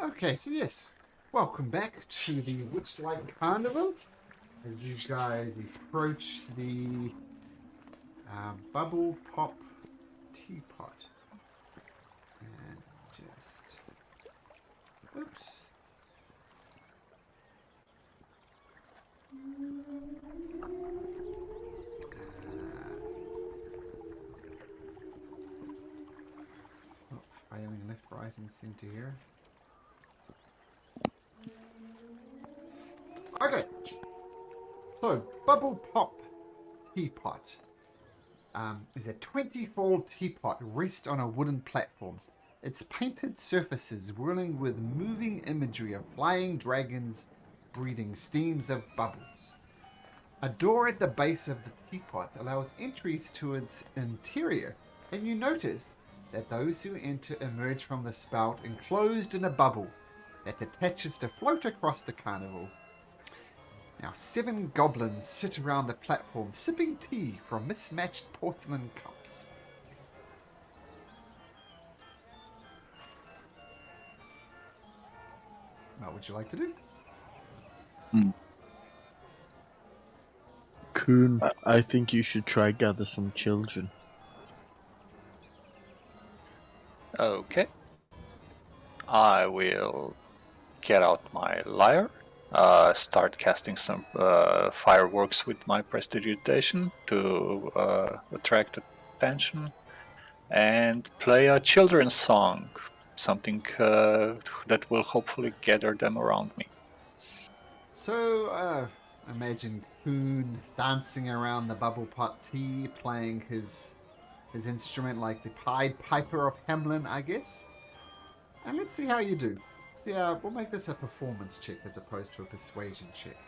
Okay, so yes, welcome back to the Witchlight Carnival. As you guys approach the bubble pop teapot. And just... Oops. Failing left, right, and center here. Okay. So, bubble pop teapot is a 20-fold teapot rest on a wooden platform. Its painted surfaces whirling with moving imagery of flying dragons breathing steams of bubbles. A door at the base of the teapot allows entries to its interior, and you notice that those who enter emerge from the spout enclosed in a bubble that attaches to float across the carnival. Now 7 goblins sit around the platform sipping tea from mismatched porcelain cups. What would you like to do? Coon, I think you should try gather some children. Okay. I will get out my lyre, start casting some fireworks with my prestidigitation to attract attention, and play a children's song, something that will hopefully gather them around me. So, imagine Coon dancing around the bubble pot tea, playing his instrument like the Pied Piper of Hamelin, I guess. And let's see how you do. See, we'll make this a performance check as opposed to a persuasion check.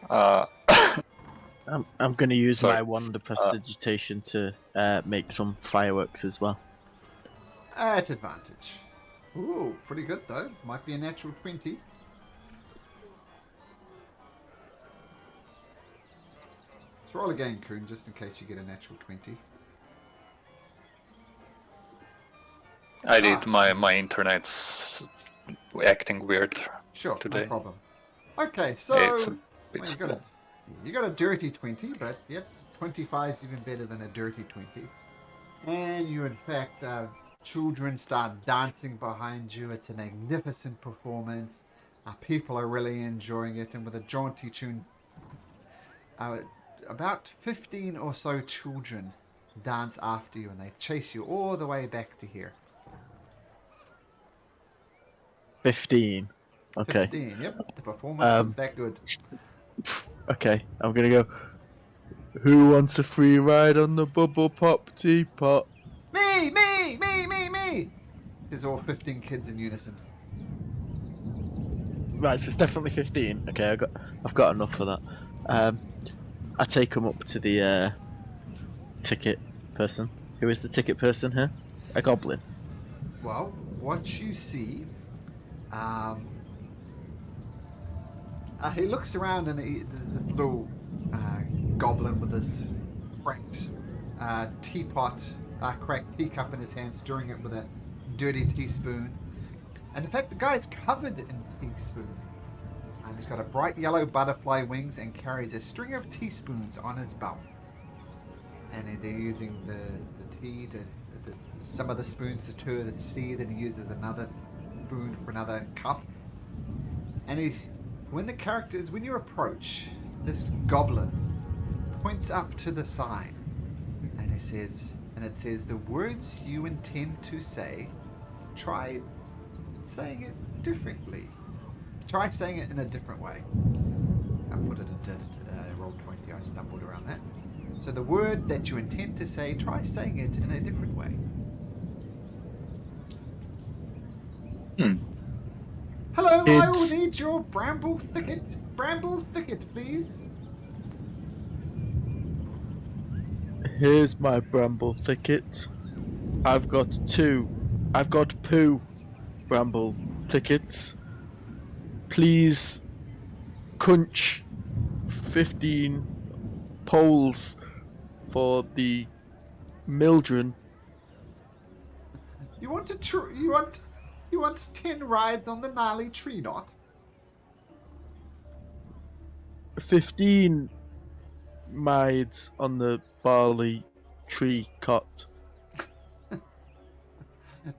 I'm going to use Sorry. my wand of prestidigitation to make some fireworks as well. At advantage. Ooh, pretty good though. Might be a natural 20. Let's roll again, Coon, just in case you get a natural 20. I did. My internet's acting weird Sure, today. no problem. Okay, so It's a bit well, slow. you got a dirty 20, but yep, 25 is even better than a dirty 20. And you, in fact, children start dancing behind you. It's a magnificent performance. People are really enjoying it, and with a jaunty tune, about 15 or so children dance after you, and they chase you all the way back to here. 15. Okay. 15, yep. The performance is that good. Okay, I'm going to go. Who wants a free ride on the bubble pop teapot? Me! There's all 15 kids in unison. Right, so it's definitely 15. Okay, I've got enough for that. I take them up to the ticket person. Who is the ticket person here? A goblin. Well, what you see, he looks around and there's this little goblin with this cracked cracked teacup in his hand, stirring it with a dirty teaspoon. And in fact, the guy's covered in teaspoon. And he's got a bright yellow butterfly wings and carries a string of teaspoons on his belt. And they're using the tea to some of the spoons to stir the tea, then he uses another spoon for another cup. And when you approach, this goblin points up to the sign, and it says, the words you intend to say, try saying it differently. Try saying it in a different way. I put it at roll 20, I stumbled around that. So the word that you intend to say, try saying it in a different way. Hello, I will need your bramble thicket. Bramble thicket, please. Here's my bramble thicket. I've got poo bramble thickets. Please crunch 15 poles for the Mildren You want to you want 10 rides on the gnarly tree knot? 15 mides on the barley tree cot.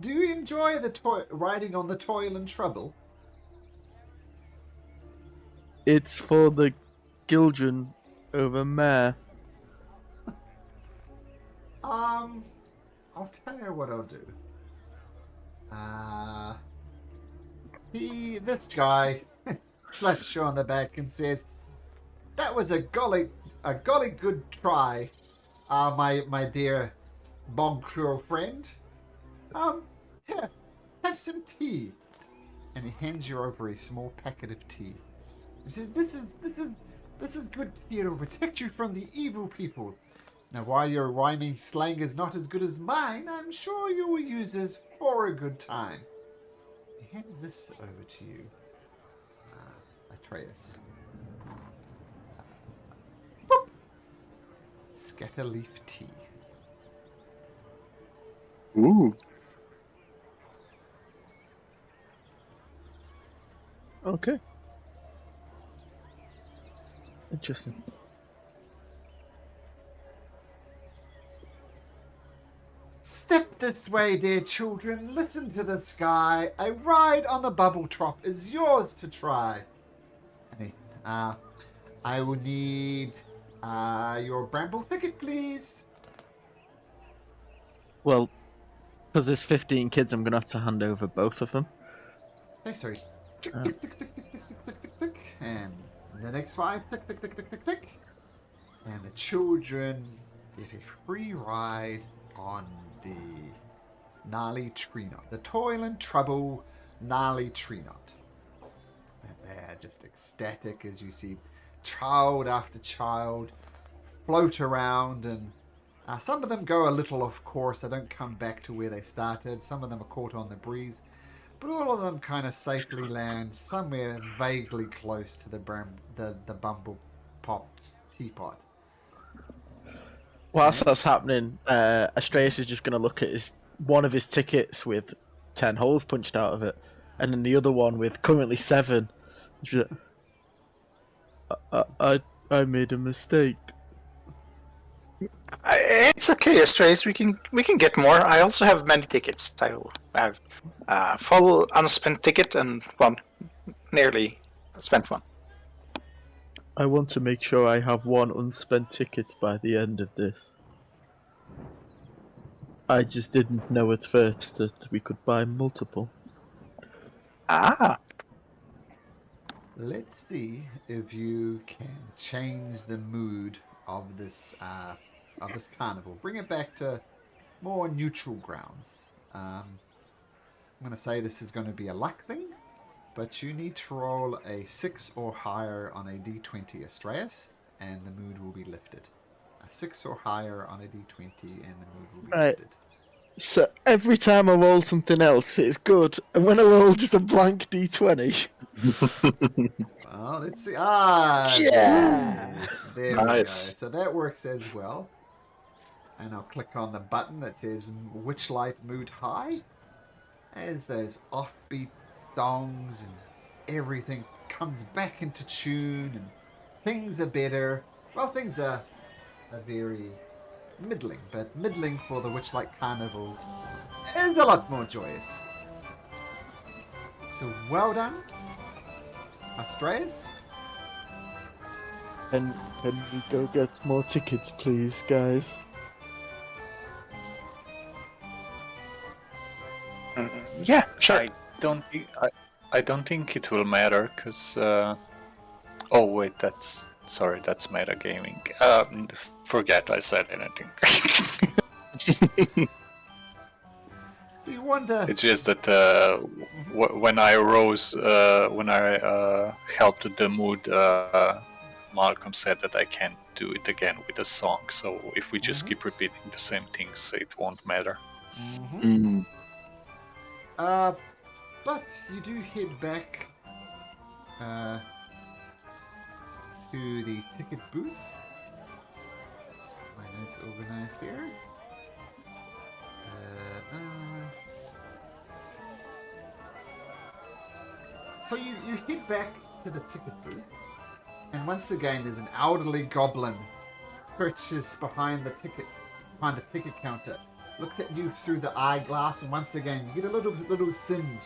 Do you enjoy the riding on the toil and trouble? It's for the children over mare. I'll tell you what I'll do. This guy slaps you on the back and says, "That was a golly good try, my dear bog crow friend. Here, have some tea." And he hands you over a small packet of tea. He says, "This is good tea. It'll protect you from the evil people. Now, while your rhyming slang is not as good as mine, I'm sure you will use this for a good time." He hands this over to you, Atreus. Boop. Scatterleaf tea. Ooh. Okay. Interesting. Step this way, dear children. Listen to the sky. A ride on the bubble top is yours to try. Hey, I will need your bramble thicket, please. Well, because there's 15 kids, I'm going to have to hand over both of them. Hey, sorry. Tick, tick, tick, tick, tick, tick, tick, tick, tick, tick. And the next 5, tick, tick, tick, tick, tick, tick. And the children get a free ride on the gnarly tree knot. The toil and trouble gnarly tree knot. And they're just ecstatic as you see child after child float around, and some of them go a little off course. They don't come back to where they started. Some of them are caught on the breeze. But all of them kind of safely land somewhere vaguely close to the bumble pop teapot. Whilst that's happening, Astraeus is just going to look at one of his tickets with 10 holes punched out of it, and then the other one with currently 7. I made a mistake. It's okay, Astraeus. We can get more. I also have many tickets. I have full unspent ticket and one nearly spent one. I want to make sure I have 1 unspent ticket by the end of this. I just didn't know at first that we could buy multiple. Ah. Let's see if you can change the mood of this carnival. Bring it back to more neutral grounds. I'm going to say this is going to be a luck thing, but you need to roll a 6 or higher on a d20, Astraeus, and the mood will be lifted. A 6 or higher on a d20 and the mood will be lifted. So every time I roll something else, it's good, and when I roll just a blank d20... Well, let's see. Yeah! There Nice. we go. So that works as well. And I'll click on the button that says Witchlight Mood High. As those offbeat songs and everything comes back into tune and things are better. Well, things are very middling, but middling for the Witchlight Carnival is a lot more joyous. So well done, Astraeus. Can we go get more tickets, please, guys? Yeah, sure. I don't think it will matter because. Oh wait, that's metagaming. Forget I said anything. So you wonder. It's just that when I helped the mood, Malcolm said that I can't do it again with a song. So if we just keep repeating the same things, it won't matter. But you do head back to the ticket booth. Just get my notes organized here. So you head back to the ticket booth, and once again there's an elderly goblin perches behind the ticket counter. Looked at you through the eyeglass, and once again you get a little singe.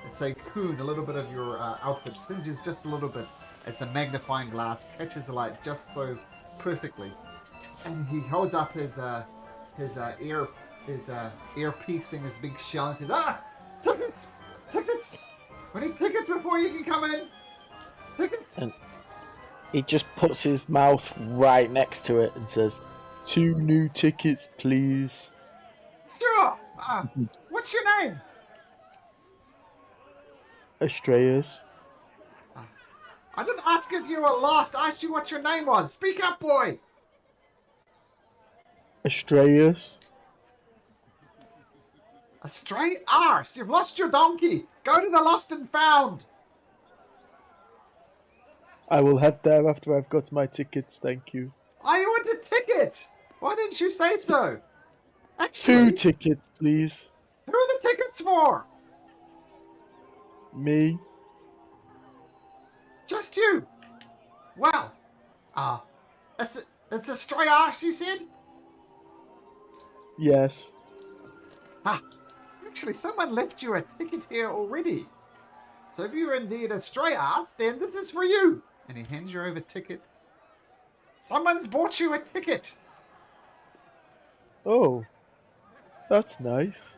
It's a coon, a little bit of your outfit singes just a little bit. It's a magnifying glass, catches the light just so perfectly, and he holds up his earpiece thing, his big shell, and says, tickets! We need tickets before you can come in! Tickets! And he just puts his mouth right next to it and says, 2 new tickets, please. Sure! What's your name? Estrellas. I didn't ask if you were lost. I asked you what your name was. Speak up, boy! Estrellas. A stray arse! You've lost your donkey! Go to the lost and found! I will head there after I've got my tickets, thank you. I want a ticket! Why didn't you say so? Actually, 2 tickets, please. who are the tickets for? Me. Just you! Well, it's a stray arse, you said? Yes. Actually, someone left you a ticket here already. So if you're indeed a stray arse, then this is for you. And he hands you over a ticket. Someone's bought you a ticket. Oh. That's nice.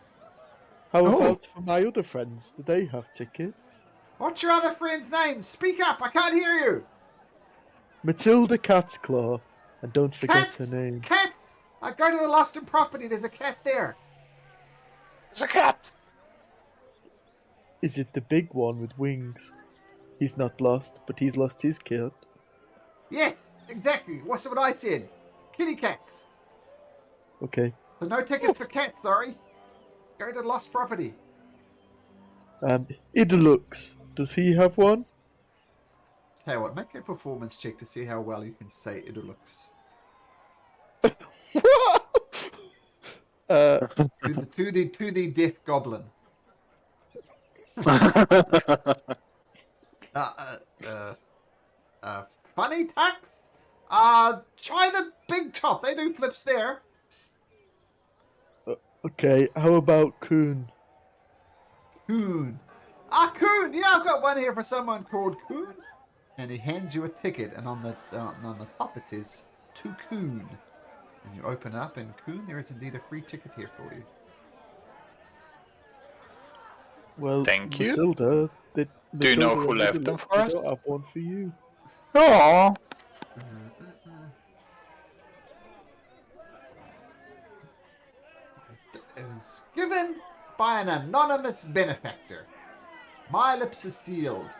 How about for my other friends? Do they have tickets? What's your other friend's name? Speak up, I can't hear you. Matilda Catclaw. And don't forget Cats! her name. Cats! I go to the Lost and Property, there's a cat there. It's a cat. Is it the big one with wings? He's not lost, but he's lost his cat. Yes, exactly. What's what I said? Kitty cats. Okay. So no tickets for cats, sorry. Go to the Lost Property. Idalux. Does he have one? Tell you what, make a performance check to see how well you can say it looks. To the deaf goblin. Funny tax? Try the big top. They do flips there. Okay, how about Coon? Coon. Coon. Yeah, I've got one here for someone called Coon. And he hands you a ticket, and on the top it says to Coon. And you open up, and Coon, there is indeed a free ticket here for you. Well, Thank you. Matilda, Do you know who left them for us? I have one for you. Oh, It was given by an anonymous benefactor. My lips are sealed.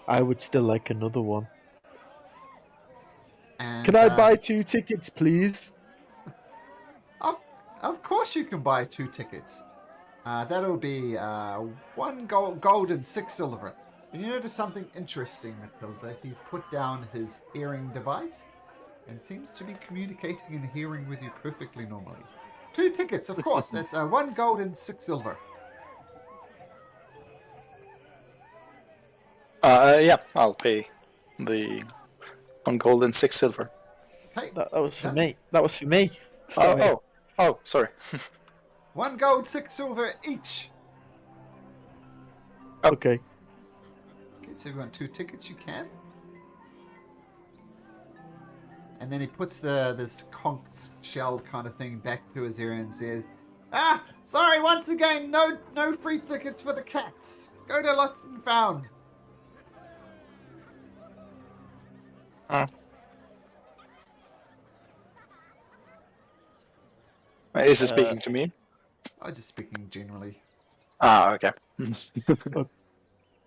I would still like another one. And, Can I buy 2 tickets, please? Of course you can buy 2 tickets. That'll be 1 gold and 6 silver. And you notice something interesting, Matilda. He's put down his hearing device and seems to be communicating and hearing with you perfectly normally. 2 tickets, of course. That's 1 gold and 6 silver. Yeah, I'll pay the 1 gold and 6 silver. Okay. That was for me. That was for me. Sorry. Oh, sorry. 1 gold, 6 silver each. Okay. Okay, so if you want 2 tickets, you can. And then he puts this conked shell kind of thing back to his ear and says, sorry, once again, no free tickets for the cats. Go to Lost and Found. Is he speaking to me? I'm just speaking generally. Okay.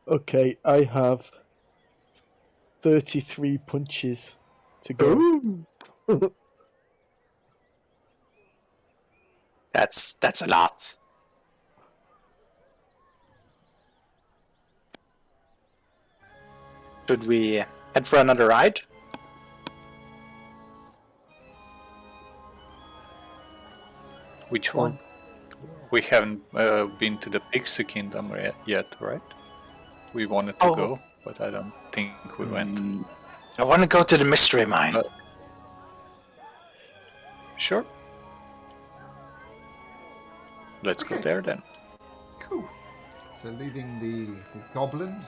Okay, I have 33 punches to go. That's a lot. Should we head for another ride? which one? We haven't been to the Pixie Kingdom yet, right? We wanted to go, but I don't think we went. I want to go to the mystery mine. Sure. Let's go there then. Cool. So leaving the goblin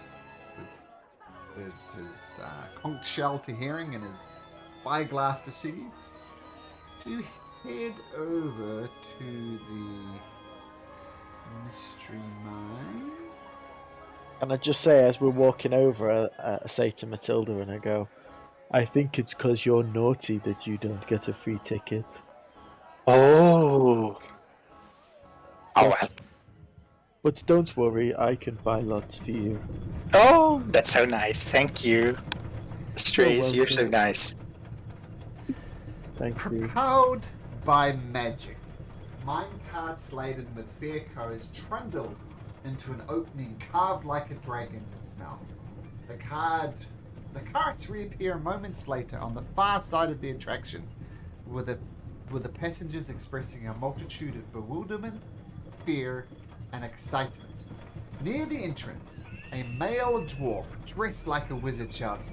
with his conch shell to hearing and his spyglass to see, you head over to the mystery mine. And I just say, as we're walking over, I say to Matilda and I go, I think it's because you're naughty that you don't get a free ticket. Oh. Oh, well. But don't worry, I can buy lots for you. Oh, that's so nice. Thank you. Strays, you're so nice. Thank you. Propelled by magic, minecarts laden with fair cows trundle into an opening carved like a dragon in its mouth. The carts reappear moments later on the far side of the attraction, with the passengers expressing a multitude of bewilderment, fear, and excitement. Near the entrance, a male dwarf dressed like a wizard shouts,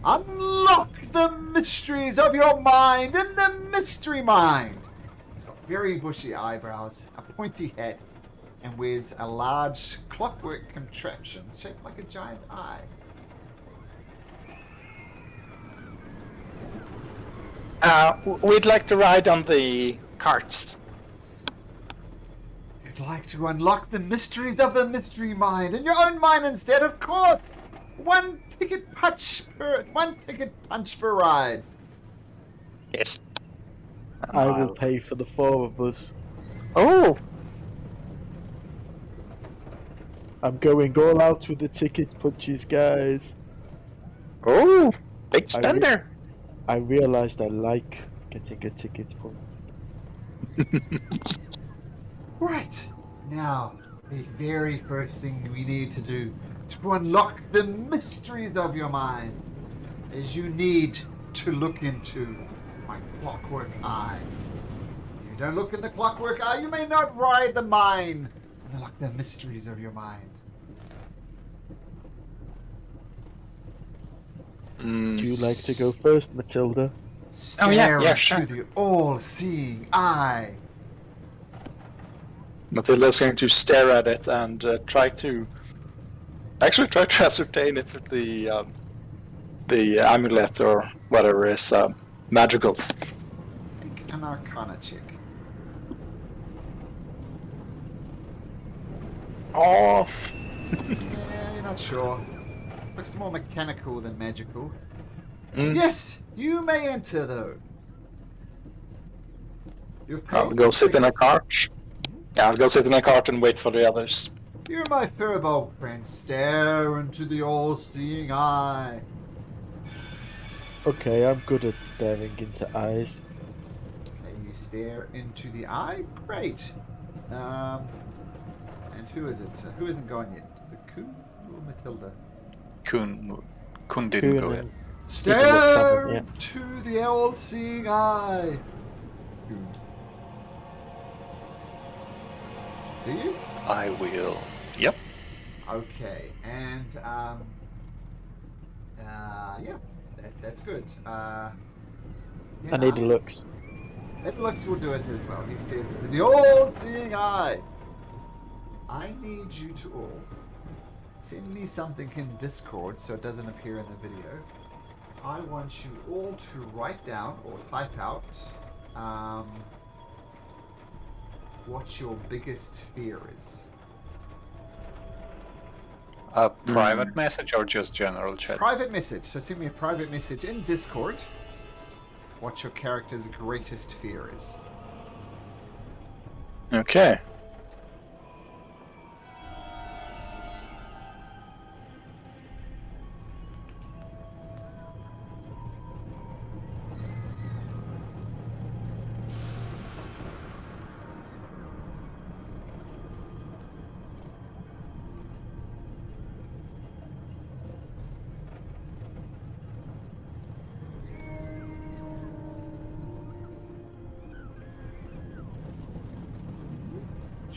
"Unlock the mysteries of your mind in the mystery mind!" He's got very bushy eyebrows, a pointy hat, and wears a large clockwork contraption shaped like a giant eye. We'd like to ride on the carts. You'd like to unlock the mysteries of the mystery mind in your own mind instead, of course. One ticket punch per ride. Yes. I will pay for the 4 of us. Oh. I'm going all out with the ticket punches, guys. Oh. Big spender. I realized I like getting a ticket punch. Right. Now, the very first thing we need to do to unlock the mysteries of your mind is you need to look into my clockwork eye. If you don't look in the clockwork eye, you may not ride the mine and unlock the mysteries of your mind. Do you like to go first, Matilda? Stare sure. into the all-seeing eye. Matilda's going to stare at it and try to ascertain if the amulet or whatever is magical. Make an Arcana check. Oh. Yeah, you're not sure. Looks more mechanical than magical. Mm. Yes, you may enter though. You've paid I'll go your sit in a tickets. cart. Yeah, I'll go sit in a cart and wait for the others. You're my firbolg friend. Stare into the all-seeing eye. Okay, I'm good at staring into eyes. Okay, you stare into the eye. Great. And who is it? Who isn't going yet? Is it Kuhn or Matilda? Kun didn't go yet. Stare yeah. into the all-seeing eye. Kuhn. Do you? I will. Yep. Okay, and yeah, that's good. I need a looks. Lux will do it as well. He stares into the all-seeing eye. I need you to all send me something in Discord so it doesn't appear in the video. I want you all to write down or type out what your biggest fear is. A private message or just general chat? Private message. So send me a private message in Discord. What your character's greatest fear is. Okay.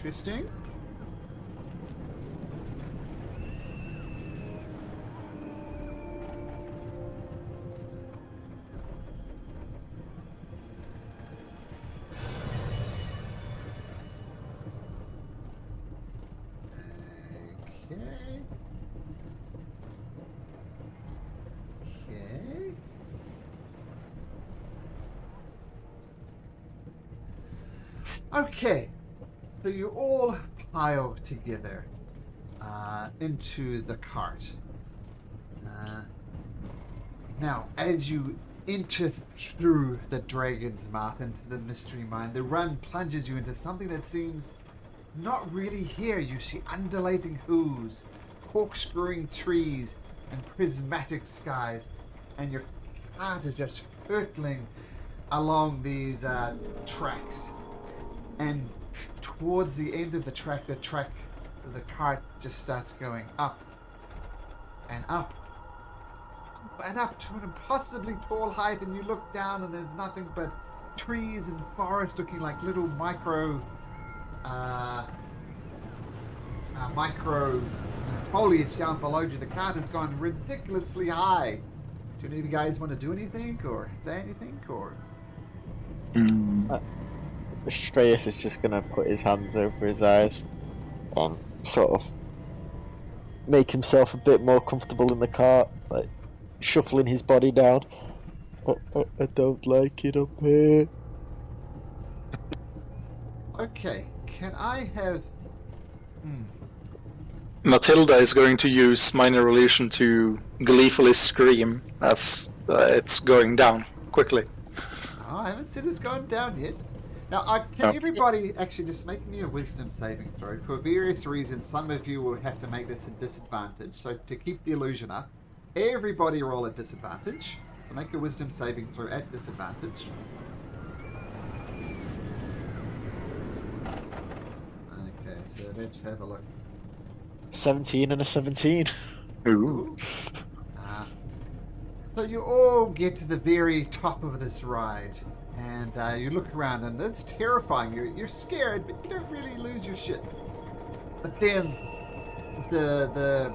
Interesting. Okay. Okay. Okay. So you all pile together into the cart. Now, as you enter through the dragon's mouth into the mystery mine, the run plunges you into something that seems not really here. You see undulating hills, corkscrewing trees, and prismatic skies, and your cart is just hurtling along these tracks. And towards the end of the cart just starts going up and up and up to an impossibly tall height, and you look down and there's nothing but trees and forest looking like little micro foliage down below you. The cart has gone ridiculously high. Do any of you guys want to do anything or say anything or? Strayus is just gonna put his hands over his eyes and sort of make himself a bit more comfortable in the cart, like shuffling his body down. I don't like it up here. Okay, can I have... Matilda is going to use minor illusion to gleefully scream as it's going down quickly. Oh, I haven't seen this going down yet. Now, can everybody actually just make me a wisdom saving throw? For various reasons, some of you will have to make this a disadvantage. So to keep the illusion up, everybody roll at disadvantage. So make a wisdom saving throw at disadvantage. Okay, so let's have a look. 17 and a 17. Ooh. So you all get to the very top of this ride, and you look around, and it's terrifying. You're scared, but you don't really lose your shit. But then the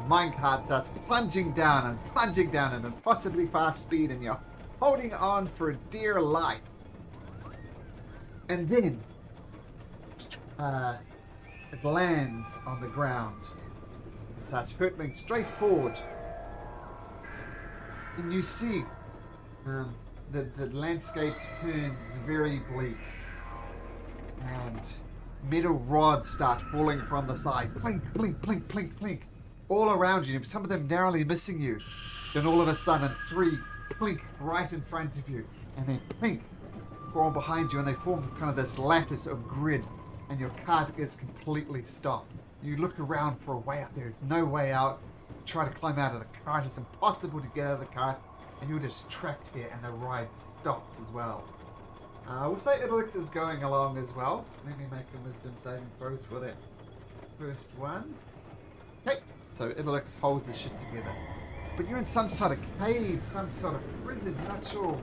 minecart starts plunging down at an impossibly fast speed, and you're holding on for dear life. And then it lands on the ground. It starts hurtling straight forward. And you see the landscape turns very bleak. And metal rods start falling from the side. Plink, plink, plink, plink, plink. All around you. Some of them narrowly missing you. Then all of a sudden, 3 plink right in front of you. And then plink fall behind you. And they form kind of this lattice of grid. And your cart is completely stopped. You look around for a way out. There is no way out. Try to climb out of the cart. It's impossible to get out of the cart. And you're just trapped here, and the ride stops as well. We'll say Idolix is going along as well. Let me make a wisdom saving throws for that first one. Okay, so Idolix holds the shit together. But you're in some sort of cage, some sort of prison. You're not sure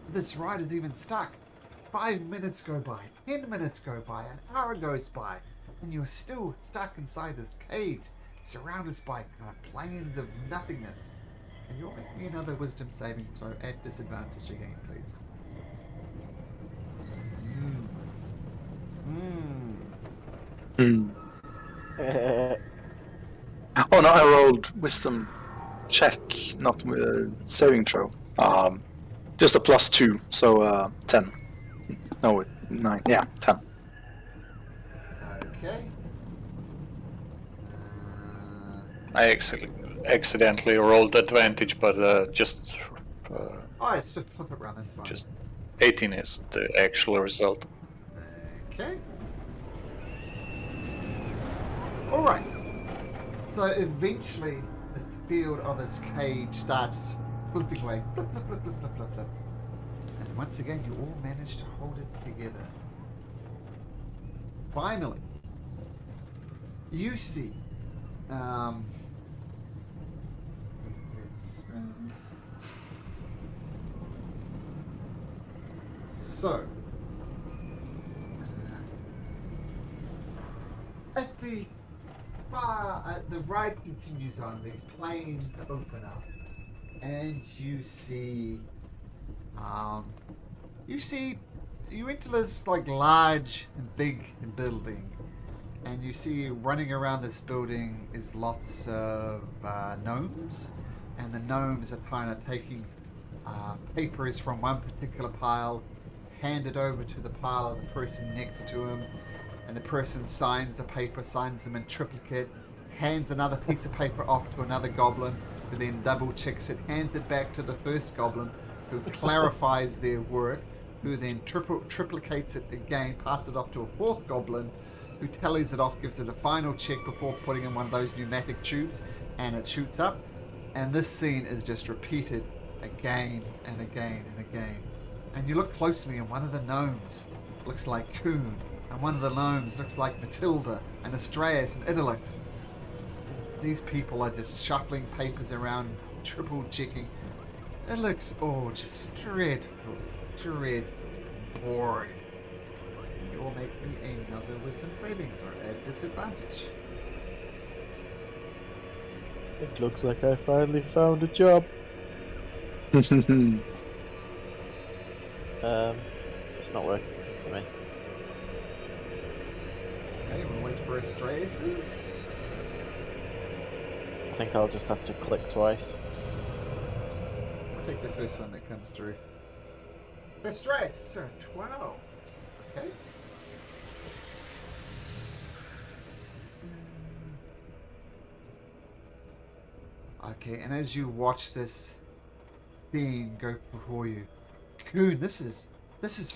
if this ride is even stuck. 5 minutes go by, 10 minutes go by, an hour goes by, and you're still stuck inside this cage, surrounded by kind of plains of nothingness. And you'll make me another wisdom saving throw at disadvantage again, please. Oh no, I rolled wisdom check, not saving throw. Just a +2, so 10. No, 9. Yeah, 10. Okay. I accidentally rolled advantage, but just It's just flip it around, that's fine. just 18 is the actual result. Okay. Alright. So eventually the field of his cage starts flipping away. Flip, flip, flip, flip, flip, flip, flip. And once again you all manage to hold it together. Finally, you see So, at the ride continues on. These planes open up, and you see you enter this like large and big building, and you see running around this building is lots of gnomes, and the gnomes are kind of taking papers from one particular pile, hand it over to the pile of the person next to him, and the person signs the paper, signs them in triplicate, hands another piece of paper off to another goblin, who then double checks it, hands it back to the first goblin, who clarifies their work, who then triplicates it again, passes it off to a fourth goblin, who tallies it off, gives it a final check before putting in one of those pneumatic tubes, and it shoots up. And this scene is just repeated again and again and again. And you look closely, and one of the gnomes looks like Coon, and one of the gnomes looks like Matilda and Astraeus and Idolix. These people are just shuffling papers around, triple checking. It looks all just dreadful, boring. You will make me another wisdom saving throw at disadvantage. It looks like I finally found a job. It's not working for me. Okay, we'll wait for Astraeus. I think I'll just have to click twice. We'll take the first one that comes through. Astraeus, 12. Okay. Okay, and as you watch this fiend go before you, Coon, this is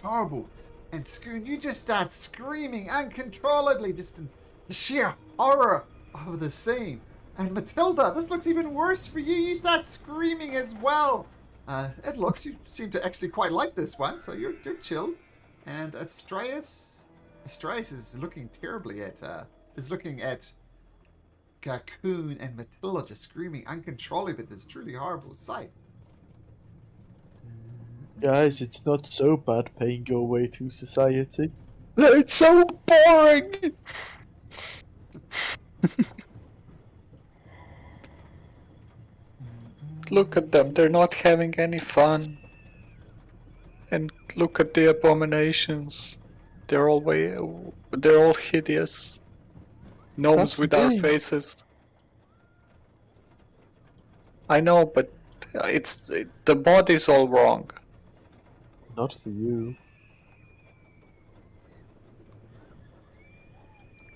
horrible. And Scoon, you just start screaming uncontrollably, just in the sheer horror of the scene. And Matilda, this looks even worse for you. You start screaming as well. It looks, you seem to actually quite like this one, so you're chill. And Astraeus is looking terribly at, Cocoon and Matilda just screaming uncontrollably at this truly horrible sight. Guys, it's not so bad paying your way through society. It's so boring! Look at them, they're not having any fun. And look at the abominations. They're all hideous. Gnomes That's without me. faces. I know, but the body's all wrong. Not for you.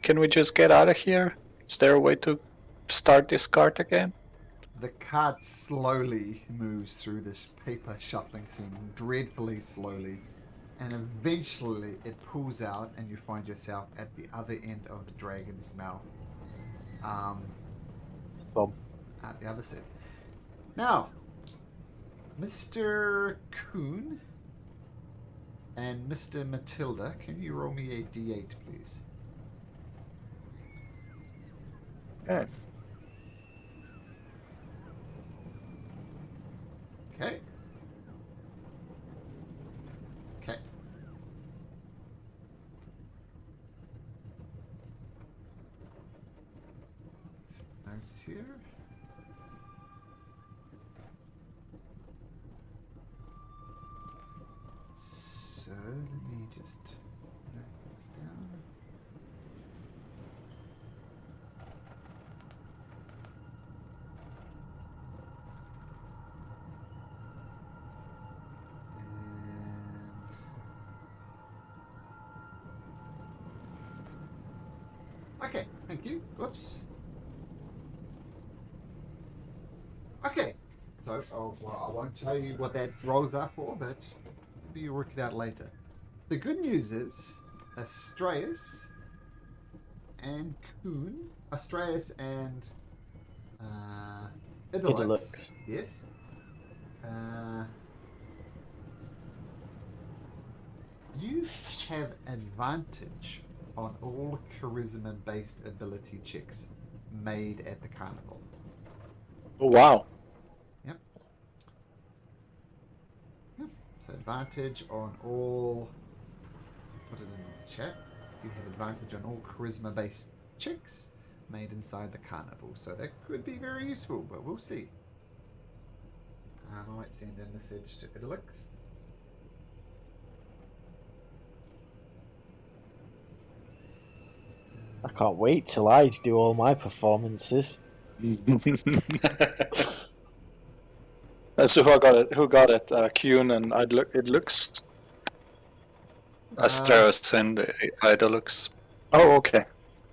Can we just get out of here? Is there a way to start this cart again? The cart slowly moves through this paper shuffling scene, dreadfully slowly, and eventually it pulls out and you find yourself at the other end of the dragon's mouth. Boom. At the other side. Now, Mr. Coon and Mr. Matilda, can you roll me a d8, please? Yeah. Okay. Okay. Some notes here. So let me just note this down. Okay, thank you. Whoops. Okay, so well, I won't tell you what that rolls up for, but maybe you'll work it out later. The good news is Astraeus and Idolix. Yes. You have advantage on all charisma-based ability checks made at the carnival. Oh wow. Yep. So advantage on all. Put it in the chat. You have advantage on all charisma-based checks made inside the carnival, so that could be very useful, but we'll see. I might send a message to Idolix. I can't wait till I do all my performances. So who got it? Who got it? Kuhn and it looks. Asteros and Idolux. Oh, okay.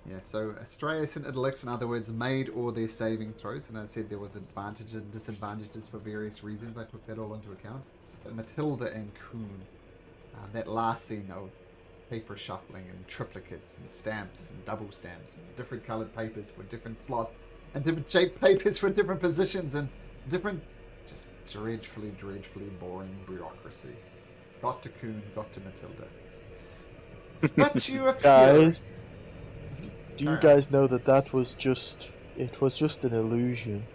Yeah, so Astraeus and Idolix, in other words, made all their saving throws, and I said there was advantages and disadvantages for various reasons. I took that all into account. But Matilda and Kuhn, that last scene of paper shuffling and triplicates and stamps and double stamps and different colored papers for different slots and different shaped papers for different positions and different, just dreadfully boring bureaucracy. Got to Kuhn, got to Matilda. But you appear... Guys, do you guys know that was just... It was just an illusion.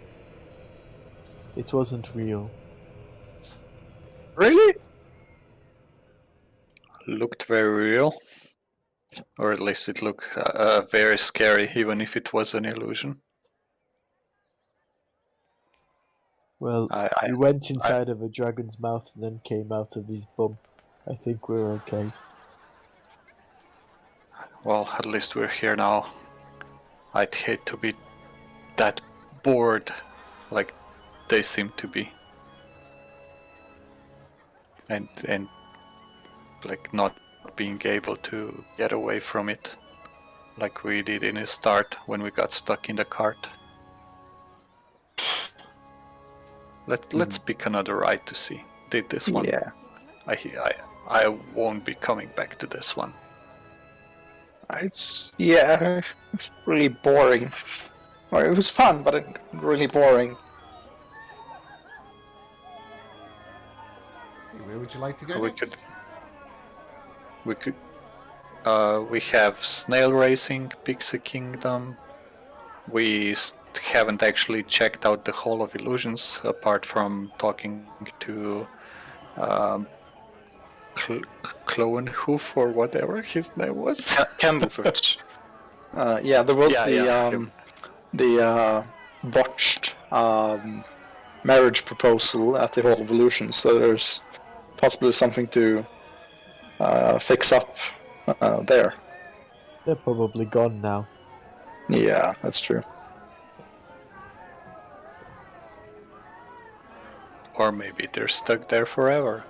It wasn't real. Really? Looked very real. Or at least it looked very scary, even if it was an illusion. Well, I we went inside of a dragon's mouth and then came out of his bum. I think we're okay. Well, at least we're here now. I'd hate to be that bored like they seem to be. And like not being able to get away from it like we did in the start when we got stuck in the cart. Let's pick another ride to see. Did this one? Yeah. I won't be coming back to this one. It's really boring. Well, it was fun, but really boring. Where would you like to go We next? We have Snail Racing, Pixie Kingdom. We haven't actually checked out the Hall of Illusions, apart from talking to Clowenhoof or whatever his name was. Candlefoot. Yeah, there was the botched marriage proposal at the Hall of Illusions, so there's possibly something to fix up there. They're probably gone now. Yeah, that's true. Or maybe they're stuck there forever.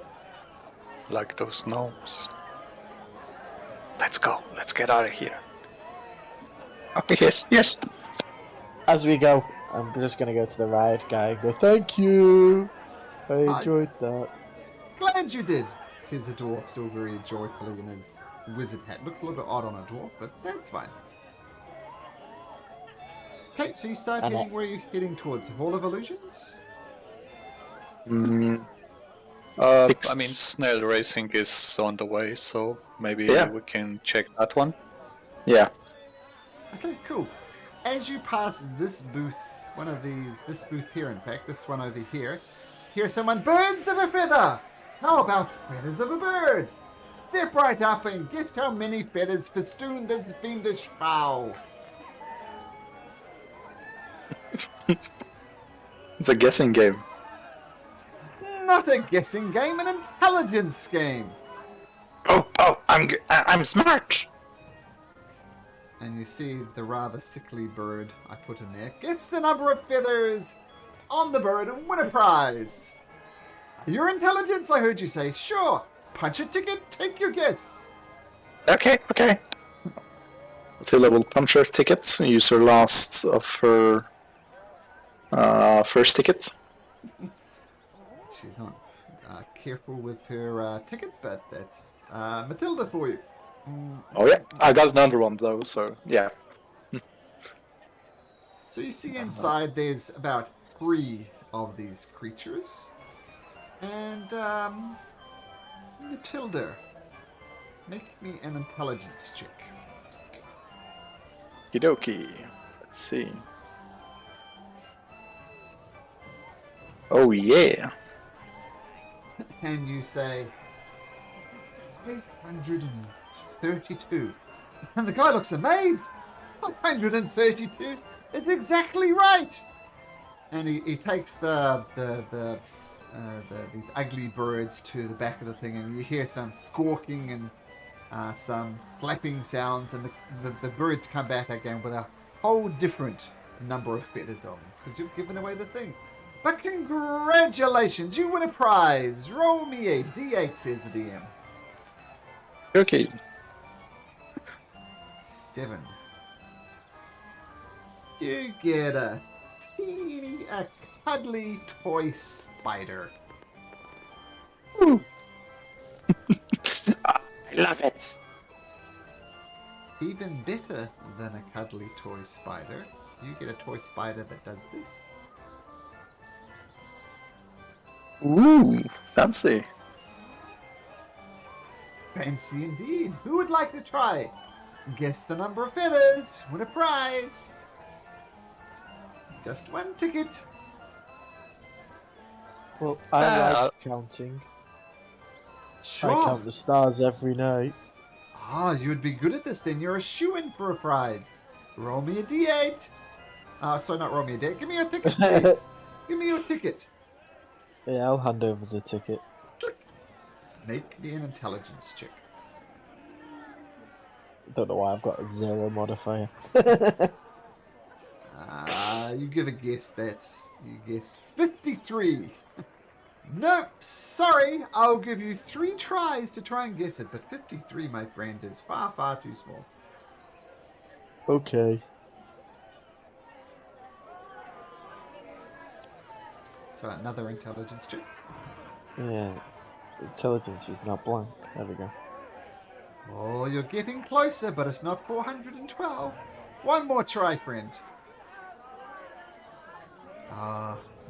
Like those gnomes. Let's go. Let's get out of here. Okay, yes. As we go, I'm just gonna go to the riot guy and go, thank you! I enjoyed that. Glad you did, says the dwarf, still very joyfully in his wizard hat. Looks a little bit odd on a dwarf, but that's fine. Okay, so you start heading, where are you heading towards? Hall of Illusions? I mean, Snail Racing is on the way, so maybe we can check that one. Yeah. Okay, cool. As you pass this booth, this booth here, in fact, this one over here, hear someone, birds of a feather! How about feathers of a bird? Step right up and guess how many feathers festoon this fiendish fowl. It's a guessing game. Not a guessing game, an intelligence game. Oh, I'm smart. And you see the rather sickly bird I put in there. Guess the number of feathers on the bird and win a prize. Your intelligence, I heard you say. Sure. Punch a ticket, take your guess. Okay. Matilda will punch her ticket, use her last of her first ticket. She's not careful with her tickets, but that's Matilda for you. Oh yeah, I got another one though, so yeah. So you see inside there's about 3 of these creatures. And Matilda, make me an intelligence check. Okie. Let's see. Oh yeah. can you say 832? And the guy looks amazed. 832 is exactly right. And he takes these ugly birds to the back of the thing, and you hear some squawking and some slapping sounds, and the birds come back again with a whole different number of feathers on them because you've given away the thing. But congratulations, you win a prize. Roll me a d8, says the DM. Okay. 7. You get a cuddly toy spider. I love it. Even better than a cuddly toy spider, you get a toy spider that does this. Ooh, fancy. Fancy indeed. Who would like to try? Guess the number of feathers. Win a prize. Just one ticket. Well, I like counting. Sure. I count the stars every night. Ah, you'd be good at this then. You're a shoo-in for a prize. Roll me a d8. Sorry, not roll me a d8. Give me your ticket, please. Give me your ticket. Yeah, I'll hand over the ticket. Make me an intelligence check. Don't know why I've got a 0 modifier. You give a guess. You guess 53. Nope, sorry. I'll give you 3 tries to try and guess it, but 53, my friend, is far, far too small. Okay. So another intelligence check. Yeah. Intelligence is not blank. There we go. Oh, you're getting closer, but it's not 412. One more try, friend.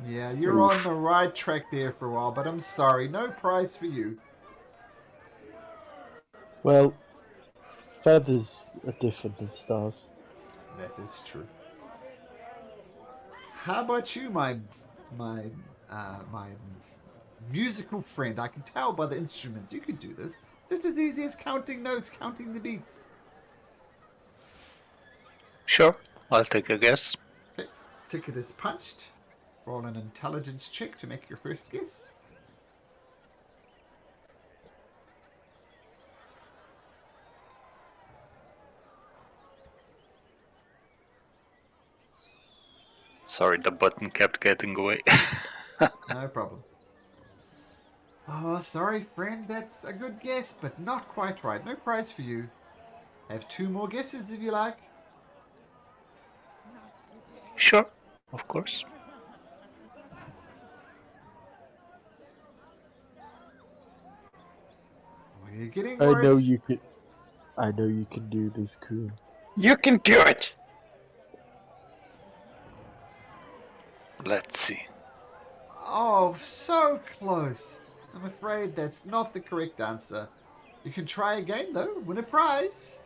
Yeah, you're on the right track there for a while, but I'm sorry, no prize for you. Well, feathers are different than stars. That is true. How about you, my musical friend? I can tell by the instrument you could do this. Just as easy as counting notes, counting the beats. Sure, I'll take a guess. Okay, ticket is punched. Roll an intelligence check to make your first guess. Sorry, the button kept getting away. No problem. Oh, sorry, friend. That's a good guess, but not quite right. No prize for you. Have 2 more guesses if you like. Sure, of course. We're getting I worse. know you can do this, Coon. You can do it. Let's see. Oh, so close. I'm afraid that's not the correct answer. You can try again, though. Win a prize.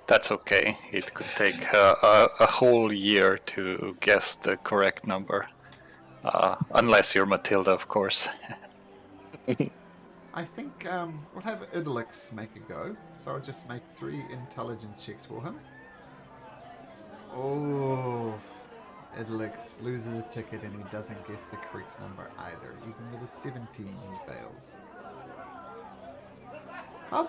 That's okay. It could take a whole year to guess the correct number. Unless you're Matilda, of course. I think we'll have Idlix make a go. So I'll just make 3 intelligence checks for him. Oh, Idlix loses a ticket and he doesn't guess the correct number either. Even with a 17, he fails. How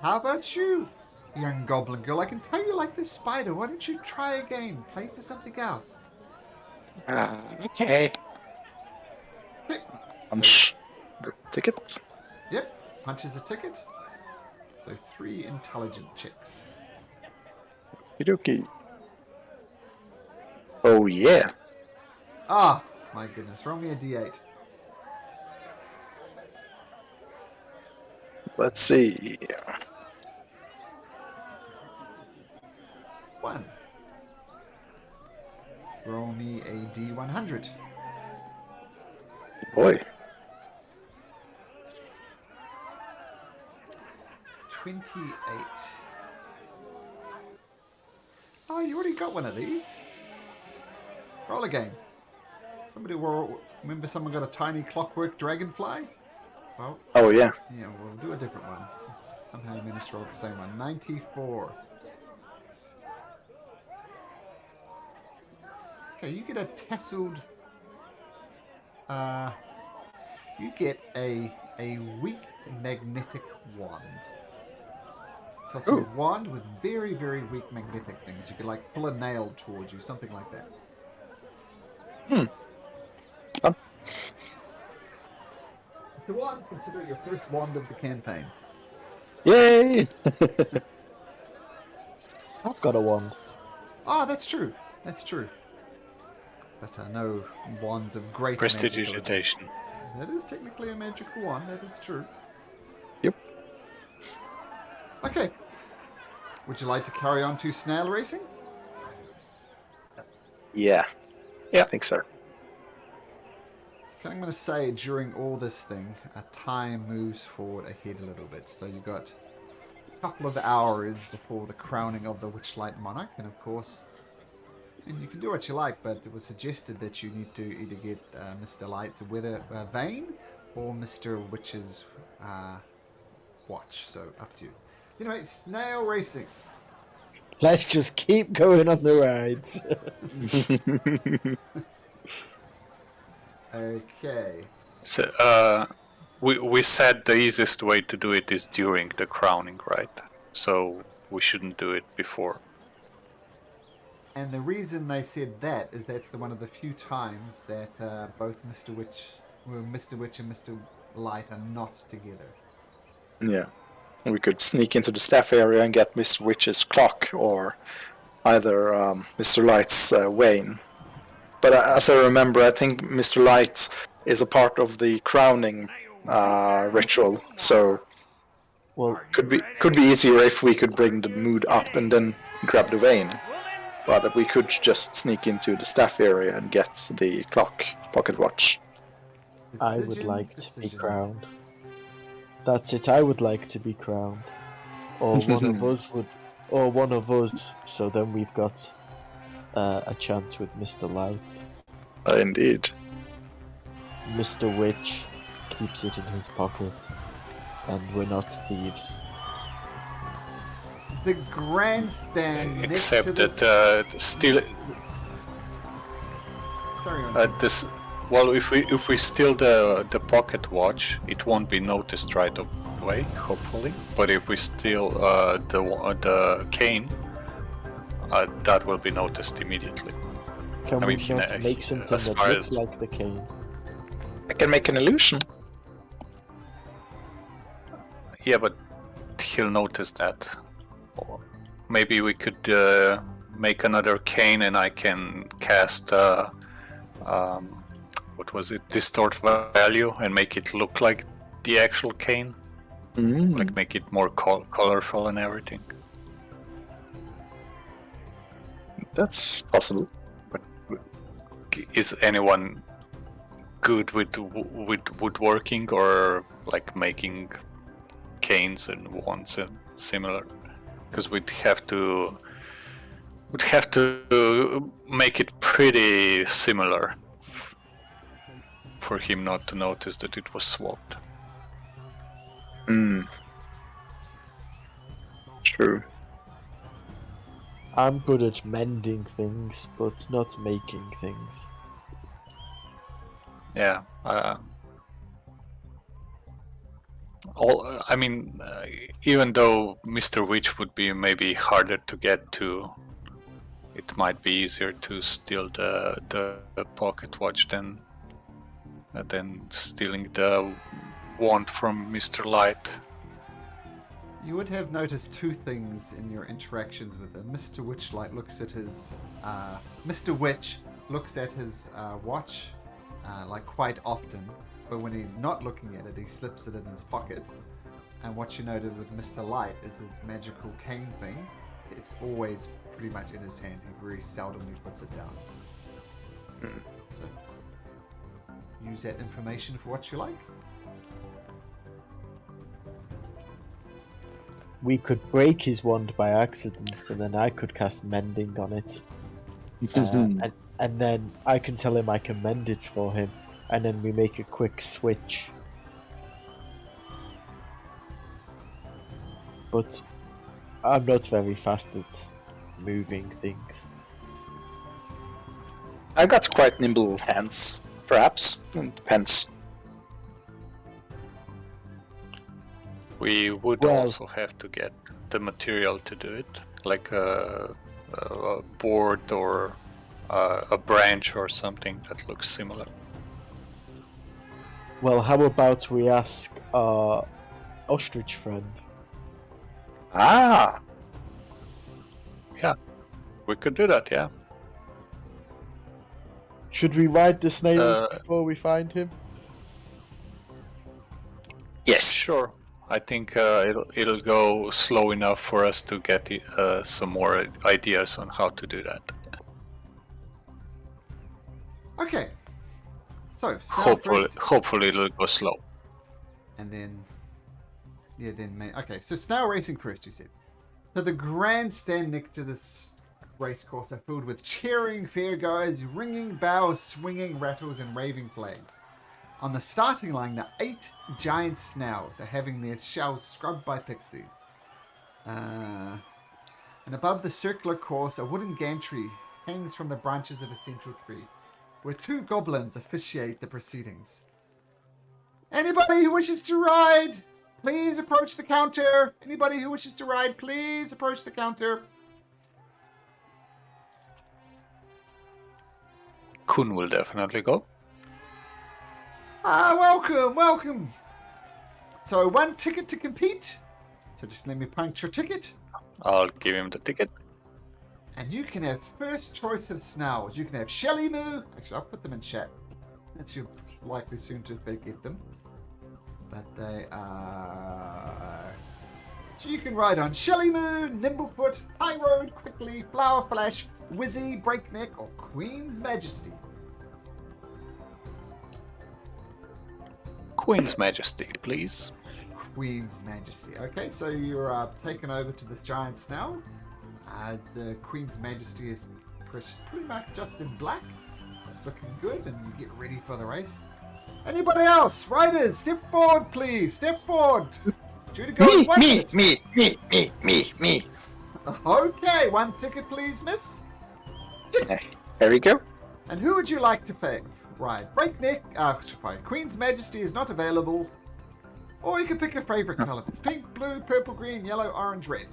about you, young goblin girl? I can tell you like this spider. Why don't you try again? Play for something else. Okay. Okay. Punch the ticket. Yep, punches a ticket. So 3 intelligent checks. Okie. Oh yeah. Ah, my goodness. Roll me a d8. Let's see. 1. Roll me a d100. Boy. 28. Oh, you already got one of these. Roll again. Remember someone got a tiny clockwork dragonfly? Well, Oh yeah. yeah, we'll do a different one. Since somehow you managed to roll the same one. 94. Okay, you get a tasseled... you get a weak magnetic wand. So it's a wand with very, very weak magnetic things. You could like pull a nail towards you, something like that. Fun. The wand, consider your first wand of the campaign. Yay! I've got a wand. Ah, that's true. That's true. But no wands of great Prestidigitation. magical- That is technically a magical wand. That is true. Yep. Okay. Would you like to carry on to Snail Racing? Yeah. Yeah. I think so. Okay, I'm going to say during all this thing, time moves forward ahead a little bit. So you've got a couple of hours before the crowning of the Witchlight Monarch. And of course, and you can do what you like, but it was suggested that you need to either get Mr. Light's weather vane or Mr. Witch's watch. So up to you. Anyway, Snail Racing. Let's just keep going on the rides. Okay. So, we said the easiest way to do it is during the crowning, right? So we shouldn't do it before. And the reason they said that is that's one of the few times that both Mr. Witch and Mr. Light are not together. Yeah. We could sneak into the staff area and get Mr. Witch's clock, or either Mr. Light's wane. But as I remember, I think Mr. Light is a part of the crowning ritual, so Well, could be easier if we could bring the mood up and then grab the wane. But we could just sneak into the staff area and get the clock pocket watch. I would like to be crowned. That's it, I would like to be crowned. Or one of us would... Or one of us, so then we've got a chance with Mr. Light. Indeed. Mr. Witch keeps it in his pocket. And we're not thieves. The grandstand next Except to that still Sorry, on. this. Well, if we steal the pocket watch, it won't be noticed right away, hopefully. But if we steal the cane, that will be noticed immediately. Can I we mean, not make something as that far looks as- like the cane? I can make an illusion. Yeah, but he'll notice that. Or maybe we could make another cane, and I can cast what was it? Distort value, and make it look like the actual cane. Like make it more colorful and everything. That's possible. Is anyone good with woodworking or like making canes and wands and similar? Because we'd have to make it pretty similar for him not to notice that it was swapped. True. I'm good at mending things, but not making things. Yeah. Even though Mr. Witch would be maybe harder to get to, it might be easier to steal the pocket watch than stealing the wand from Mr. Light. You would have noticed two things in your interactions with him. Mr. Witchlight looks at his... Mr. Witch looks at his watch like quite often, but when he's not looking at it, he slips it in his pocket. And what you noted with Mr. Light is his magical cane thing. It's always pretty much in his hand. He very seldomly puts it down. So, use that information for what you like. We could break his wand by accident, and then I could cast mending on it. and then I can tell him I can mend it for him, and then we make a quick switch. But I'm not very fast at moving things. I've got quite nimble hands, perhaps. Depends. We would Well- also have to get the material to do it, like a board or a branch or something that looks similar. Well, how about we ask our ostrich friend? Ah! We could do that, yeah. Should we ride the snails before we find him? Yes. Sure. I think it'll go slow enough for us to get some more ideas on how to do that. Okay. So, Snail first, Hopefully it'll go slow. and then... Yeah, then... Okay, so Snail Racing first, you said. So the grandstand next to this race course are filled with cheering fairgoers, ringing bells, swinging rattles, and waving flags. On the starting line, the 8 giant snails are having their shells scrubbed by pixies. And above the circular course, a wooden gantry hangs from the branches of a central tree, where 2 goblins officiate the proceedings. Anybody who wishes to ride, please approach the counter. Anybody who wishes to ride, please approach the counter. Kun will definitely go. Welcome. So 1 ticket to compete. So just let me punch your ticket. I'll give him the ticket. And you can have first choice of snails. You can have Shelly Moo. Actually, I'll put them in chat. That's you likely soon to get them. But they are... So you can ride on Shelly Moo, Nimblefoot, High Road, Quickly, Flower Flash, Wizzy, Breakneck, or Queen's Majesty. Queen's Majesty, please. Queen's Majesty. Okay, so you're taken over to this giant snail. The Queen's Majesty is pretty much just in black. It's looking good, and you get ready for the race. Anybody else? Riders, step forward, please. Step forward. Due to go in 1 minute. Me. Okay, 1 ticket, please, miss. There we go. And who would you like to ride? Breakneck. Sorry, Queen's Majesty is not available. Or you can pick a favorite color. It's pink, blue, purple, green, yellow, orange, red.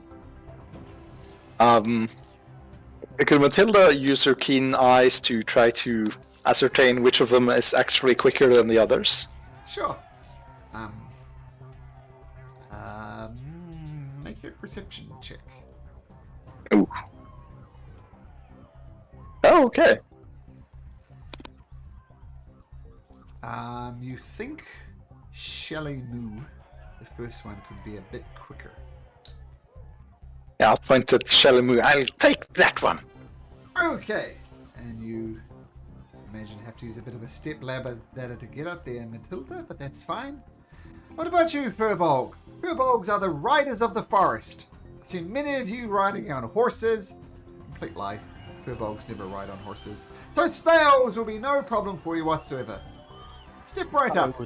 Could Matilda use her keen eyes to try to ascertain which of them is actually quicker than the others? Sure. Make a perception check. Ooh. Oh, okay. You think Shelly Moo, the first one, could be a bit quicker. Yeah, I'll point at Shalamu. I'll take that one. Okay. And you imagine have to use a bit of a step ladder to get up there, Matilda, but that's fine. What about you, Furbolg? Furbolgs are the riders of the forest. I've seen many of you riding on horses. Complete lie. Furbolgs never ride on horses. So snails will be no problem for you whatsoever. Step right up.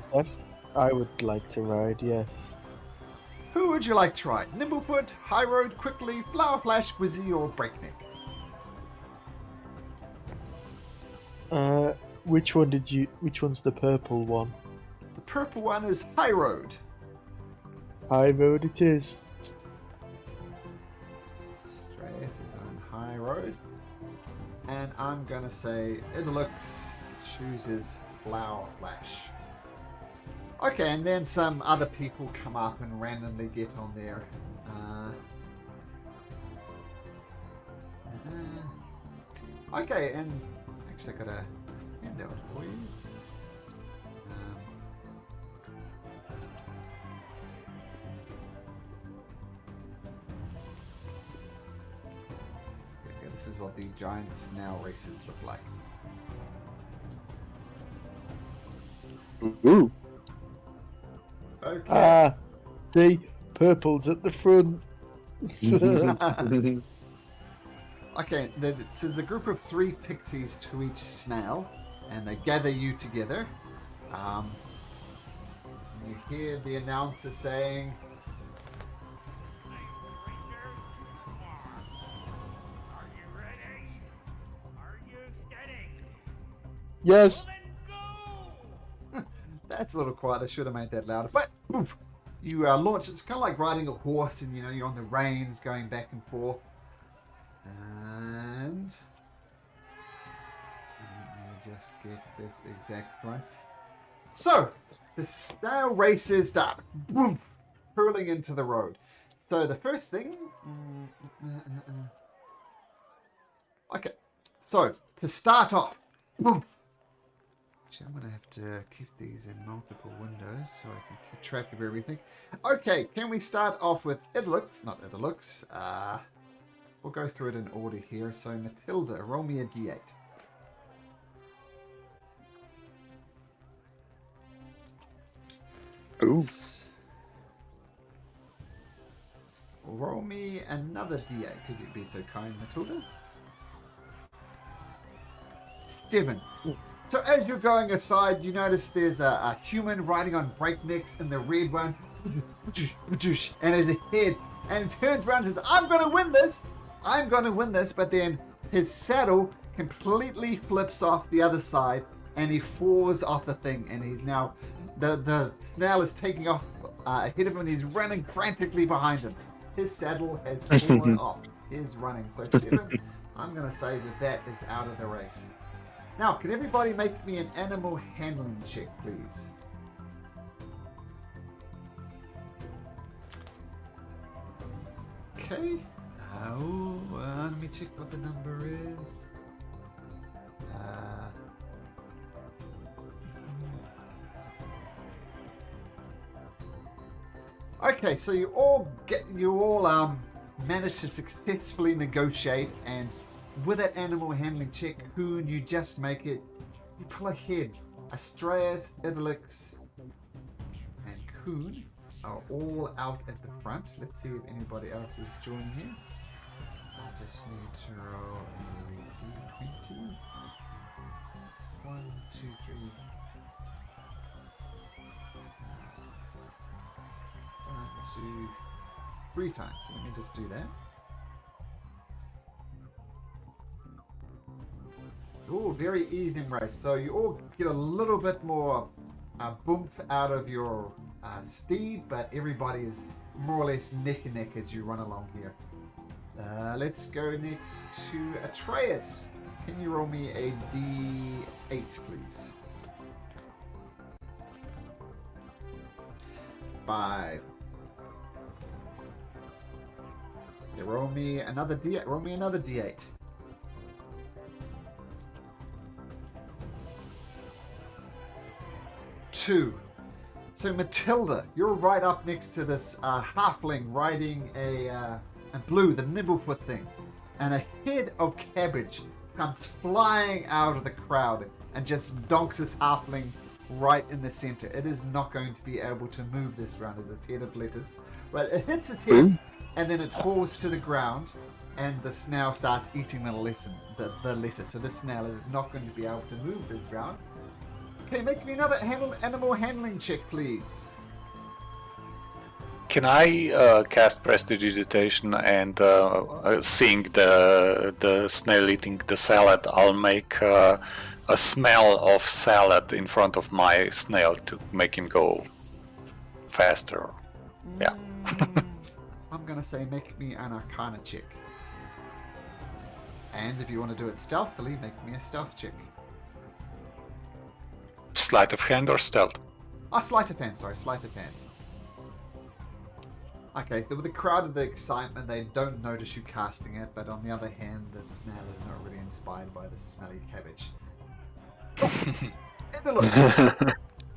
I would like to ride, yes. Who would you like to ride? Nimblefoot, High Road, Quickly, Flower Flash, Wizzy, or Breakneck? Which one's the purple one? The purple one is High Road. High Road it is. Stress is on High Road. And I'm gonna say Idlux chooses Flower Flash. Okay, and then some other people come up and randomly get on there. Okay, and actually I got a handout for you. Okay, this is what the giant snail races look like. Ooh. Okay. See, purple's at the front. Okay, so there's a group of 3 pixies to each snail, and they gather you together. You hear the announcer saying, Yes. that's a little quiet. I should have made that louder. But poof, you launch. It's kind of like riding a horse, and you're on the reins going back and forth. And let me just get this exact one. So the snail races start boom, hurling into the road. So the first thing. Okay, so to start off, boom. Actually, I'm going to have to keep these in multiple windows so I can keep track of everything. Okay, can we start off with not Idlux. We'll go through it in order here. So Matilda, roll me a d8. Ooh. Roll me another d8 if you'd be so kind, Matilda. 7. So as you're going aside, you notice there's a human riding on breaknecks in the red one. And there's a head. And he turns around and says, I'm going to win this. I'm going to win this. But then his saddle completely flips off the other side. And he falls off the thing. And he's now... The snail is taking off ahead of him. And he's running frantically behind him. His saddle has fallen off. He's running. So 7, I'm going to say that is out of the race. Now, can everybody make me an animal handling check, please? Okay. Let me check what the number is. Okay, so you all managed to successfully negotiate, and with that animal handling check, Hoon, you just make it. You pull ahead. Astraeus, Idlix, and Coon are all out at the front. Let's see if anybody else is joining here. I just need to roll a d20. 1, 2, 3. 1, 2, 3 times. So let me just do that. Oh, very even race. So you all get a little bit more boomph out of your steed, but everybody is more or less neck and neck as you run along here. Let's go next to Atreus. Can you roll me a d8, please? 5. Okay, roll me another d8. Roll me another d8. 2. So Matilda, you're right up next to this halfling riding a blue, the nimblefoot thing, and a head of cabbage comes flying out of the crowd and just donks this halfling right in the center. It is not going to be able to move this round as its head of lettuce, but it hits its head and then it falls to the ground, and the snail starts eating the lettuce. So this snail is not going to be able to move this round. Okay, make me another animal handling check, please. Can I cast prestidigitation and seeing the snail eating the salad, I'll make a smell of salad in front of my snail to make him go faster. Yeah. I'm going to say make me an arcana check. And if you want to do it stealthily, make me a stealth check. Sleight of hand or stealth? Sleight of hand, sorry, sleight of hand. Okay, so with the crowd of the excitement, they don't notice you casting it, but on the other hand, the snail is not really inspired by the smelly cabbage.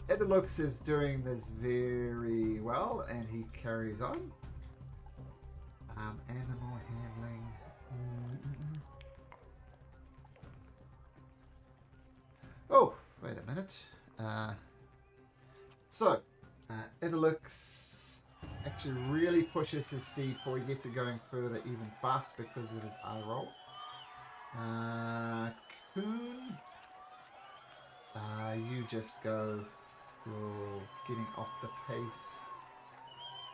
Edilux is doing this very well, and he carries on. Animal handling. Oh, wait a minute. Edilux actually really pushes his steed before he gets it going further even faster because of his eye roll. Coon. You just go. You're getting off the pace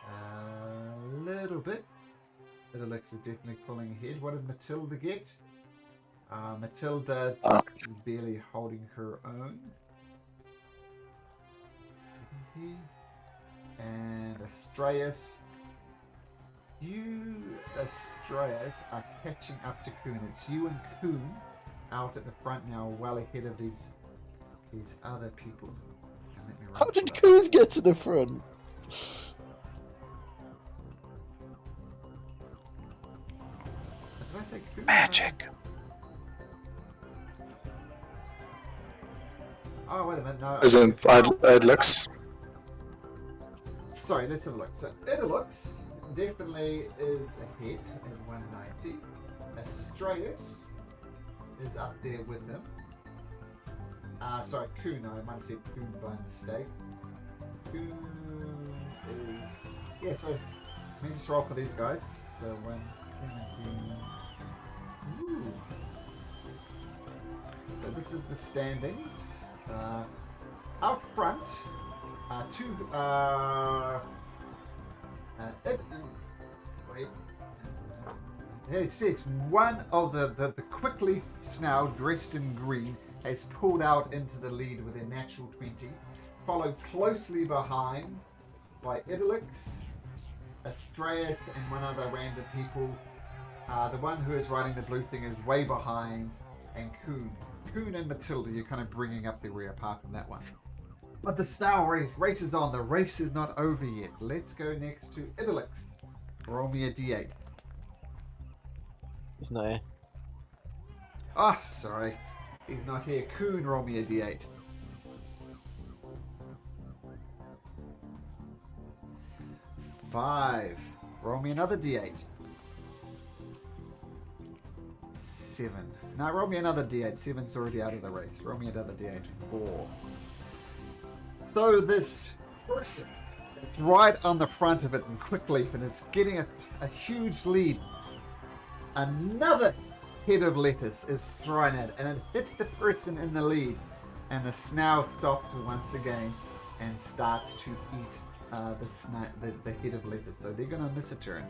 a little bit. Idylix is definitely pulling ahead. What did Matilda get? Matilda is barely holding her own. And Astraeus. You, Astraeus, are catching up to Coon. It's you and Coon out at the front now, well ahead of these other people. And let me How did Coons get to the front? Did I say Coon? Magic. Oh, wait a minute. No. Isn't Idlux? Sorry, let's have a look. So, Idylux definitely is ahead at 190. Astraeus is up there with him. Sorry, Coon. I might have said Coon by mistake. Coon is... Yeah, so let me just roll for these guys. So, when Ooh. So this is the standings. Out front, wait. It says one of the quickly now dressed in green has pulled out into the lead with a natural 20, followed closely behind by Idylix, Astraeus, and one other random people. The one who is riding the blue thing is way behind, and Coon. Coon and Matilda, you're kind of bringing up the rear apart from that one. But the Snail race is on. The race is not over yet. Let's go next to Idylix. Roll me a d8. He's not here. Oh, sorry. He's not here. Coon, roll me a d8. Five. Roll me another d8. 7. Now roll me another d8. 7's already out of the race. Roll me another d8. 4. So this person that's right on the front of it and quickly and is getting a huge lead. Another head of lettuce is thrown at it, and it hits the person in the lead, and the snail stops once again and starts to eat the head of lettuce. So they're going to miss a turn.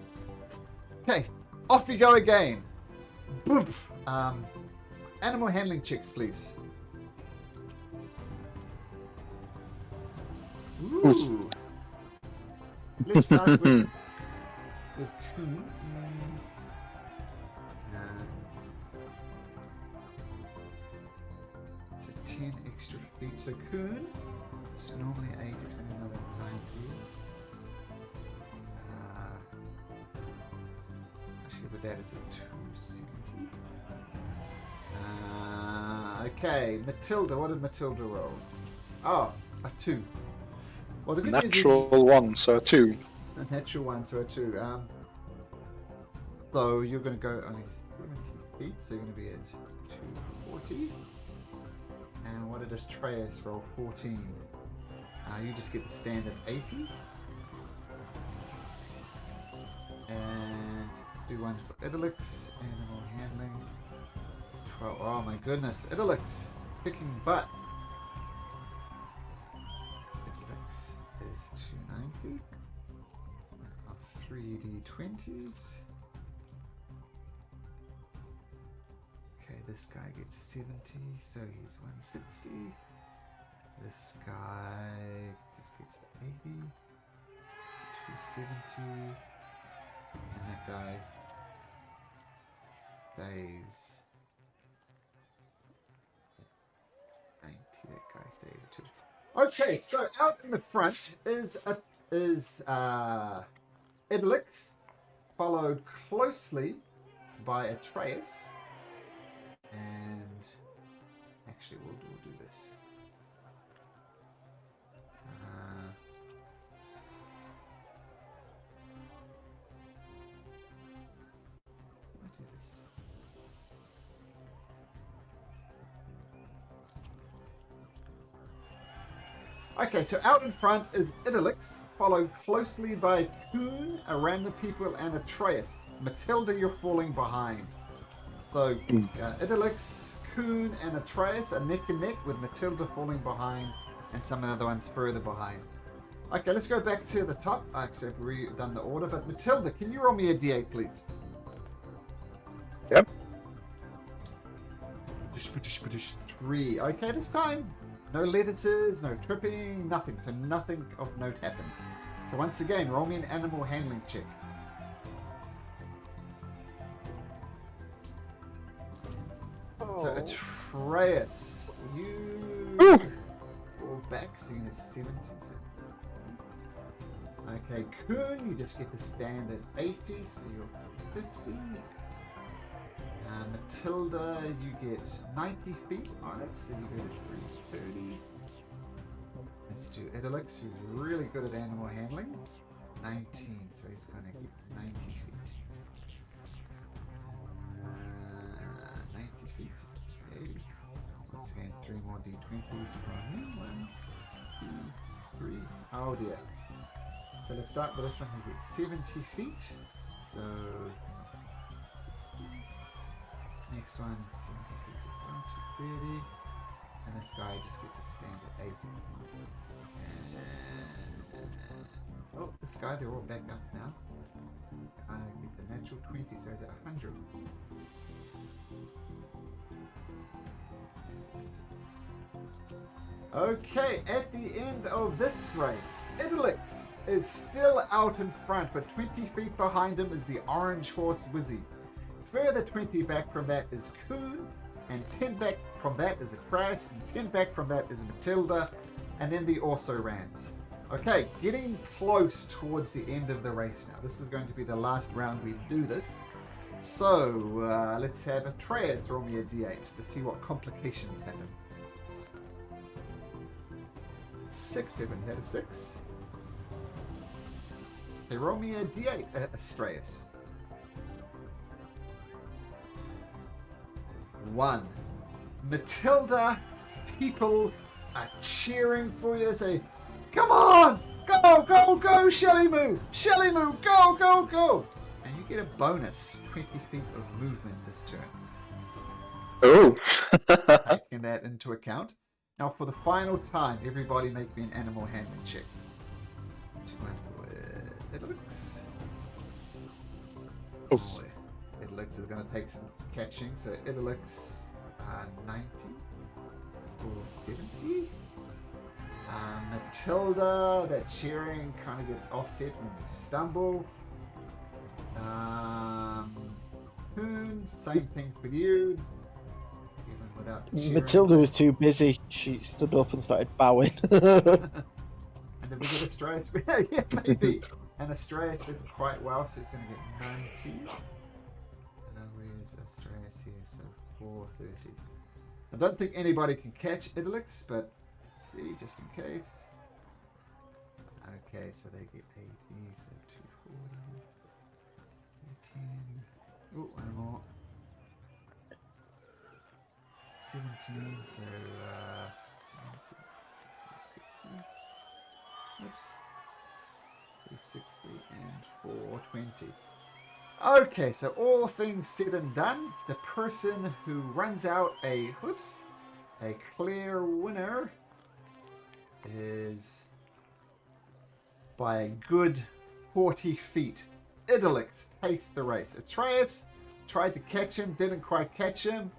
Okay, off we go again. Boom. Animal handling checks, please. Ooh. Let's start with Coon. So 10 extra feet. So Coon, it's normally 8, it's going to be another 90. Actually, with that is a 270. Okay, Matilda. What did Matilda roll? Oh, a 2. Well, the good Natural news is 1, so 2. a natural 1, so a 2. So you're going to go only 70 feet, so you're going to be at 240. And what did Astraeus roll? 14. You just get the standard 80. And do one for Idylix. Animal handling. 12. Oh my goodness. Idylix. Kicking butt. Idylix is 290. 3d20s. Okay, this guy gets 70, so he's 160. This guy just gets the 80. 270. And that guy stays at 90. That guy stays at 2. Okay, so out in the front is Idylix, followed closely by Astraeus, and actually we'll do this. I'll do this. Okay, so out in front is Idylix, followed closely by Coon, a random people, and Astraeus. Matilda, you're falling behind. So, Idylix, Kuhn, and Atreus are neck and neck with Matilda falling behind and some of the other ones further behind. Okay, let's go back to the top. Actually, I've redone the order, but Matilda, can you roll me a d8, please? Yep. 3. Okay, this time, no lettuces, no tripping, nothing. So nothing of note happens. So once again, roll me an animal handling check. So Atreus, you fall back, so you get 70. Okay, Kuhn, you just get the standard 80, so you're 50. Matilda, you get 90 feet on it, so you go to 330. Let's do Idylix, who's really good at animal handling. 19, so he's going to get 90 feet. 90 feet. Okay. Once again, 3 more d20s from me. 1, 2, 3. Oh dear. So let's start with this one who gets 70 feet. So next one, 70 feet is 1, 2, 30. And this guy just gets a standard 80. And, oh, this guy, they're all back up now. I get the natural 20, so he's at 100. Okay, at the end of this race, Idylix is still out in front, but 20 feet behind him is the orange horse Wizzy. Further 20 back from that is Kuhn, and 10 back from that is Atreus, and 10 back from that is Matilda, and then the also-rans. Okay, getting close towards the end of the race now. This is going to be the last round we do this. So, let's have Atreus roll me a d8 to see what complications happen. 6, Pippin had a 6. Okay, roll me a d8, Atreus. 1. Matilda, people are cheering for you. Say, come on! Go, go, go, Shelly Moo! Shelly Moo, go, go, go! And you get a bonus 20 feet of movement this turn. Oh. Taking that into account. Now, for the final time, everybody make me an animal handling check. Idylix. Oof. Idylix is going to take some catching, so Idylix 90 or 70. Matilda, that cheering kind of gets offset when you stumble. Poon, same thing for you. Even without the cheering. Matilda was too busy. She stood up and started bowing. And then we get Australis. Yeah, maybe. And Australis did quite well, so it's going to get 90. Where's Australis here? So 430. I don't think anybody can catch Idylix, but let's see, just in case. Okay, so they get 80, so 240. 18. Oh, one more. 17, so 70. Oops. 360 and 420. Okay, so all things said and done, the person who runs out a clear winner is by a good 40 feet. Idylix takes the race. Atreus tried to catch him, didn't quite catch him.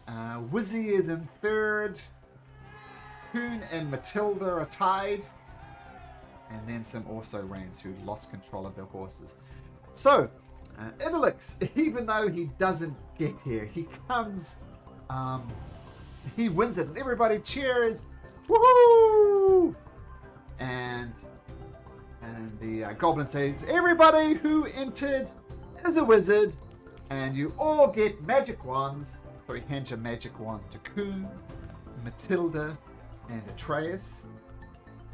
Wizzy is in third. Kuhn and Matilda are tied. And then some also-rans who lost control of their horses. So, Idylix, even though he doesn't get here, he comes, he wins it, and everybody cheers, woohoo! And the goblin says, everybody who entered is a wizard, and you all get magic wands. So he hands a magic wand to Kuhn, Matilda, and Atreus.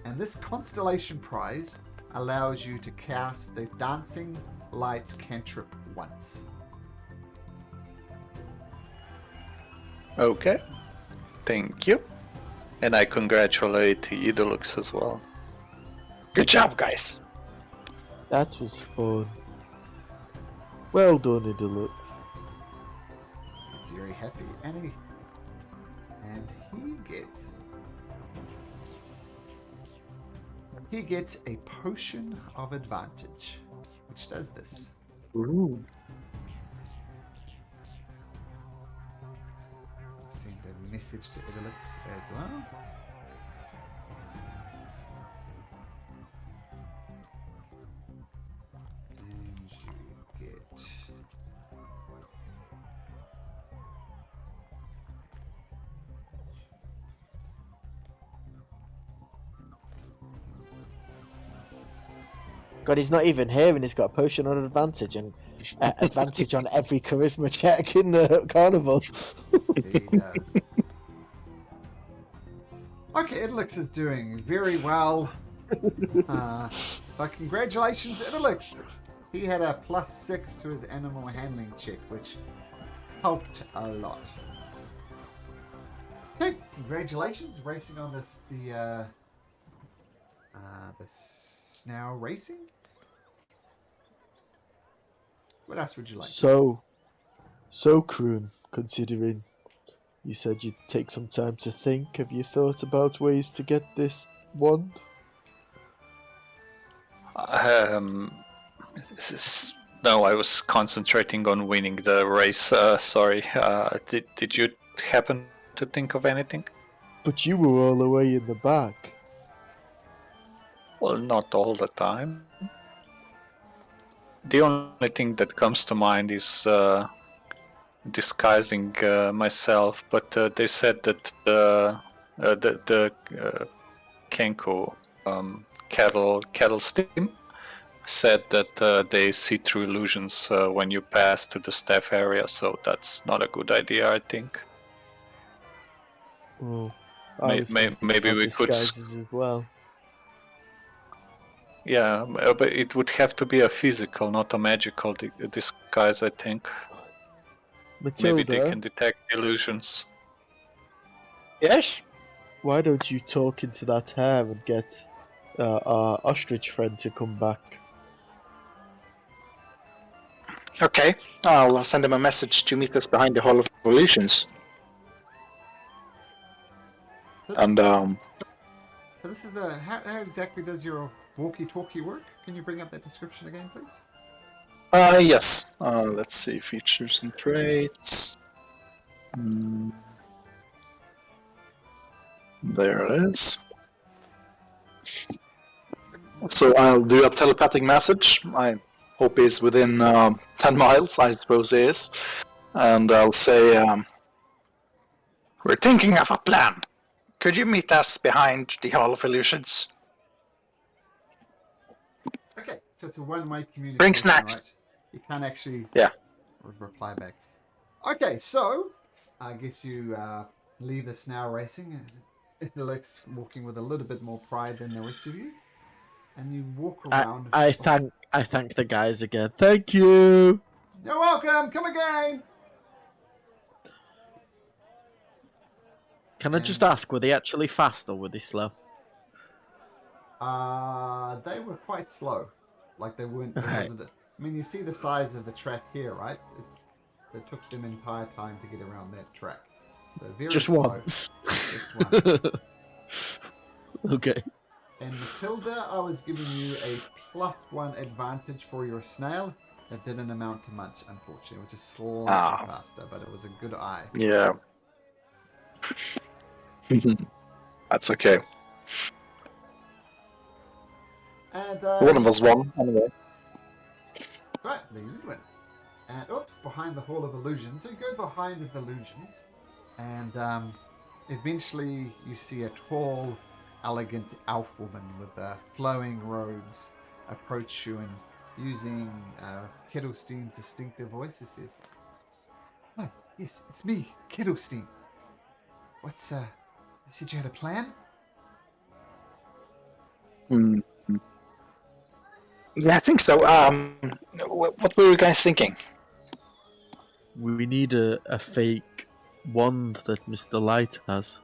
And this constellation prize allows you to cast the Dancing Lights cantrip once. Okay, thank you. And I congratulate Idylix as well. Good job, guys. That was fun. Well done, Idylix. very happy, and he gets a potion of advantage, which does this. Ooh. Send a message to Idolix as well. And you get God, he's not even here, and he's got a potion on advantage and advantage on every charisma check in the carnival. he does. Okay, Idolix is doing very well. So congratulations, Idolix. He had a +6 to his animal handling check, which helped a lot. Okay, congratulations, racing on the Snail Racing. What else would you like? So Kroon, considering you said you'd take some time to think, have you thought about ways to get this won? No, I was concentrating on winning the race. Sorry. Did you happen to think of anything? But you were all the way in the back. Well, not all the time. The only thing that comes to mind is disguising myself, but they said that the Kenko cattle steam said that they see through illusions when you pass to the staff area, so that's not a good idea, I think. Oh, Maybe we could. Disguises as well. Yeah, but it would have to be a physical, not a magical disguise, I think. Matilda, Maybe they can detect illusions. Yes? why don't you talk into that hair and get our ostrich friend to come back? Okay, I'll send him a message to meet us behind the Hall of Illusions. And, So this is how exactly does your walkie-talkie work? Can you bring up that description again, please? yes. Let's see, features and traits. There it is. So I'll do a telepathic message. I hope he's within 10 miles, I suppose he is. And I'll say, we're thinking of a plan. Could you meet us behind the Hall of Illusions? Okay, so it's a one-way communication. Bring snacks. Right? You can't actually reply back. Okay, so I guess you leave the Snail Racing. Alex walking with a little bit more pride than the rest of you, and you walk around. I thank the guys again. Thank you. You're welcome. Come again. Can I just ask, were they actually fast or were they slow? They were quite slow. Like they weren't. Right. I mean, you see the size of the track here, right? It took them entire time to get around that track. So very Just slow. once. Just one. Okay. And Matilda, I was giving you a +1 advantage for your snail. That didn't amount to much, unfortunately, which is slightly faster, but it was a good eye. Yeah. That's okay. And One of us won, anyway. right, there you went. And oops, behind the Hall of Illusions. So you go behind the illusions, and eventually you see a tall, elegant elf woman with flowing robes approach you, and using Kettlestein's distinctive voice, it says, "Oh, yes, it's me, Kettlestein. What's you said you had a plan?" Yeah, I think so. What were you guys thinking? We need a fake wand that Mr. Light has.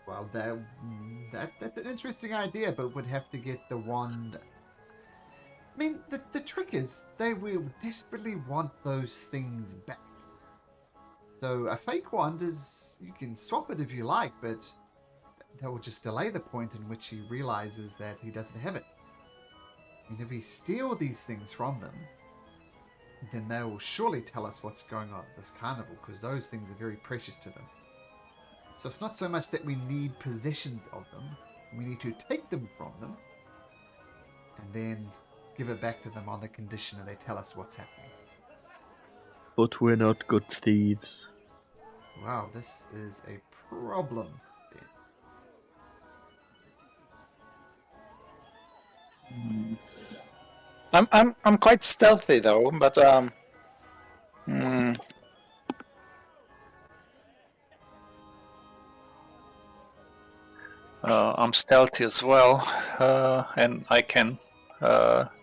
Well, that's an interesting idea, but would have to get the wand. mean, the trick is they will desperately want those things back. So a fake wand is, you can swap it if you like, but that will just delay the point in which he realizes that he doesn't have it. And if we steal these things from them, then they will surely tell us what's going on at this carnival, because those things are very precious to them. So it's not so much that we need possessions of them, we need to take them from them, and then give it back to them on the condition that they tell us what's happening. But we're not good thieves. Wow, this is a problem. I'm quite stealthy though, but I'm stealthy as well, and I can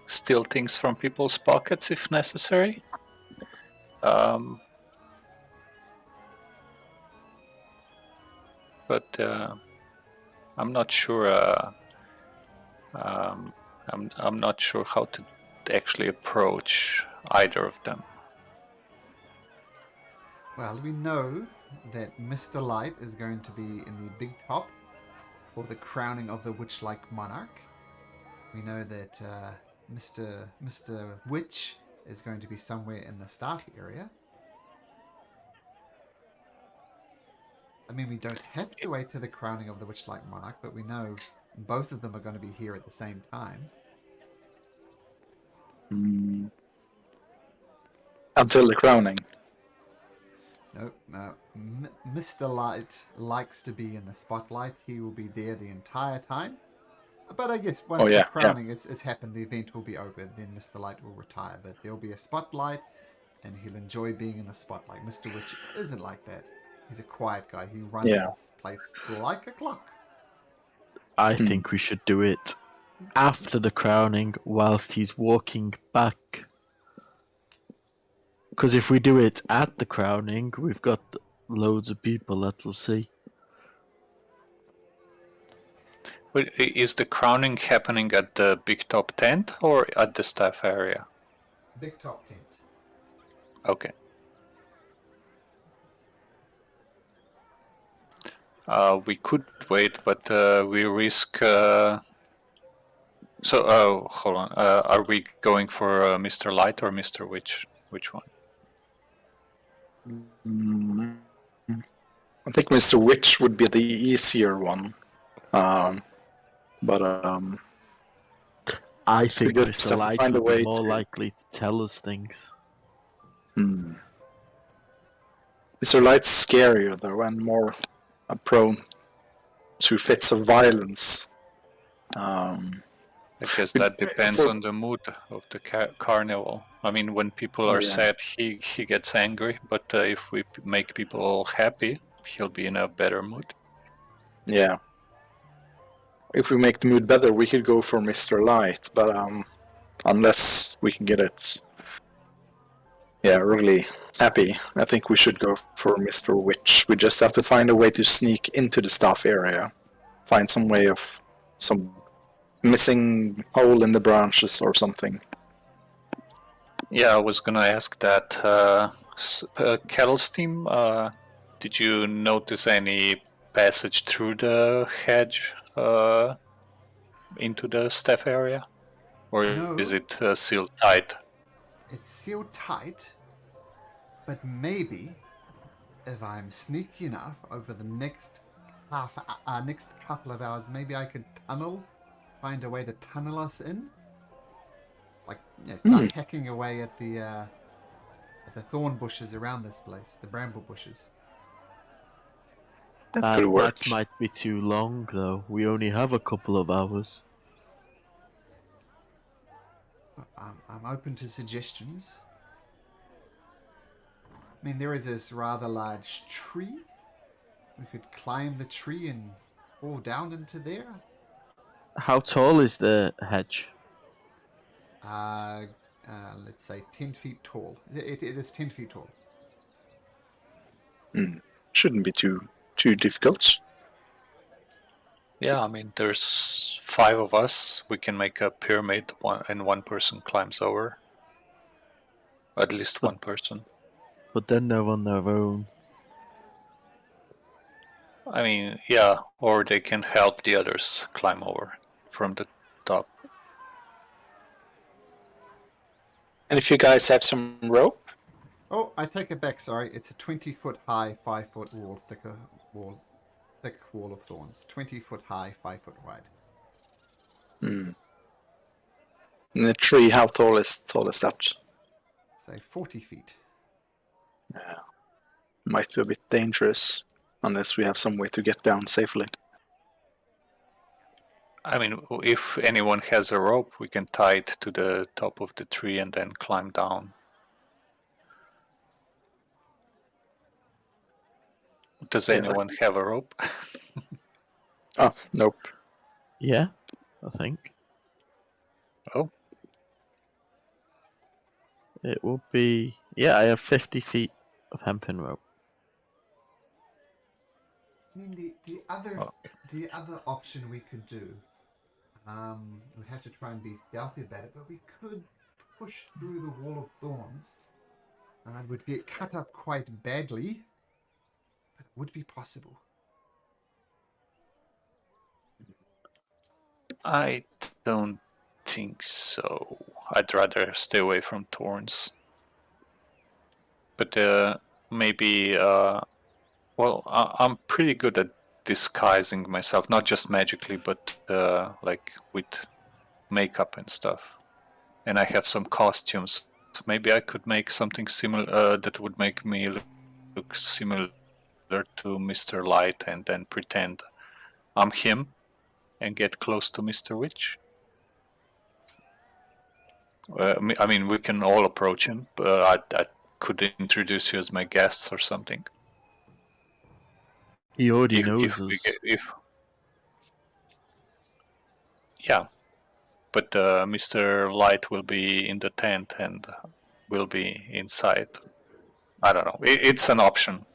steal things from people's pockets if necessary. But I'm not sure. I'm not sure how to actually approach either of them. Well, we know that Mr. Light is going to be in the big top for the crowning of the Witch-like monarch. We know that Mr. Witch is going to be somewhere in the staff area. I mean, we don't have to wait to the crowning of the Witch-like monarch, but we know both of them are going to be here at the same time. until the crowning. No. Mr. Light likes to be in the spotlight. He will be there the entire time. But I guess once the crowning has happened, the event will be over. Then Mr. Light will retire. But there'll be a spotlight, and he'll enjoy being in the spotlight. Mr. Witch isn't like that. He's a quiet guy. He runs this place like a clock. I think we should do it after the crowning, whilst he's walking back. Because if we do it at the crowning, we've got loads of people that will see. But is the crowning happening at the big top tent or at the staff area? Big top tent. Okay. We could wait, but we risk... So, hold on. Are we going for Mr. Light or Mr. Witch? Which one? I think Mr. Witch would be the easier one. But I think we just Mr. have to Light find a would be way more to- likely to tell us things. Mr. Light's scarier though, and more prone to fits of violence. I guess that depends on the mood of the carnival. I mean, when people are sad, he gets angry, but if we make people happy, he'll be in a better mood. Yeah. If we make the mood better, we could go for Mr. Light, but unless we can get it, really happy, I think we should go for Mr. Witch. We just have to find a way to sneak into the staff area, find some way of some missing hole in the branches or something. Yeah, I was gonna ask that. Kettle's team, did you notice any passage through the hedge into the staff area? Or No. is it sealed tight? It's sealed tight, but maybe if I'm sneaky enough over the next next couple of hours, maybe I could find a way to tunnel us in. Like, start hacking away at the thorn bushes around this place, the bramble bushes. That could work. That might be too long, though. We only have a couple of hours. I'm open to suggestions. I mean, there is this rather large tree. We could climb the tree and fall down into there. How tall is the hedge? Let's say 10 feet tall. It is 10 feet tall. Shouldn't be too difficult. Yeah, I mean, there's 5 of us, we can make a pyramid, and one person climbs over. At least one person. But then they're on their own. I mean, yeah, or they can help the others climb over from the top. And if you guys have some rope, Oh, I take it back. Sorry, it's a 20-foot high, 5-foot wall, thick wall of thorns. 20-foot high, 5-foot wide. and the tree, how tall is that? Say 40 feet. Yeah, might be a bit dangerous unless we have some way to get down safely. I mean, if anyone has a rope, we can tie it to the top of the tree and then climb down. Does anyone have a rope? Oh, nope. Yeah, I think. Oh. It will be... Yeah, I have 50 feet of hempen rope. I mean, the other option we could do, we have to try and be stealthy about it, but we could push through the wall of thorns. It would get cut up quite badly, but it would be possible. I don't think so. I'd rather stay away from thorns. But maybe, well, I'm pretty good at disguising myself, not just magically, but like with makeup and stuff. And I have some costumes. Maybe I could make something similar that would make me look similar to Mr. Light, and then pretend I'm him and get close to Mr. Witch. I mean, we can all approach him, but I could introduce you as my guests or something. He already knows us. Yeah, but Mr. Light will be in the tent and will be inside. I don't know. It's an option.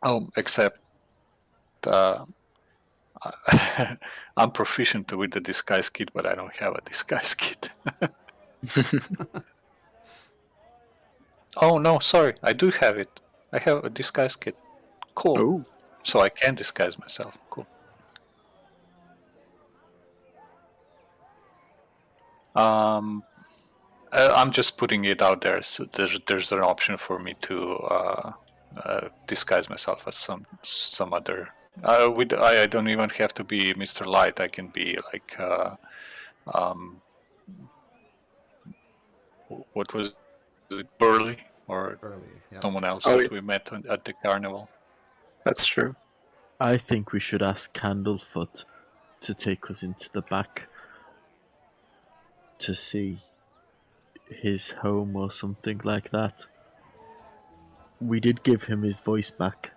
Oh, except I'm proficient with the disguise kit, but I don't have a disguise kit. Oh no, sorry, I do have it. I have a disguise kit. Cool. Oh. So I can disguise myself. Cool. I'm just putting it out there. So there's an option for me to disguise myself as some other. I don't even have to be Mr. Light. I can be like what was it, Burley or someone else that we met at the carnival. That's true. I think we should ask Candlefoot to take us into the back to see his home or something like that. We did give him his voice back.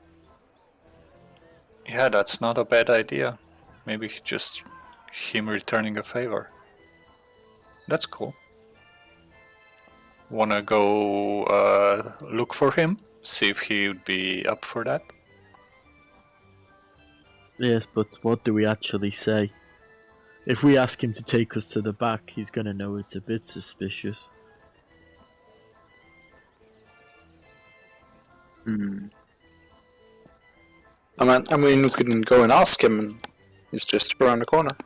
Yeah, that's not a bad idea. Maybe just him returning a favor. That's cool. Wanna go look for him? See if he would be up for that? Yes, but what do we actually say? If we ask him to take us to the back, he's gonna know it's a bit suspicious. I mean, we can go and ask him, and he's just around the corner.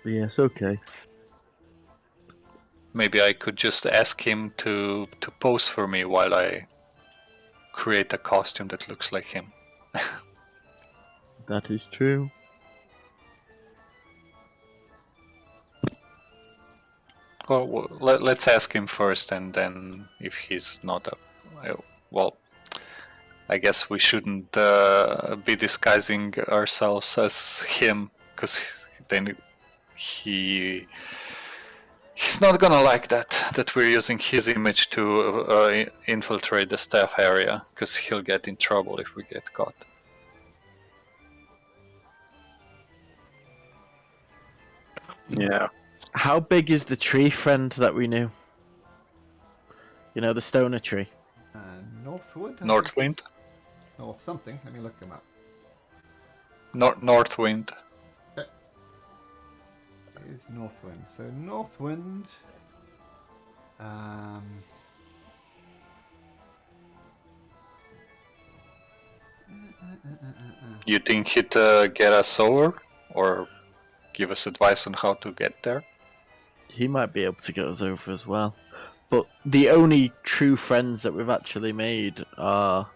Yes, okay. Maybe I could just ask him to pose for me while I create a costume that looks like him. That is true. Well, let's ask him first, and then if he's not up, well, I guess we shouldn't be disguising ourselves as him, because then he's not gonna like that we're using his image to infiltrate the staff area, because he'll get in trouble if we get caught. Yeah. How big is the tree friend that we knew? You know, the stoner tree. Northwood? Northwind? North something. Let me look him up. North wind. Is Northwind. So Northwind. You think he'd get us over, or give us advice on how to get there? He might be able to get us over as well. But the only true friends that we've actually made are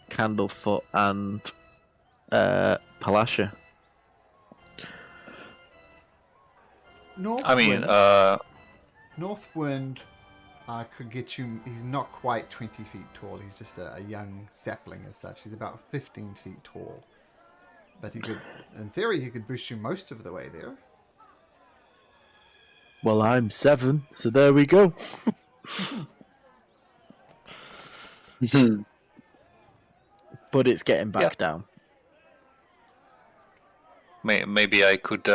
Candlefoot and Palasha. Northwind could get you. He's not quite 20 feet tall. He's just a young sapling as such. He's about 15 feet tall. But he could, in theory, he could boost you most of the way there. Well, I'm 7, so there we go. But it's getting back down. Maybe I could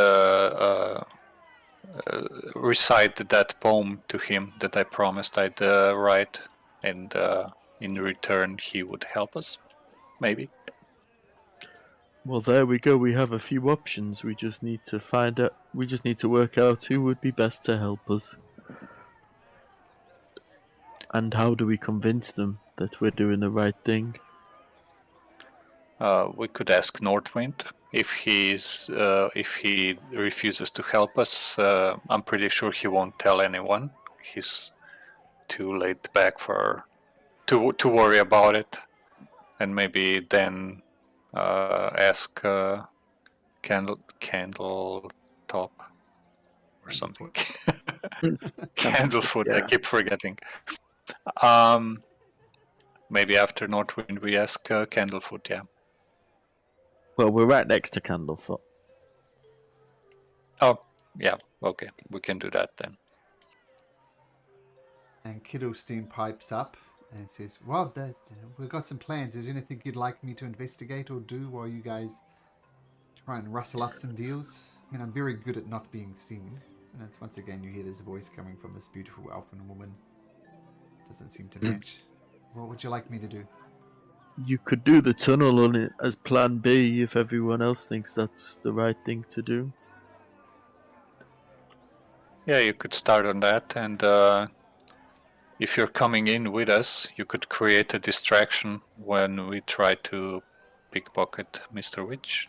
recite that poem to him that I promised I'd write, and in return he would help us. Maybe. Well, there we go. We have a few options. We just need to find out. We just need to work out who would be best to help us. And how do we convince them that we're doing the right thing? We could ask Northwind if he refuses to help us. I'm pretty sure he won't tell anyone. He's too laid back to worry about it, and maybe then ask Candle Top or something. Candlefoot. I keep forgetting. Maybe after Northwind we ask Candlefoot. Yeah. Well, we're right next to Candlefoot. Oh, yeah. Okay, we can do that then. And Kiddlestein pipes up and says, well, we've got some plans. Is there anything you'd like me to investigate or do while you guys try and rustle up some deals? I mean, I'm very good at not being seen. And it's, once again, you hear this voice coming from this beautiful elfin woman. Doesn't seem to match. What would you like me to do? You could do the tunnel on it as plan B if everyone else thinks that's the right thing to do. Yeah, you could start on that, and if you're coming in with us, you could create a distraction when we try to pickpocket Mr. Witch.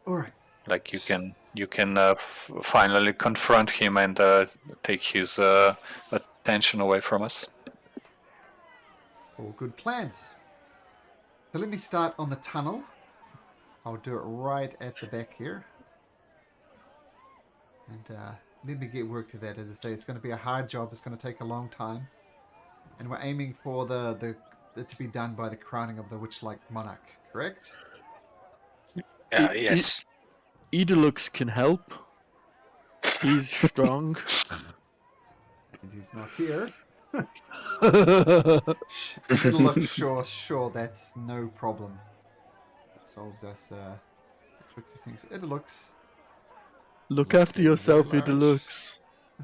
All right. Like you can finally confront him and take his attention away from us. All good plans. So let me start on the tunnel. I'll do it right at the back here. And let me get work to that. As I say, it's going to be a hard job. It's going to take a long time. And we're aiming for the to be done by the crowning of the Witchlight monarch, correct? Yes. Edalux can help. He's strong. And he's not here. It'll look sure that's no problem. It solves us tricky things. It looks. Look after yourself, Edalux.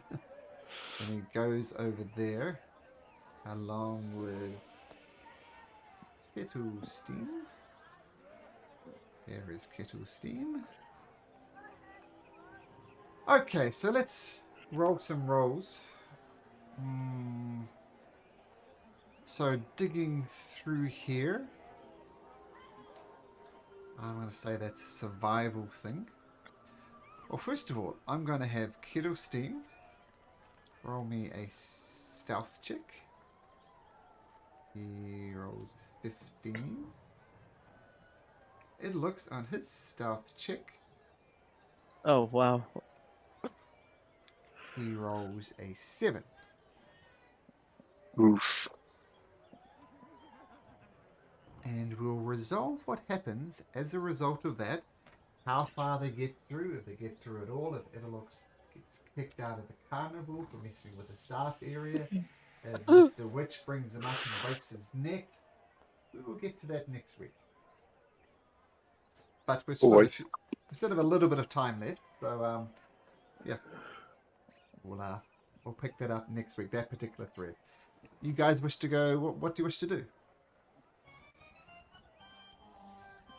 And he goes over there along with Kiddlestein. There is Kiddlestein. Okay, so let's roll some rolls. So digging through here, I'm going to say that's a survival thing. Well, first of all, I'm going to have Kiddlestein roll me a stealth check. He rolls 15. It looks on his stealth check. Oh, wow. He rolls a 7. Oof. And we'll resolve what happens as a result of that. How far they get through, if they get through at all, if Edalux gets kicked out of the carnival for messing with the staff area, if Mr. Witch brings him up and breaks his neck. We will get to that next week. But we still have a little bit of time left, so yeah, we'll pick that up next week. That particular thread. You guys wish to go? What do you wish to do?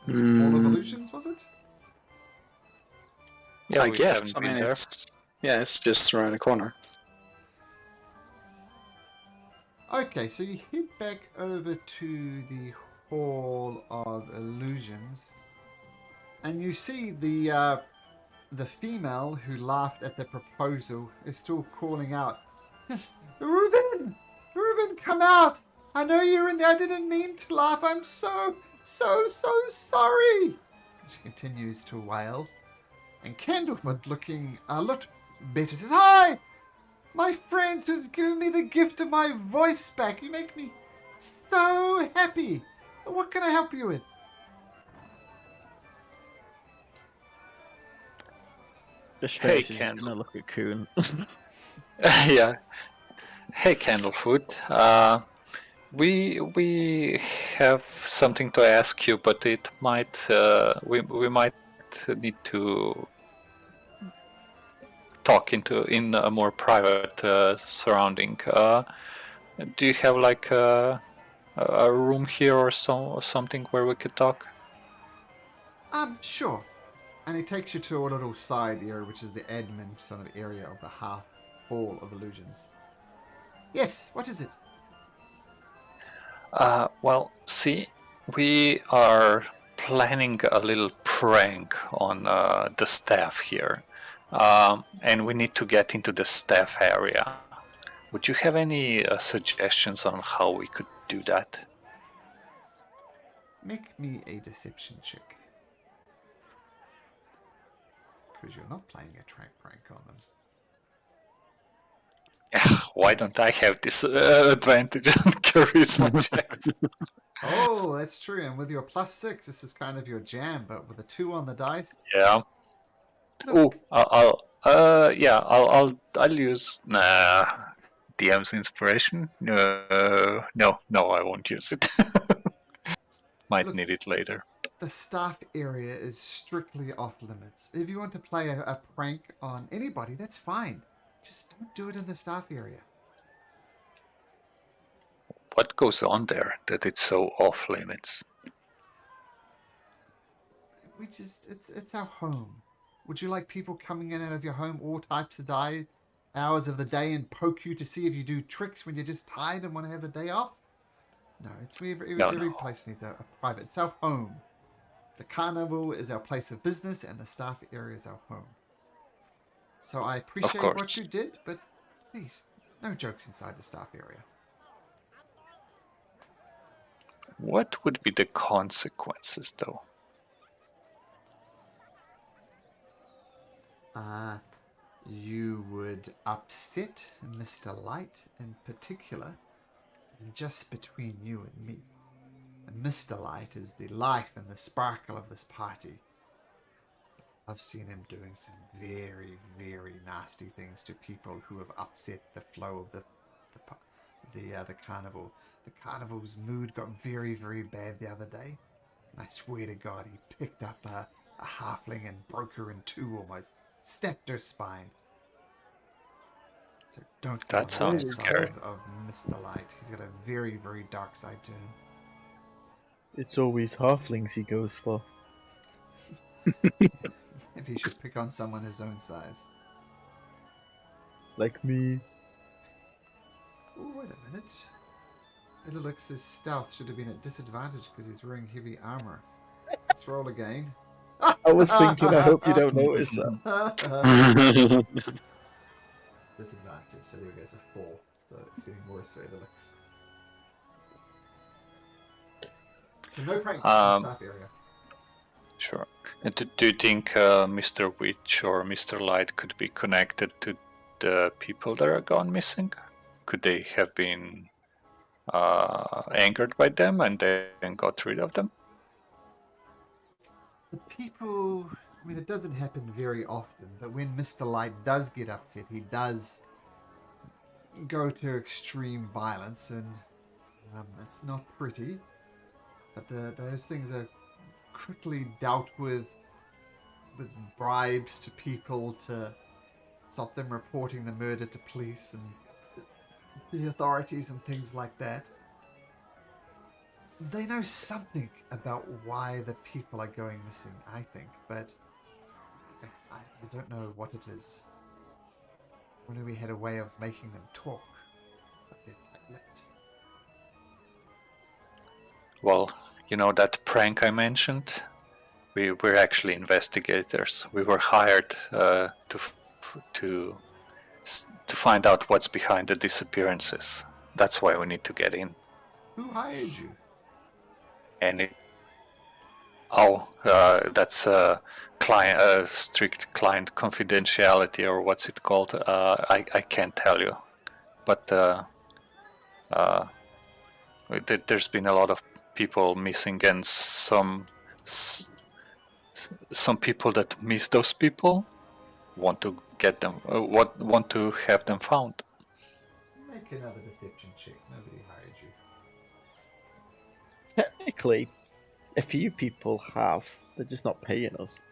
Hall of Illusions, was it? Yeah, I we guess. haven't I been mean, there. it's just around the corner. Okay, so you head back over to the Hall of Illusions, and you see the female who laughed at the proposal is still calling out, "Yes, Reuben! Reuben, come out! I know you're in there. I didn't mean to laugh. I'm so sorry." She continues to wail. And Candlefoot, looking a lot better, says, "Hi! My friends who've given me the gift of my voice back. You make me so happy. What can I help you with?" Just Hey, Tracy's just gonna look at Coon. Yeah. Hey, Candlefoot. We have something to ask you, but it might we might need to talk in a more private surrounding. Do you have like a room here or something where we could talk? Sure. And he takes you to a little side area, which is the admin sort of area of the half Hall of Illusions. Yes, what is it? Well, see, we are planning a little prank on the staff here, and we need to get into the staff area. Would you have any suggestions on how we could do that? Make me a deception check. Because you're not playing a track prank on them. Why don't I have this advantage on charisma checks? Oh, that's true. And with your +6, this is kind of your jam. But with a 2 on the dice, Yeah. look, I'll use DM's inspiration. No, I won't use it. Might Look. need it later. the staff area is strictly off limits. If you want to play a prank on anybody, that's fine. Just don't do it in the staff area. What goes on there that it's so off limits? It's our home. Would you like people coming in and out of your home all types of hours of the day and poke you to see if you do tricks when you're just tired and want to have a day off? No, every place needs a private. It's our home. The carnival is our place of business and the staff area is our home. So I appreciate what you did, but please, no jokes inside the staff area. What would be the consequences, though? You would upset Mr. Light in particular, just between you and me. And Mr. Light is the life and the sparkle of this party. I've seen him doing some very, very nasty things to people who have upset the flow of the carnival. The carnival's mood got very, very bad the other day. And I swear to God, he picked up a halfling and broke her in two almost. Stepped her spine. So don't go That on the sounds side scary. of Mr. Light. He's got a very, very dark side to him. It's always halflings he goes for. If he should pick on someone his own size. Like me. Oh, wait a minute. Elixir's stealth should have been at disadvantage because he's wearing heavy armor. Let's roll again. I was thinking, I hope you don't notice that. Disadvantage, so there we go, it's a 4. So it's getting worse for Elix. So no pranks in the staff area. Sure. And do you think Mr. Witch or Mr. Light could be connected to the people that are gone missing? Could they have been angered by them and then got rid of them? The people, I mean, it doesn't happen very often, but when Mr. Light does get upset, he does go to extreme violence, and it's not pretty. But those things are quickly dealt with bribes to people to stop them reporting the murder to police and the authorities and things like that. They know something about why the people are going missing, I think, but I don't know what it is. Only we had a way of making them talk, but they're tight-lipped. Well, you know that prank I mentioned? We're actually investigators. We were hired to find out what's behind the disappearances. That's why we need to get in. Who hired you? And that's client strict client confidentiality, or what's it called? I can't tell you, but there's been a lot of people missing, and some people that miss those people want to get them, want to have them found. Make another deception check. Nobody hired you. Technically, a few people have. They're just not paying us.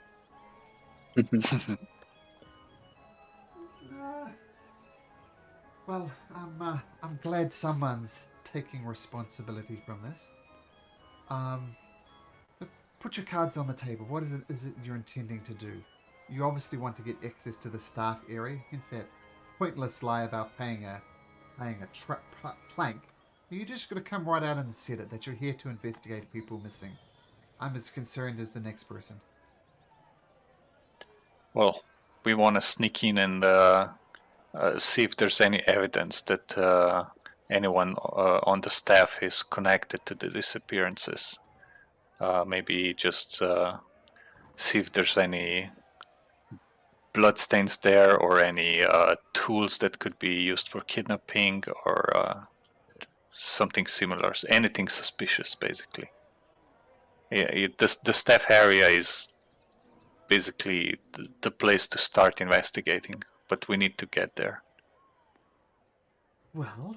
Well, I'm glad someone's taking responsibility from this. But put your cards on the table. What is it you're intending to do? You obviously want to get access to the staff area, hence that pointless lie about paying a plank. You're just going to come right out and said it, that you're here to investigate people missing. I'm as concerned as the next person. Well, we want to sneak in and see if there's any evidence that anyone on the staff is connected to the disappearances. Maybe just see if there's any bloodstains there, or any tools that could be used for kidnapping, or something similar. Anything suspicious, basically. Yeah, the staff area is basically the place to start investigating, but we need to get there. Well,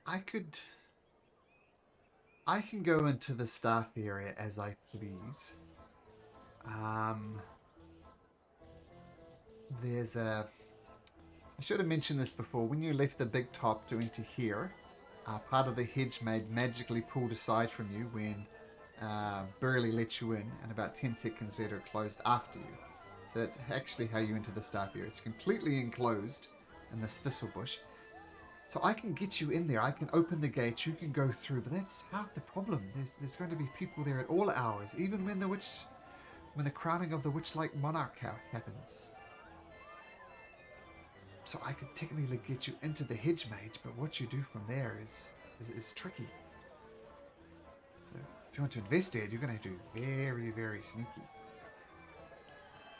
I can go into the staff area as I please. I should have mentioned this before. When you left the big top to enter here, part of the hedge magically pulled aside from you when Burley let you in, and about 10 seconds later it closed after you. So that's actually how you enter the staff area. It's completely enclosed in this thistle bush. So I can get you in there. I can open the gate. You can go through, but that's half the problem. There's going to be people there at all hours, even when the crowning of the Witchlight monarch happens. So I could technically get you into the hedge mage, but what you do from there is tricky. So if you want to investigate, you're going to have to be very, very sneaky.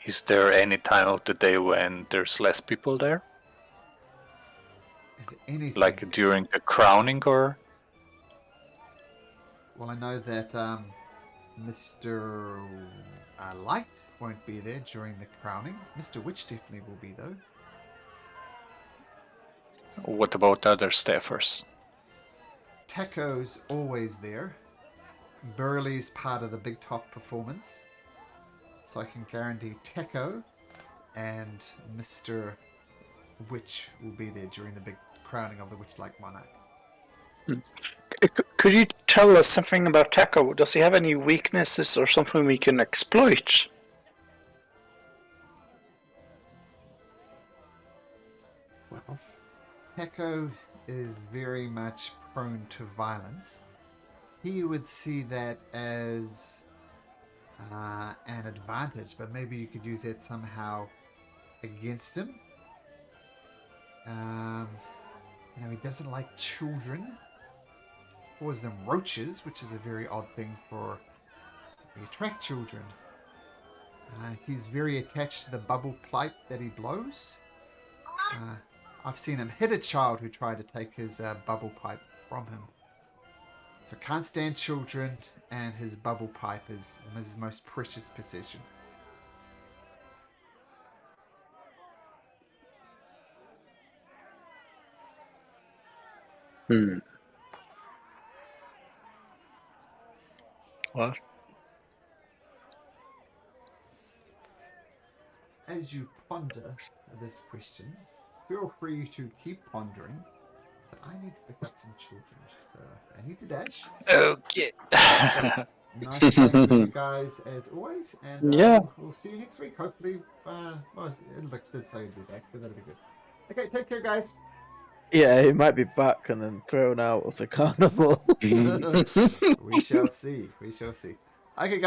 Is there any time of the day when there's less people there? If anything, like during the crowning, or? Well, I know that Mr. Light won't be there during the crowning. Mr. Witch definitely will be, though. What about other staffers? Taco's always there. Burley's part of the Big Top performance. So I can guarantee Taco and Mr. Witch will be there during the big crowning of the Witchlight monarch. Could you tell us something about Taco? Does he have any weaknesses or something we can exploit? Well, Taco is very much prone to violence. He would see that as an advantage, but maybe you could use that somehow against him. He doesn't like children. Calls them roaches, which is a very odd thing for to attract children. He's very attached to the bubble pipe that he blows. I've seen him hit a child who tried to take his bubble pipe from him. So can't stand children, and his bubble pipe is his most precious possession. Well, As you ponder this question, feel free to keep pondering. But I need to pick up some children, so I need to dash. Okay. Nice chatting with you guys as always, and Yeah. we'll see you next week. Hopefully, well, Alex did say he'd be back, so that'll be good. Okay, take care, guys. Yeah, he might be back and then thrown out of the carnival. We shall see. We shall see. Okay, guys.